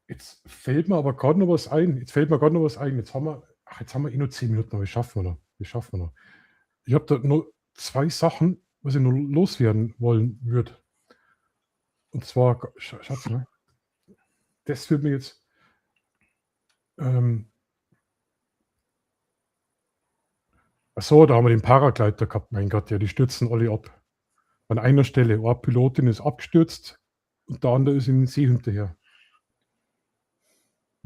Jetzt fällt mir aber gerade noch was ein. Jetzt haben wir eh nur 10 Minuten, aber das schaffen wir noch. Ich habe da nur 2 Sachen, was ich noch loswerden wollen würde. Und zwar, Schatz, ne? Das wird mir jetzt achso, da haben wir den Paragleiter gehabt. Mein Gott, ja, die stürzen alle ab. An einer Stelle, eine Pilotin ist abgestürzt und der andere ist in den See hinterher.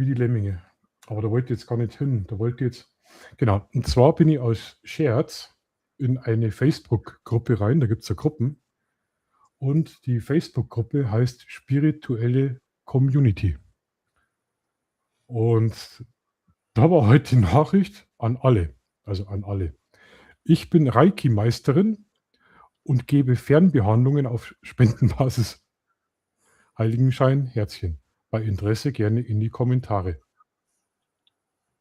wie die Lemminge. Aber da wollte ich jetzt gar nicht hin. Da wollte ich jetzt. Genau. Und zwar bin ich aus Scherz in eine Facebook-Gruppe rein. Da gibt es ja Gruppen. Und die Facebook-Gruppe heißt Spirituelle Community. Und da war heute die Nachricht an alle. Also an alle. Ich bin Reiki-Meisterin und gebe Fernbehandlungen auf Spendenbasis. Heiligenschein, Herzchen. Bei Interesse gerne in die Kommentare.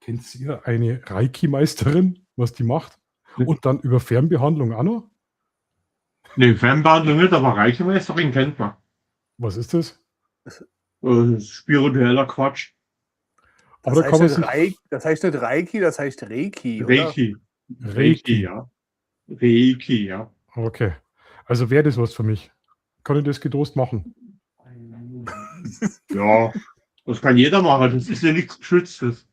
Kennt ihr eine Reiki-Meisterin, was die macht? Und dann über Fernbehandlung auch noch? Ne, Fernbehandlung nicht, aber Reiki-Meisterin kennt man. Was ist das? Spiritueller Quatsch. Aber da kann man sich Das heißt nicht Reiki, das heißt Reiki, oder? Reiki. Reiki. Ja. Reiki, ja. Okay. Also wäre das was für mich. Kann ich das getrost machen? Ja, das kann jeder machen. Das ist ja nichts Geschütztes.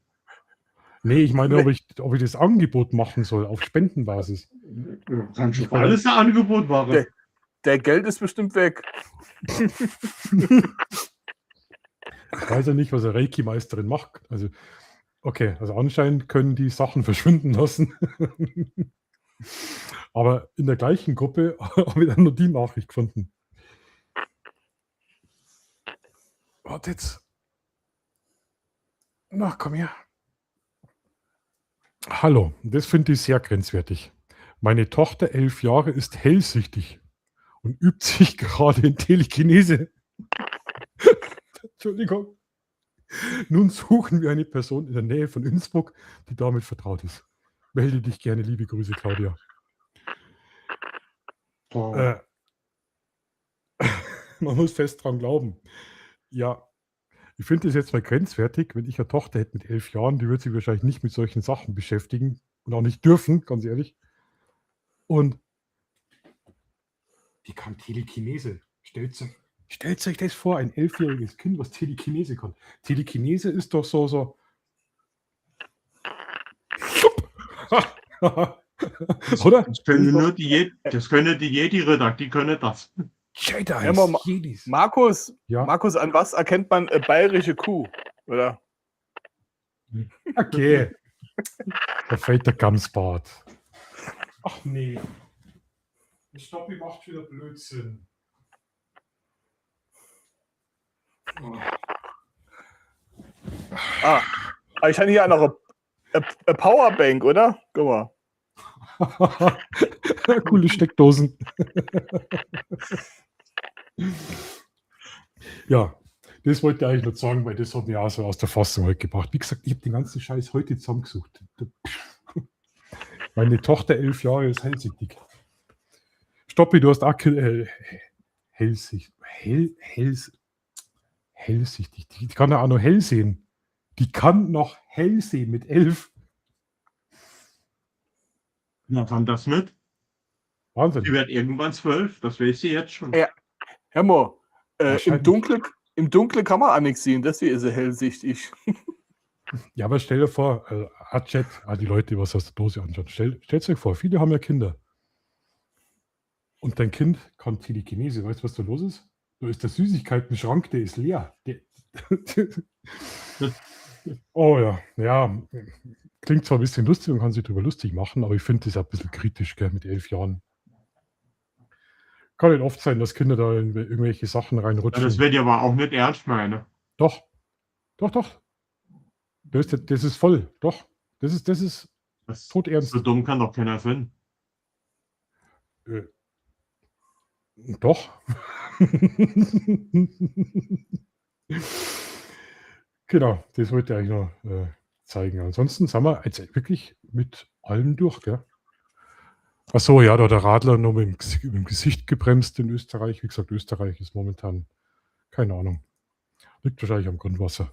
Nee, ich meine, ob ich das Angebot machen soll auf Spendenbasis. Du kannst schon alles ein Angebot machen. Der Geld ist bestimmt weg. Ich weiß ja nicht, was eine Reiki-Meisterin macht. Also, okay, also anscheinend können die Sachen verschwinden lassen. Aber in der gleichen Gruppe habe ich dann nur die Nachricht gefunden. Warte jetzt. Na, komm her. Hallo, das finde ich sehr grenzwertig. Meine Tochter, 11 Jahre, ist hellsichtig und übt sich gerade in Telekinese. Entschuldigung. Nun suchen wir eine Person in der Nähe von Innsbruck, die damit vertraut ist. Melde dich gerne, liebe Grüße, Claudia. Man muss fest dran glauben. Ja, ich finde das jetzt mal grenzwertig, wenn ich eine Tochter hätte mit 11 Jahren, die würde sich wahrscheinlich nicht mit solchen Sachen beschäftigen und auch nicht dürfen, ganz ehrlich. Und die kann Telekinese. Stellt euch das vor, ein 11-jähriges Kind, was Telekinese kann. Telekinese ist doch so. Oder? Das können nur die Jedi-Ritter, die können das. Jedi, Ja, aber Jedis. Markus, Ja. Markus, an was erkennt man eine bayerische Kuh? Oder? Okay. Da fällt der Gamsbart. Ach nee. Der Stoppi macht wieder Blödsinn. Aber ich habe hier noch eine Powerbank, oder? Guck mal. Coole Steckdosen. Ja, das wollte ich eigentlich noch sagen, weil das hat mich auch so aus der Fassung heute gebracht. Wie gesagt, ich habe den ganzen Scheiß heute zusammengesucht. Meine Tochter, 11 Jahre, ist hellsichtig. Stoppi, du hast auch hellsichtig. Hellsichtig. Die kann ja auch noch hell sehen. Die kann noch hell sehen mit 11. Na, kann das nicht. Wahnsinn. Die wird irgendwann 12, das weiß sie jetzt schon. Ja. Hör mal, im Wahrscheinlich. Dunkeln kann man auch nichts sehen, deswegen ist er hellsichtig. Ja, aber stell dir vor, Chat, die Leute, die was aus der Dose anschauen, stellt euch vor, viele haben ja Kinder. Und dein Kind kann Telekinese. Weißt du, was da los ist? Da ist der Süßigkeiten-Schrank, der ist leer. Oh ja, ja. Klingt zwar ein bisschen lustig und kann sich darüber lustig machen, aber ich finde das ein bisschen kritisch, gell, mit 11 Jahren. Kann nicht oft sein, dass Kinder da in irgendwelche Sachen Ja, reinrutschen. das wird ja aber auch nicht ernst meinen. Doch. Das ist voll. Doch. Das ist todernst. So dumm kann doch keiner sein. Doch. Genau, das wollte ich eigentlich noch zeigen. Ansonsten sind wir jetzt wirklich mit allem durch, gell? Achso, ja, da hat der Radler nur mit dem Gesicht gebremst in Österreich. Wie gesagt, Österreich ist momentan, keine Ahnung, liegt wahrscheinlich am Grundwasser.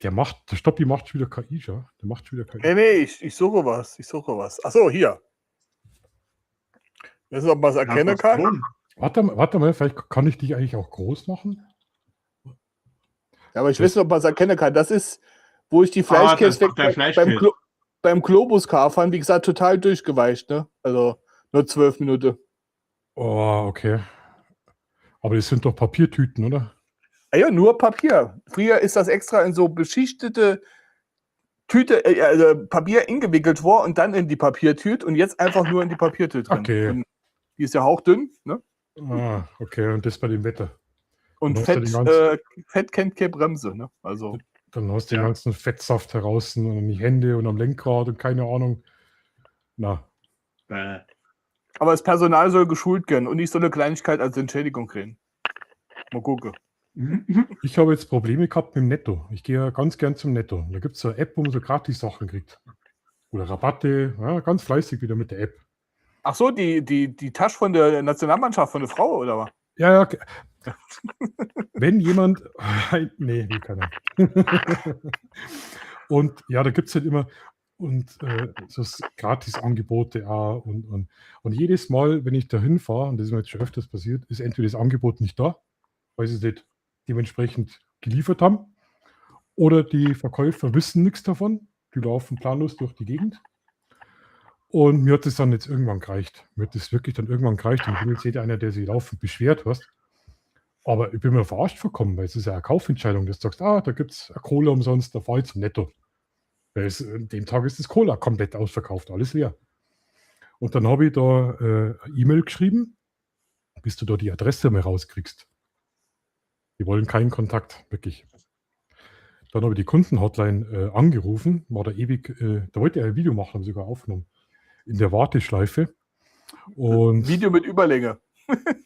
Der Stoppi macht schon wieder KI, ja? Der macht schon wieder KI. Nee, ich suche was. Achso, hier. Wissen Sie, ob man es erkennen kann? Warte mal, vielleicht kann ich dich eigentlich auch groß machen? Ja, aber ich weiß nicht, ob man es erkennen kann. Das ist, wo ich die Fleischkäse beim Globus-Car-Fahren, wie gesagt, total durchgeweicht. Ne? Also nur 12 Minuten. Oh, okay. Aber das sind doch Papiertüten, oder? Ja, nur Papier. Früher ist das extra in so beschichtete Tüte, also Papier eingewickelt worden und dann in die Papiertüte und jetzt einfach nur in die Papiertüte drin. Okay. Und die ist ja hauchdünn, ne? Ah, okay, und das bei dem Wetter. Und Dann hast du Fett, die ganze- Fett kennt keine Bremse, ne? Also, Dann hast du den Ja. ganzen Fettsaft heraus und an die Hände und am Lenkrad und keine Ahnung. Na, aber das Personal soll geschult werden und ich soll eine Kleinigkeit als Entschädigung kriegen. Mal gucken. ich habe jetzt Probleme gehabt mit dem Netto. Ich gehe ja ganz gern zum Netto. Da gibt es so eine App, wo man so gratis Sachen kriegt. Oder Rabatte. Ja, ganz fleißig wieder mit der App. Ach so, die Tasche von der Nationalmannschaft, von der Frau, oder was? Ja, ja. Wenn jemand. Nee, will keiner. Und ja, da gibt es halt immer so Gratis-Angebote auch. Und jedes Mal, wenn ich da hinfahre, und das ist mir jetzt schon öfters passiert, ist entweder das Angebot nicht da, weil sie es nicht dementsprechend geliefert haben, oder die Verkäufer wissen nichts davon. Die laufen planlos durch die Gegend. Und mir hat das dann jetzt irgendwann gereicht. Mir hat das wirklich dann irgendwann gereicht. Und ich bin jetzt jeder einer, der sich laufend beschwert, was. Aber ich bin mir verarscht vorkommen, weil es ist ja eine Kaufentscheidung. Du sagst, da gibt es eine Cola umsonst, da fahre ich zum Netto. Weil an dem Tag ist das Cola komplett ausverkauft, alles leer. Und dann habe ich da eine E-Mail geschrieben, bis du da die Adresse mal rauskriegst. Die wollen keinen Kontakt, wirklich. Dann habe ich die Kundenhotline angerufen, war da ewig, da wollte er ein Video machen, habe ich sogar aufgenommen, in der Warteschleife. Und Video mit Überlänge.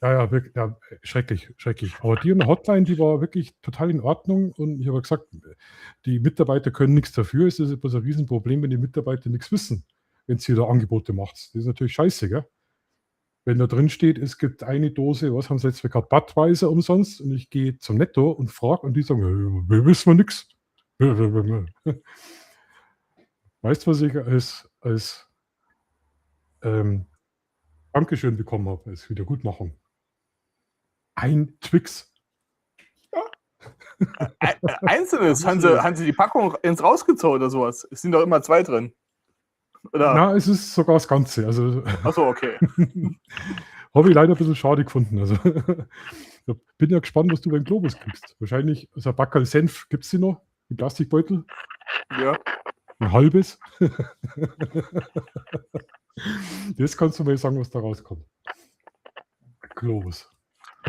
ja, wirklich, ja, schrecklich, schrecklich. Aber die Hotline, die war wirklich total in Ordnung und ich habe gesagt, die Mitarbeiter können nichts dafür. Es ist bloß ein Riesenproblem, wenn die Mitarbeiter nichts wissen, wenn sie da Angebote macht. Das ist natürlich scheiße, gell? Wenn da drin steht, es gibt eine Dose, was haben sie jetzt gehabt, Budweiser umsonst und ich gehe zum Netto und frage und die sagen, wir wissen wir nichts. Weißt du, was ich als Dankeschön bekommen habe, als Wiedergutmachung? Ein Twix. Einzelnes, haben sie die Packung ins rausgezogen oder sowas? Es sind doch immer 2 drin. Oder? Na, es ist sogar das Ganze. Also Achso, okay. habe ich leider ein bisschen schade gefunden. Also bin ja gespannt, was du beim Globus kriegst. Wahrscheinlich, also ein Backerl Senf, gibt es die noch? Die Plastikbeutel? Ja. Ein halbes? Das kannst du mir sagen, was da rauskommt. Globus.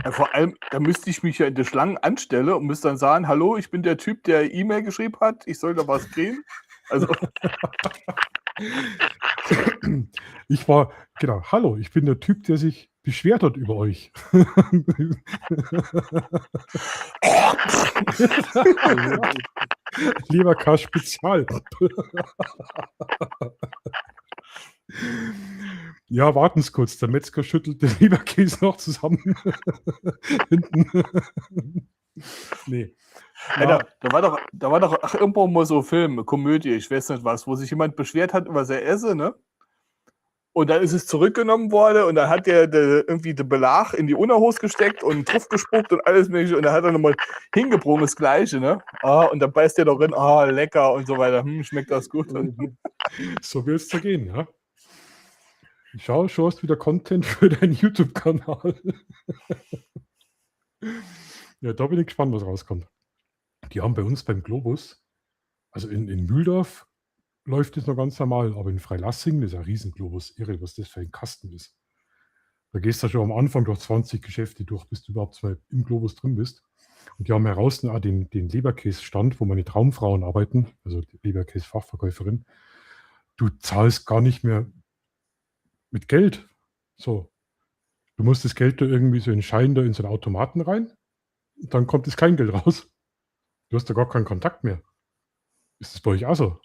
Ja, vor allem, da müsste ich mich ja in der Schlange anstellen und müsste dann sagen, hallo, ich bin der Typ, der E-Mail geschrieben hat, ich soll da was kriegen. Also, Ich war, genau, hallo, ich bin der Typ, der sich beschwert hat über euch. Leberkas Spezial. Ja, warten Sie kurz, der Metzger schüttelt den Leberkäse noch zusammen. Hinten. Nee. Alter, da war doch irgendwo mal so ein Film, eine Komödie, ich weiß nicht was, wo sich jemand beschwert hat über sein Essen, ne? Und dann ist es zurückgenommen worden und dann hat der irgendwie den Belag in die Unterhose gesteckt und drauf gespuckt und alles mögliche und dann hat er nochmal hingebrungen, das Gleiche, ne? Und dann beißt der doch rein, lecker und so weiter, schmeckt das gut. So wird es da gehen, ja? Schau, hast wieder Content für deinen YouTube-Kanal. Ja, da bin ich gespannt, was rauskommt. Die haben bei uns beim Globus, also in Mühldorf läuft das noch ganz normal, aber in Freilassing, das ist ein Riesenglobus, irre, was das für ein Kasten ist. Da gehst du schon am Anfang durch 20 Geschäfte durch, bis du überhaupt mal im Globus drin bist. Und die haben heraus den Leberkäse-Stand, wo meine Traumfrauen arbeiten, also die Leberkäse-Fachverkäuferin. Du zahlst gar nicht mehr mit Geld. So. Du musst das Geld da irgendwie so in Schein da in so einen Automaten rein. Und dann kommt das Kleingeld raus. Du hast da gar keinen Kontakt mehr. Ist das bei euch auch so?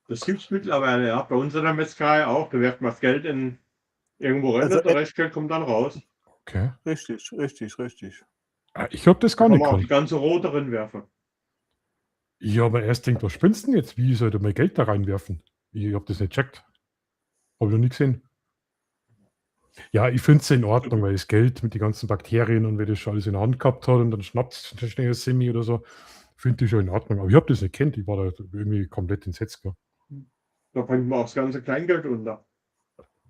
Das gibt es mittlerweile, ja. Bei uns in der Metzgerei auch. Da wirft man das Geld in irgendwo rein, Also, das Restgeld kommt dann raus. Okay. Richtig. Ich habe das Da gar kann nicht man auch die gekannt. ganze Rote drin werfen. Ich habe erst gedacht, was spinnst du denn jetzt? Wie soll ich da mein Geld da reinwerfen? Ich habe das nicht checkt. Habe ich noch nie gesehen. Ja, ich finde es in Ordnung, weil das Geld mit den ganzen Bakterien und wer das schon alles in der Hand gehabt hat und dann schnappt es schnell ein Semi oder so, finde ich schon in Ordnung. Aber ich habe das nicht kennt. Ich war da irgendwie komplett entsetzt. Gell? Da bringt man auch das ganze Kleingeld unter.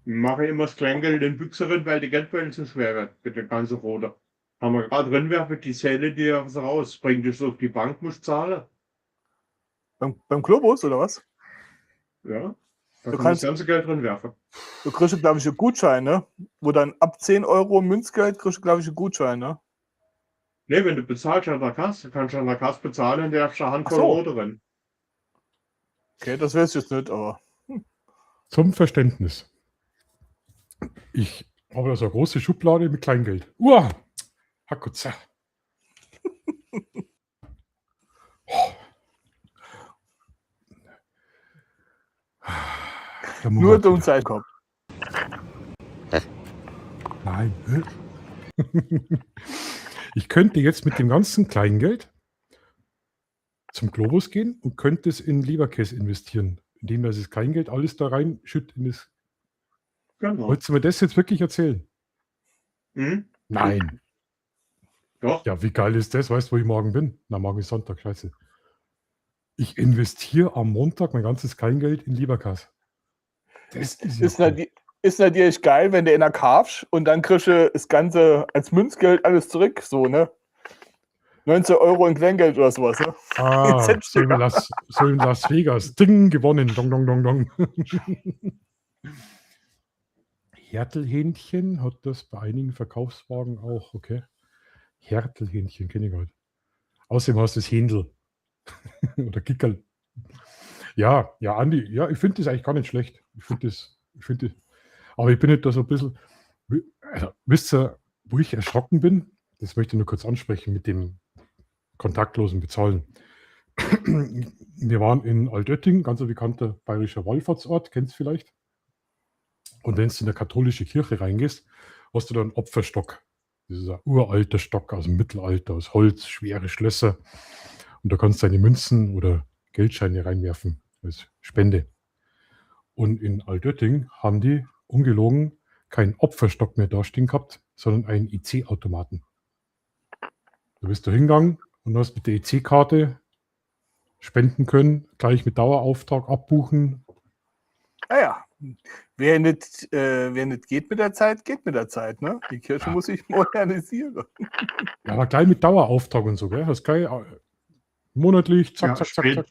Mache immer das Kleingeld in Büchse rein, weil die Geldbeutel zu schwer wird mit der ganzen Rote. Haben wir gerade reinwerfen, die Zähle dir was raus. Bringt dich auf die Bank, musst zahlen. Beim Globus oder was? Ja. Da Du kann kannst- das ganze Geld drin werfen. Du kriegst, glaube ich, einen Gutschein, ne? Wo dann ab 10 Euro Münzgeld kriegst du, glaube ich, einen Gutschein, ne? Ne, wenn du bezahlst an der Kasse, kannst du an der Kasse bezahlen und der hast eine Handvoll Ach so. Rote drin. Okay, das weiß ich jetzt nicht, aber. Zum Verständnis. Ich habe da so eine große Schublade mit Kleingeld. Uah! Hakutza. Der Nur Murat dumm wieder. Zeitkorb. Nein. Ich könnte jetzt mit dem ganzen Kleingeld zum Globus gehen und könnte es in Leberkäse investieren, indem er das Kleingeld alles da rein schüttet in das. Genau. Wolltest du mir das jetzt wirklich erzählen? Hm? Nein. Doch. Ja, wie geil ist das? Weißt du, wo ich morgen bin? Na, morgen ist Sonntag, scheiße. Ich investiere am Montag mein ganzes Kleingeld in Leberkäse. Das ist ja cool. Ist natürlich geil, wenn du in der kaufst und dann kriegst du das Ganze als Münzgeld alles zurück, so, ne? 19 Euro in Kleingeld oder sowas, ne? Ah, so in Las Vegas. Ding, gewonnen. Dong, dong, dong, dong. Härtelhähnchen hat das bei einigen Verkaufswagen auch, okay. Härtelhähnchen kenne ich halt. Außerdem hast du das Händel. Oder Kickerl. Ja, Andi, ja, ich finde das eigentlich gar nicht schlecht. Ich finde das, aber ich bin nicht da so ein bisschen, also, wisst ihr, wo ich erschrocken bin? Das möchte ich nur kurz ansprechen mit dem kontaktlosen Bezahlen. Wir waren in Altötting, ganz ein bekannter bayerischer Wallfahrtsort, kennst du vielleicht. Und wenn du in eine katholische Kirche reingehst, hast du da einen Opferstock. Das ist ein uralter Stock aus dem Mittelalter, aus Holz, schwere Schlösser. Und da kannst du deine Münzen oder Geldscheine reinwerfen als Spende. Und in Altötting haben die, ungelogen, keinen Opferstock mehr dastehen gehabt, sondern einen IC-Automaten. Da bist du hingegangen und hast mit der IC-Karte spenden können, gleich mit Dauerauftrag abbuchen. Naja, wer nicht geht mit der Zeit, geht mit der Zeit, ne? Die Kirche Ja. muss sich modernisieren. Ja, aber gleich mit Dauerauftrag und so, gell? Hast gleich monatlich, zack, Ja, zack, zack, zack.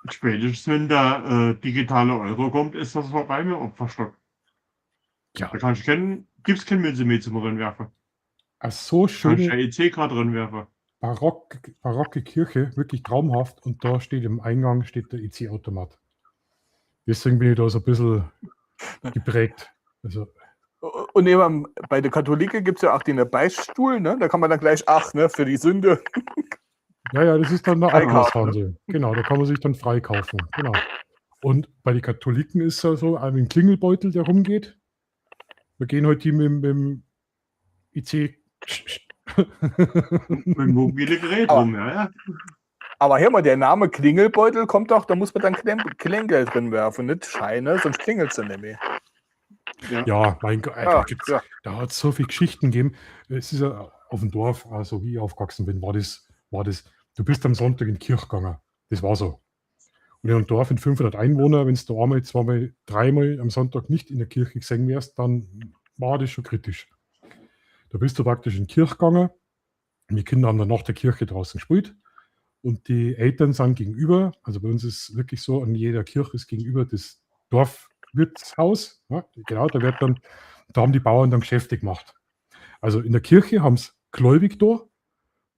Spätestens wenn der digitale Euro kommt, ist das vorbei mit dem Opferstock. Ja, Da gibt es keine Münze mehr zum Reinwerfen. eine so Kannst du schöne ja EC-Karte reinwerfen. barocke Kirche, wirklich traumhaft. Und da steht im Eingang steht der IC-Automat. Deswegen bin ich da so ein bisschen geprägt. Also, Und eben bei den Katholiken gibt es ja auch den Beichtstuhl, ne? Da kann man dann gleich, ne, für die Sünde. ja, das ist dann der Freikaufen, Einkaufshandel. Genau, da kann man sich dann freikaufen. Genau. Und bei den Katholiken ist es so, ein Klingelbeutel, der rumgeht. Wir gehen heute mit dem IC. Mit dem mobile Gerät Aber- rum, ja. Aber hier mal, der Name Klingelbeutel kommt doch, da muss man dann Kleingeld drin werfen, nicht Scheine, sonst klingelt es dann nicht mehr. Ja, mein Gott, Ja. da hat es so viele Geschichten gegeben. Es ist ja auf dem Dorf, also wie ich aufgewachsen bin, war das, du bist am Sonntag in die Kirche gegangen. Das war so. Und in einem Dorf mit 500 Einwohnern, wenn du einmal, zweimal, dreimal am Sonntag nicht in der Kirche gesehen wärst, dann war das schon kritisch. Da bist du praktisch in die Kirche gegangen. Und die Kinder haben dann nach der Kirche draußen gespielt. Und die Eltern sind gegenüber, also bei uns ist es wirklich so, an jeder Kirche ist gegenüber das Dorfwirtshaus. Ja, genau, da haben die Bauern dann Geschäfte gemacht. Also in der Kirche haben sie gläubig da,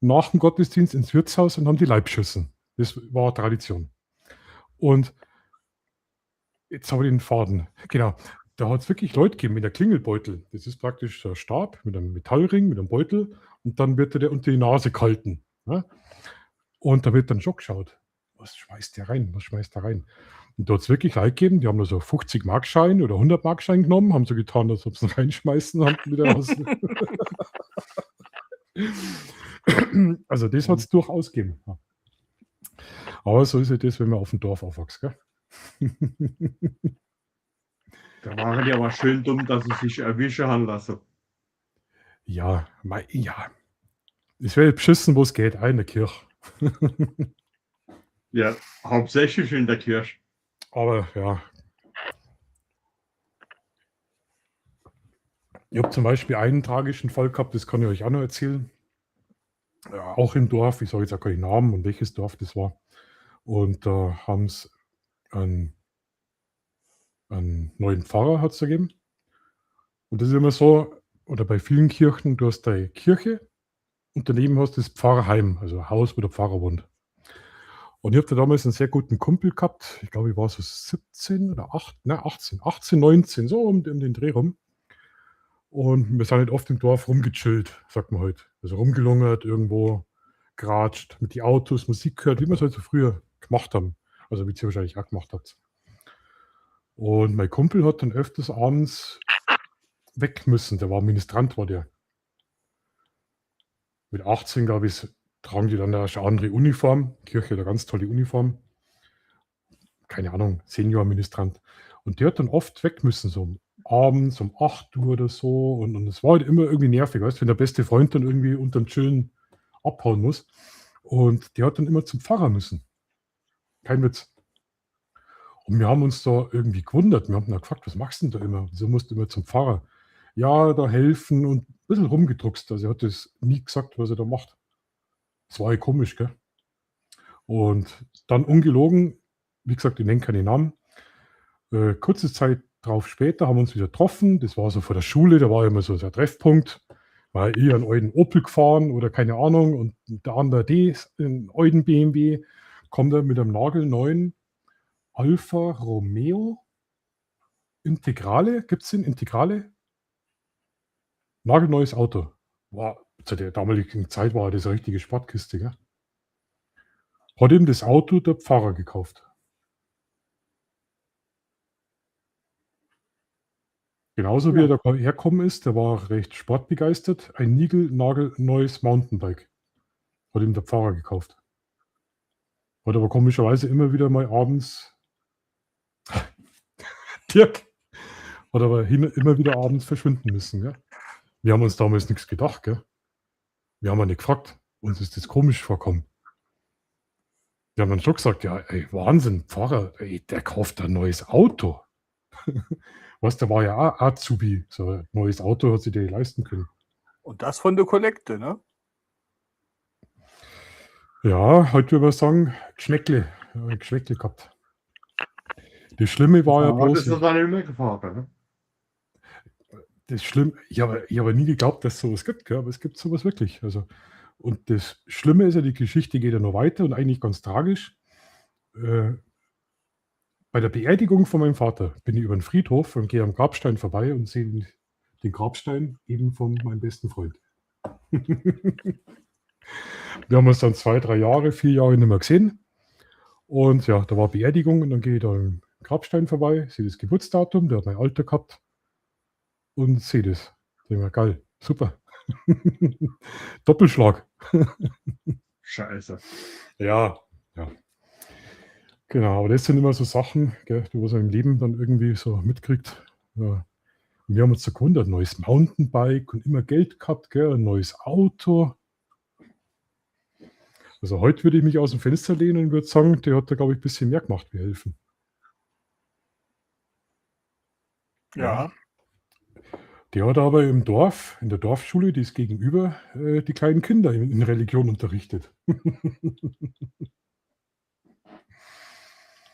nach dem Gottesdienst ins Wirtshaus und haben die Leibschüssen. Das war Tradition. Und jetzt habe ich den Faden. Genau, da hat es wirklich Leute gegeben mit der Klingelbeutel. Das ist praktisch der Stab mit einem Metallring, mit einem Beutel und dann wird der unter die Nase gehalten. Ja? Und da wird dann schon geschaut, was schmeißt der rein, Und da hat es wirklich Leute gegeben, die haben da so 50-Markschein oder 100-Markschein genommen, haben so getan, als ob sie ihn reinschmeißen, haben wieder raus. Also das hat es durchaus gegeben. Ja. Aber so ist ja das, wenn man auf dem Dorf aufwächst, gell? Da waren die aber schön dumm, dass sie sich erwischen haben lassen. Ja, ja. Es wäre beschissen, wo es geht, auch in der Kirche. Ja, hauptsächlich in der Kirche. Aber ja. Ich habe zum Beispiel einen tragischen Fall gehabt, das kann ich euch auch noch erzählen. Ja, auch im Dorf, ich sage jetzt auch keinen Namen und welches Dorf das war. Und da haben es einen neuen Pfarrer hat's gegeben. Und das ist immer so, oder bei vielen Kirchen, du hast deine Kirche und daneben hast du das Pfarrerheim, also ein Haus, wo der Pfarrer wohnt. Und ich habe da damals einen sehr guten Kumpel gehabt. Ich glaube, ich war so 17 oder 18, 19, so um den Dreh rum. Und wir sind halt oft im Dorf rumgechillt, sagt man heute. Also rumgelungert, irgendwo geratscht, mit die Autos, Musik gehört, wie wir es halt so früher gemacht haben. Also wie ihr wahrscheinlich auch gemacht habt. Und mein Kumpel hat dann öfters abends weg müssen. Der war Ministrant, war der. Mit 18, glaube ich, tragen die dann eine andere Uniform. Kirche hat eine ganz tolle Uniform. Keine Ahnung, Senior-Ministrant. Und der hat dann oft weg müssen, so abends um 8 Uhr oder so. Und es war halt immer irgendwie nervig, weißt, wenn der beste Freund dann irgendwie unterm Chillen abhauen muss. Und der hat dann immer zum Pfarrer müssen. Kein Witz. Und wir haben uns da irgendwie gewundert. Wir haben dann gefragt, was machst du denn da immer? Wieso musst du immer zum Pfarrer? Ja, da helfen und ein bisschen rumgedruckst. Also er hat das nie gesagt, was er da macht. Das war ja komisch, gell? Und dann ungelogen, wie gesagt, ich nenne keine Namen. Kurze Zeit drauf später haben wir uns wieder getroffen. Das war so vor der Schule, da war immer so der Treffpunkt. War eher einen alten Opel gefahren oder keine Ahnung. Und der andere einen alten BMW, kommt er mit einem nagelneuen Alfa Romeo Integrale. Gibt es den Integrale? Nagelneues Auto. War, zu der damaligen Zeit war das eine richtige Sportkiste. Gell? Hat ihm das Auto der Pfarrer gekauft. Genauso wie er da hergekommen ist, der war recht sportbegeistert. Ein niegelnagelneues Mountainbike. Hat ihm der Pfarrer gekauft. Hat aber komischerweise immer wieder mal abends Dirk hat aber immer wieder abends verschwinden müssen. Gell? Wir haben uns damals nichts gedacht. Gell? Wir haben ja nicht gefragt. Uns ist das komisch vorkommen. Wir haben dann schon gesagt, ja, ey, Wahnsinn, Pfarrer, ey, der kauft ein neues Auto. Was, der war ja auch Azubi. So ein neues Auto hat sich der leisten können. Und das von der Kollekte, ne? Ja, heute würde man sagen, Geschmäckle gehabt. Das Schlimme war ja Aber bloß, das ist dann nicht mehr gefahren, ne? das Schlimme, ich habe nie geglaubt, dass es sowas gibt, gell? Aber es gibt sowas wirklich. Also, und das Schlimme ist ja, die Geschichte geht ja noch weiter und eigentlich ganz tragisch. Bei der Beerdigung von meinem Vater bin ich über den Friedhof und gehe am Grabstein vorbei und sehe den Grabstein eben von meinem besten Freund. Wir haben uns dann 2, 3 Jahre, 4 Jahre nicht mehr gesehen. Und ja, da war Beerdigung und dann gehe ich da im Grabstein vorbei, sehe das Geburtsdatum, der hat mein Alter gehabt und sehe das. Denke mir, geil, super. Doppelschlag. Scheiße. Ja. Genau, aber das sind immer so Sachen, gell, die was man im Leben dann irgendwie so mitkriegt. Ja. Und wir haben uns so gewundert, ein neues Mountainbike und immer Geld gehabt, gell, ein neues Auto. Also heute würde ich mich aus dem Fenster lehnen und würde sagen, der hat da, glaube ich, ein bisschen mehr gemacht wie helfen. Ja. Der hat aber im Dorf, in der Dorfschule, die ist gegenüber, die kleinen Kinder in Religion unterrichtet.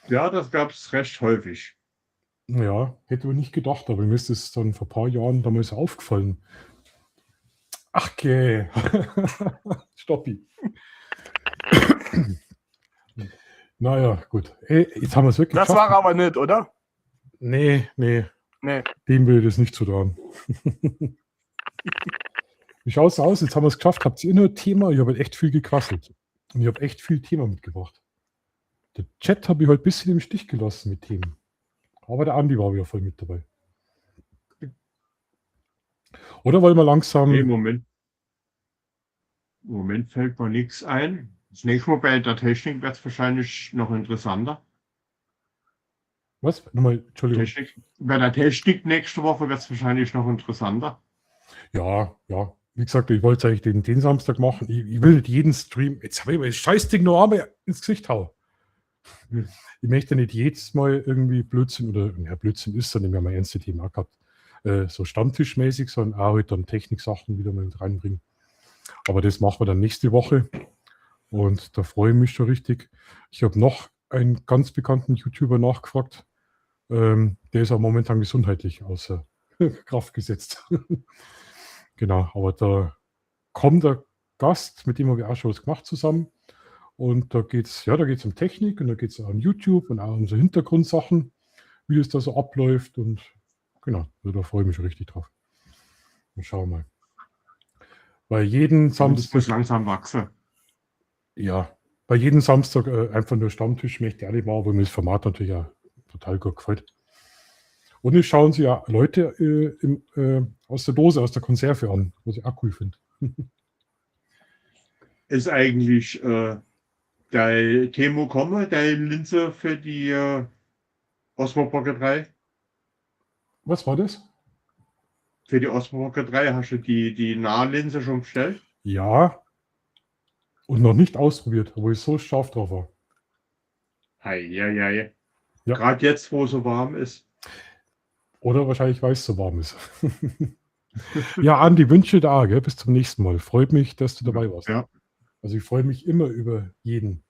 Ja, das gab es recht häufig. Ja, hätte man nicht gedacht, aber mir ist es dann vor ein paar Jahren damals aufgefallen. Ach, okay. Stoppi. Naja, gut. Ey, jetzt haben wir es wirklich Das geschafft. war aber nicht, oder? Nee, Nee. dem will ich das nicht zutrauen. Wie schaut es aus? Jetzt haben wir es geschafft. Habt ihr noch ein Thema? Ich habe halt echt viel gequasselt. Und ich habe echt viel Thema mitgebracht. Der Chat habe ich heute ein bisschen im Stich gelassen mit Themen. Aber der Andi war wieder voll mit dabei. Oder wollen wir langsam... Nee, Im Moment fällt mir nichts ein. Das nächste Mal bei der Technik wird es wahrscheinlich noch interessanter. Was? Nochmal, Entschuldigung. Bei der Technik nächste Woche wird es wahrscheinlich noch interessanter. Ja. Wie gesagt, ich wollte eigentlich den Samstag machen. Ich will nicht jeden Stream... Jetzt habe ich mir das Scheißding noch einmal ins Gesicht hauen. Ich möchte nicht jedes Mal irgendwie Blödsinn oder... Ja, Blödsinn ist dann, wir haben ein ernstes Thema gehabt. so stammtischmäßig, sondern auch halt dann Techniksachen wieder mal mit reinbringen. Aber das machen wir dann nächste Woche. Und da freue ich mich schon richtig. Ich habe noch einen ganz bekannten YouTuber nachgefragt. Der ist auch momentan gesundheitlich außer Kraft gesetzt. Genau, aber da kommt der Gast, mit dem habe ich auch schon was gemacht zusammen. Und da geht es um Technik und da geht es auch um YouTube und auch um so Hintergrundsachen, wie es da so abläuft. Und genau, also da freue ich mich schon richtig drauf. Und schauen wir mal. Weil jeden Das muss Samstag, langsam wachsen. ja, bei jedem Samstag einfach nur Stammtisch möchte ich auch nicht machen, weil mir das Format natürlich auch total gut gefällt. Und es schauen sich ja Leute aus der Dose, aus der Konserve an, was ich auch cool finde. Ist eigentlich dein Temo komme, deine Linse für die Osmo Pocket 3? Was war das? Für die Osmo Pocket 3 hast du die Nahlinse schon bestellt? Ja. Und noch nicht ausprobiert, wo ich so scharf drauf war. Hei. Ja. Ja. Gerade jetzt, wo es so warm ist. Oder wahrscheinlich, weil es so warm ist. Ja, Andi, Wünsche da, gell? Bis zum nächsten Mal. Freut mich, dass du dabei warst. Ja. Also ich freue mich immer über jeden.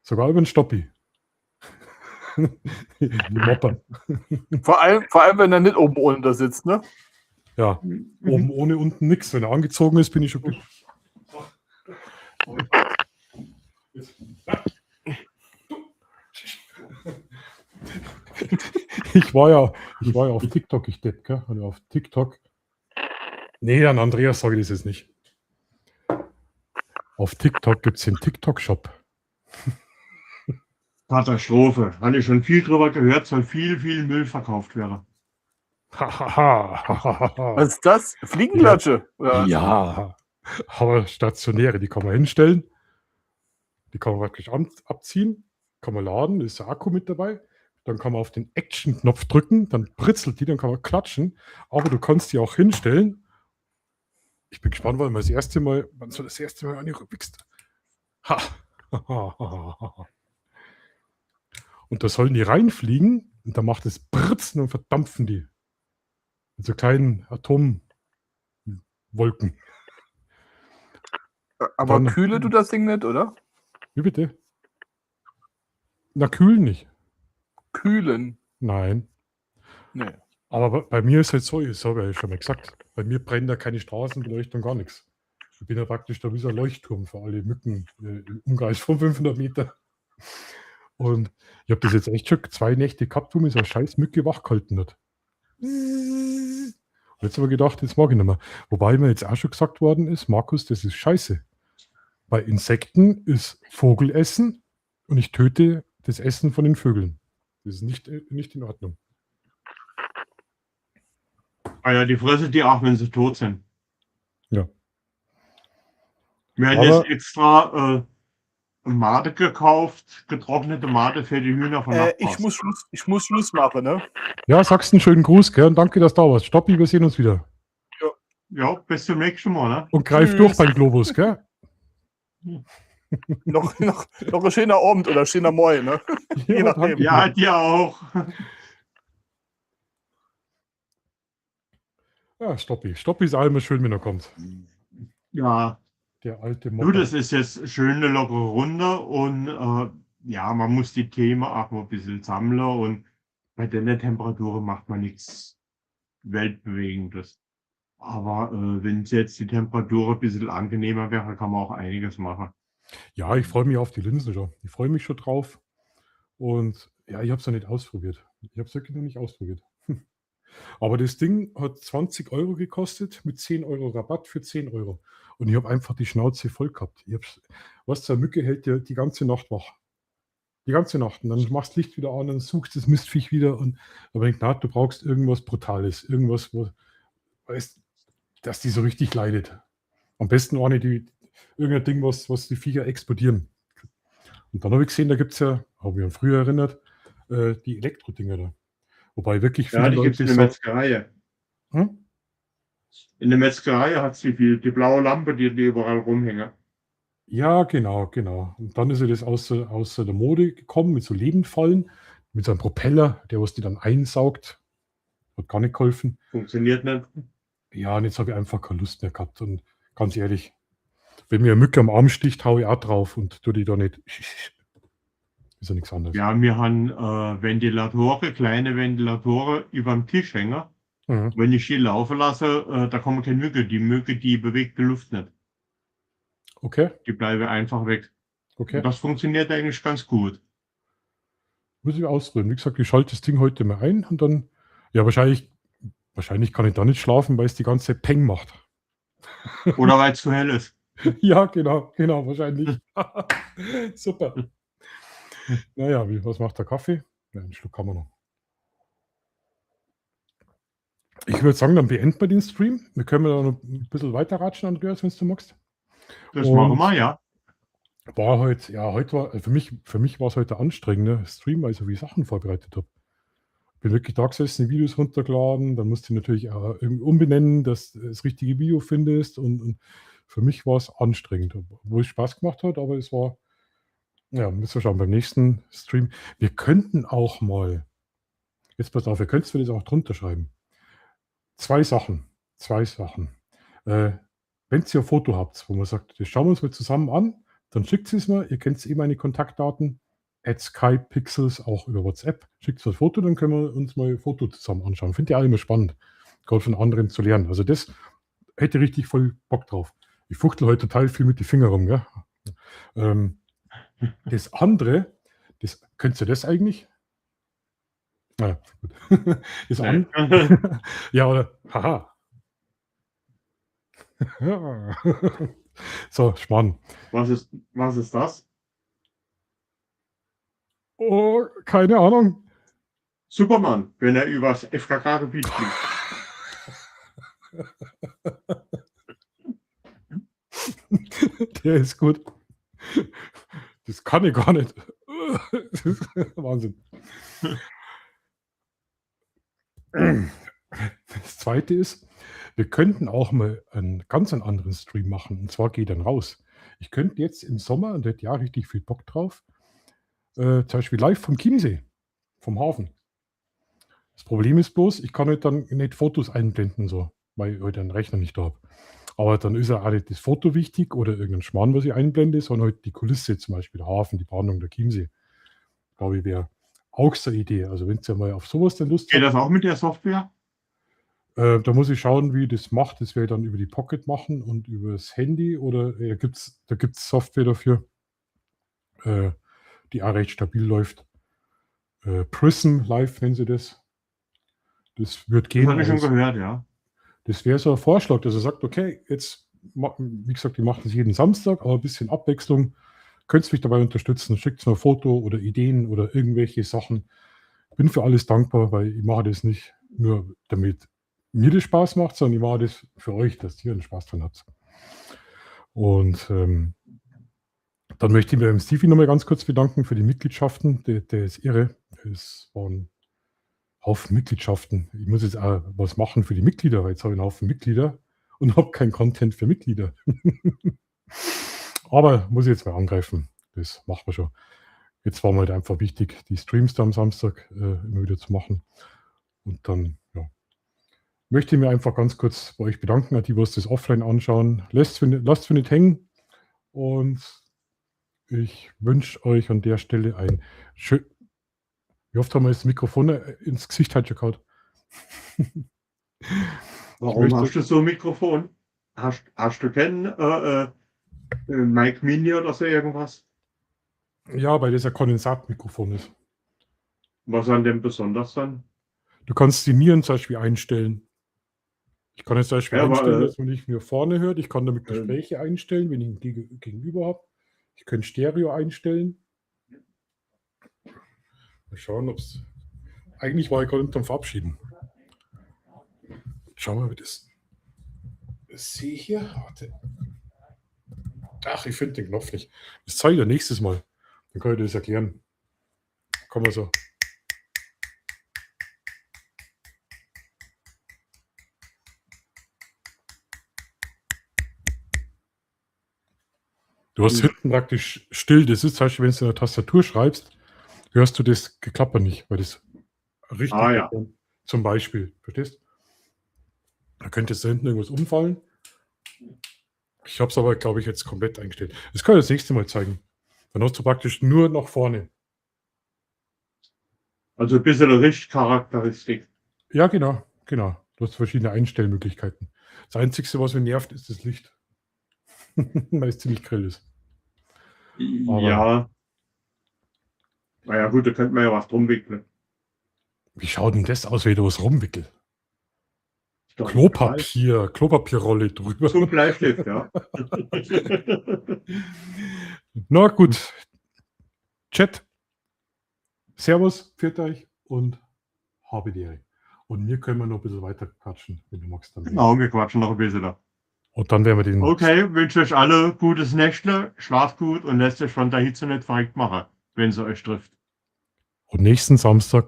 Sogar über den Stoppi. Die Mopper. Vor allem, wenn er nicht oben ohne da sitzt, ne? Ja, oben ohne, unten nichts. Wenn er angezogen ist, bin ich schon glücklich. Ich war ja auf TikTok, ich Depp, gell? Also auf TikTok. Nee, an Andreas sage ich das jetzt nicht. Auf TikTok gibt es den TikTok-Shop. Katastrophe. Habe ich schon viel drüber gehört, soll viel Müll verkauft werden. Was ist das? Fliegenklatsche? Ja. Ja, aber stationäre, die kann man hinstellen. Die kann man wirklich abziehen, kann man laden, ist der Akku mit dabei. Dann kann man auf den Action-Knopf drücken, dann pritzelt die, dann kann man klatschen. Aber du kannst die auch hinstellen. Ich bin gespannt, wann so das erste Mal an die rückwächst. Und da sollen die reinfliegen und dann macht es Britzen und verdampfen die. Mit so kleinen Atomwolken. Aber Dann- kühle du das Ding nicht, oder? Wie bitte? Na, kühl nicht. Kühlen. Nein. Nee. Aber bei mir ist halt so, ich habe ja schon mal gesagt, bei mir brennt da keine Straßenbeleuchtung, gar nichts. Ich bin ja praktisch da wie so ein Leuchtturm für alle Mücken im Umkreis von 500 Meter. Und ich habe das jetzt echt schon 2 Nächte gehabt, wo mir so eine scheiß Mücke wachgehalten hat. Und jetzt habe ich gedacht, jetzt mag ich nicht mehr. Wobei mir jetzt auch schon gesagt worden ist, Markus, das ist scheiße. Bei Insekten ist Vogelessen und ich töte das Essen von den Vögeln. Das ist nicht in Ordnung. Ah ja, die fressen die auch, wenn sie tot sind. Ja. Wir haben Aber- jetzt extra Mate gekauft, getrocknete Mate für die Hühner von Ich muss Schluss machen, ne? Ja, sagst einen schönen Gruß, gell? Und danke, dass du da warst. Stoppi, wir sehen uns wieder. Ja, bis zum nächsten Mal, ne? Und greif Tschüss. durch beim Globus, gell? noch ein schöner Abend oder schöner Morgen, ne? Je nachdem. danke. Ja, dir auch. Ja, Stoppi. Stoppi ist auch immer schön, wenn er kommt. Ja, Der alte du, Mopper. das ist jetzt schön eine lockere Runde und ja, man muss die Themen auch mal ein bisschen sammeln und bei der Temperatur macht man nichts Weltbewegendes. Aber wenn jetzt die Temperatur ein bisschen angenehmer wäre, kann man auch einiges machen. Ja, ich freue mich auf die Linsen schon. Ich freue mich schon drauf. Und ja, ich habe es noch nicht ausprobiert. Ich habe es wirklich noch nicht ausprobiert. Aber das Ding hat 20 Euro gekostet mit 10 Euro Rabatt für 10 Euro. Und ich habe einfach die Schnauze voll gehabt. Was zur Mücke hält dir die ganze Nacht wach. Die ganze Nacht. Und dann machst du Licht wieder an, dann suchst das Mistviech wieder. Und aber ich denke, du brauchst irgendwas Brutales. Irgendwas, wo, weißt, dass die so richtig leidet. Am besten auch nicht irgendein Ding, was die Viecher explodieren. Und dann habe ich gesehen, da gibt es ja, habe ich mich früher erinnert, die Elektro-Dinger da. Wobei wirklich Ja, die gibt es in der sagen, Metzgerei. hm? In der Metzgerei hat sie die blaue Lampe, die überall rumhängen. Ja, genau. Und dann ist ja das außer der Mode gekommen mit so Lebendfallen, mit so einem Propeller, der was die dann einsaugt. Hat gar nicht geholfen. Funktioniert nicht. Ja, und jetzt habe ich einfach keine Lust mehr gehabt. Und ganz ehrlich, wenn mir eine Mücke am Arm sticht, haue ich auch drauf und tue die da nicht. Ist ja nichts anderes. Ja, wir haben Ventilatoren, kleine Ventilatoren über dem Tisch hängen. Mhm. Wenn ich die laufen lasse, da kommt keine Mücke. Die Mücke, die bewegt die Luft nicht. Okay, Die bleiben einfach weg. okay. Das funktioniert eigentlich ganz gut. Muss ich ausprobieren. Wie gesagt, ich schalte das Ding heute mal ein und dann, ja, wahrscheinlich kann ich da nicht schlafen, weil es die ganze Zeit Peng macht. Oder weil es zu hell ist. Ja, genau, wahrscheinlich. Super. Naja, was macht der Kaffee? Ja, einen Schluck haben wir noch. Ich würde sagen, dann beenden wir den Stream. Wir können da noch ein bisschen weiter ratschen, Andreas, wenn du magst. Das Und machen wir, ja. War heute, ja, heute war, für mich war es heute anstrengender Stream, also wie ich Sachen vorbereitet habe. Bin wirklich da gesessen, die Videos runtergeladen, dann musste ich natürlich auch irgendwie umbenennen, dass du das richtige Video findest und für mich war es anstrengend, wo es Spaß gemacht hat, aber es war, ja, müssen wir schauen, beim nächsten Stream. Wir könnten auch mal, jetzt pass auf, ihr könnt es auch drunter schreiben. Zwei Sachen. Wenn ihr ein Foto habt, wo man sagt, das schauen wir uns mal zusammen an, dann schickt es mir, ihr kennt eh meine Kontaktdaten, @skypixels, auch über WhatsApp. Schickt das Foto, dann können wir uns mal ein Foto zusammen anschauen. Finde ich auch immer spannend, gerade von anderen zu lernen. Also das hätte richtig voll Bock drauf. Ich fuchtel heute total viel mit den Fingern rum. Gell? Das andere, könnt ihr das eigentlich? Naja, gut. Das andere, ja, oder, haha. So, Schmarrn. Was ist das? Oh, keine Ahnung. Superman, wenn er übers FKK-Gebiet fliegt. Der ist gut. Das kann ich gar nicht. Das ist Wahnsinn. Das zweite ist, wir könnten auch mal einen ganz anderen Stream machen. Und zwar geht dann raus. Ich könnte jetzt im Sommer, und da hätte ich auch richtig viel Bock drauf, zum Beispiel live vom Chiemsee, vom Hafen. Das Problem ist bloß, ich kann halt dann nicht Fotos einblenden, so, weil ich halt einen Rechner nicht da habe. Aber dann ist ja auch nicht das Foto wichtig oder irgendein Schmarrn, was ich einblende, sondern halt die Kulisse, zum Beispiel der Hafen, die Brandung der Chiemsee. Glaube ich, wäre auch so eine Idee. Also wenn ihr mal auf sowas dann Lust Geht habt, das auch mit der Software? da muss ich schauen, wie ich das macht. Das werde ich dann über die Pocket machen und über das Handy oder da gibt's Software dafür, die auch recht stabil läuft. Prism Live nennen sie das. Das wird Das gehen. habe ich aber schon gehört, ja. das wäre so ein Vorschlag, dass er sagt, okay, jetzt, wie gesagt, ich mache das jeden Samstag, aber ein bisschen Abwechslung. Könnt ihr mich dabei unterstützen? Schickt mir ein Foto oder Ideen oder irgendwelche Sachen. Ich bin für alles dankbar, weil ich mache das nicht nur, damit mir das Spaß macht, sondern ich mache das für euch, dass ihr einen Spaß dran habt. Und dann möchte ich mir beim Stevie nochmal ganz kurz bedanken für die Mitgliedschaften. Der ist irre. Es waren Haufen Mitgliedschaften. Ich muss jetzt auch was machen für die Mitglieder, weil jetzt habe ich einen Haufen Mitglieder und habe kein Content für Mitglieder. Aber muss ich jetzt mal angreifen. Das machen wir schon. Jetzt war mir halt einfach wichtig, die Streams da am Samstag immer wieder zu machen. Und dann, ja, möchte ich mir einfach ganz kurz bei euch bedanken, die was das offline anschauen. Lasst für nicht hängen. Und ich wünsche euch an der Stelle ein schön. Wie oft haben wir das Mikrofon ins Gesicht halt schon gehauen? Warum hast du so ein Mikrofon? Hast du keinen Mike Mini oder so irgendwas? Ja, weil das ein Kondensatmikrofon ist. Was an dem besonders dann? Du kannst die Nieren zum Beispiel einstellen. Ich kann jetzt zum Beispiel Ja, aber, einstellen, dass man nicht nur vorne hört. Ich kann damit Gespräche einstellen, wenn ich ein Gegenüber habe. Ich kann Stereo einstellen. Mal schauen, ob es. Eigentlich war ich gerade unterm Verabschieden. Schauen wir, wie das. Sehe ich hier. Warte. Ach, ich finde den Knopf nicht. Das zeige ich dir nächstes Mal. Dann kann ich dir das erklären. Komm mal so. Du hast hinten praktisch still. Das ist zum Beispiel, wenn du in der Tastatur schreibst, hörst du das Geklapper nicht, weil das richtig Ah, ja. Zum Beispiel, verstehst? Da könnte jetzt da hinten irgendwas umfallen. Ich habe es aber, glaube ich, jetzt komplett eingestellt. Das kann ich das nächste Mal zeigen. Dann hast du praktisch nur nach vorne. Also ein bisschen Richtcharakteristik. Ja, genau, genau. Du hast verschiedene Einstellmöglichkeiten. Das Einzige, was mich nervt, ist das Licht. Weil es ziemlich grell ist. Aber- Ja. Naja gut, da könnte man ja was drum wickeln. Wie schaut denn das aus, wenn du was rumwickel? Ist doch Klopapierrolle drüber. egal. Zum Bleistift, ja. Na gut. Chat. Servus, pfiat euch und habe die Ehre. Und wir können noch ein bisschen weiter quatschen, wenn du magst. Dann Genau, wir quatschen noch ein bisschen da. Und dann werden wir den. Okay, wünsche euch alle gutes Nächtle, schlaft gut und lasst euch von der Hitze nicht verrückt machen, wenn sie euch trifft. Und nächsten Samstag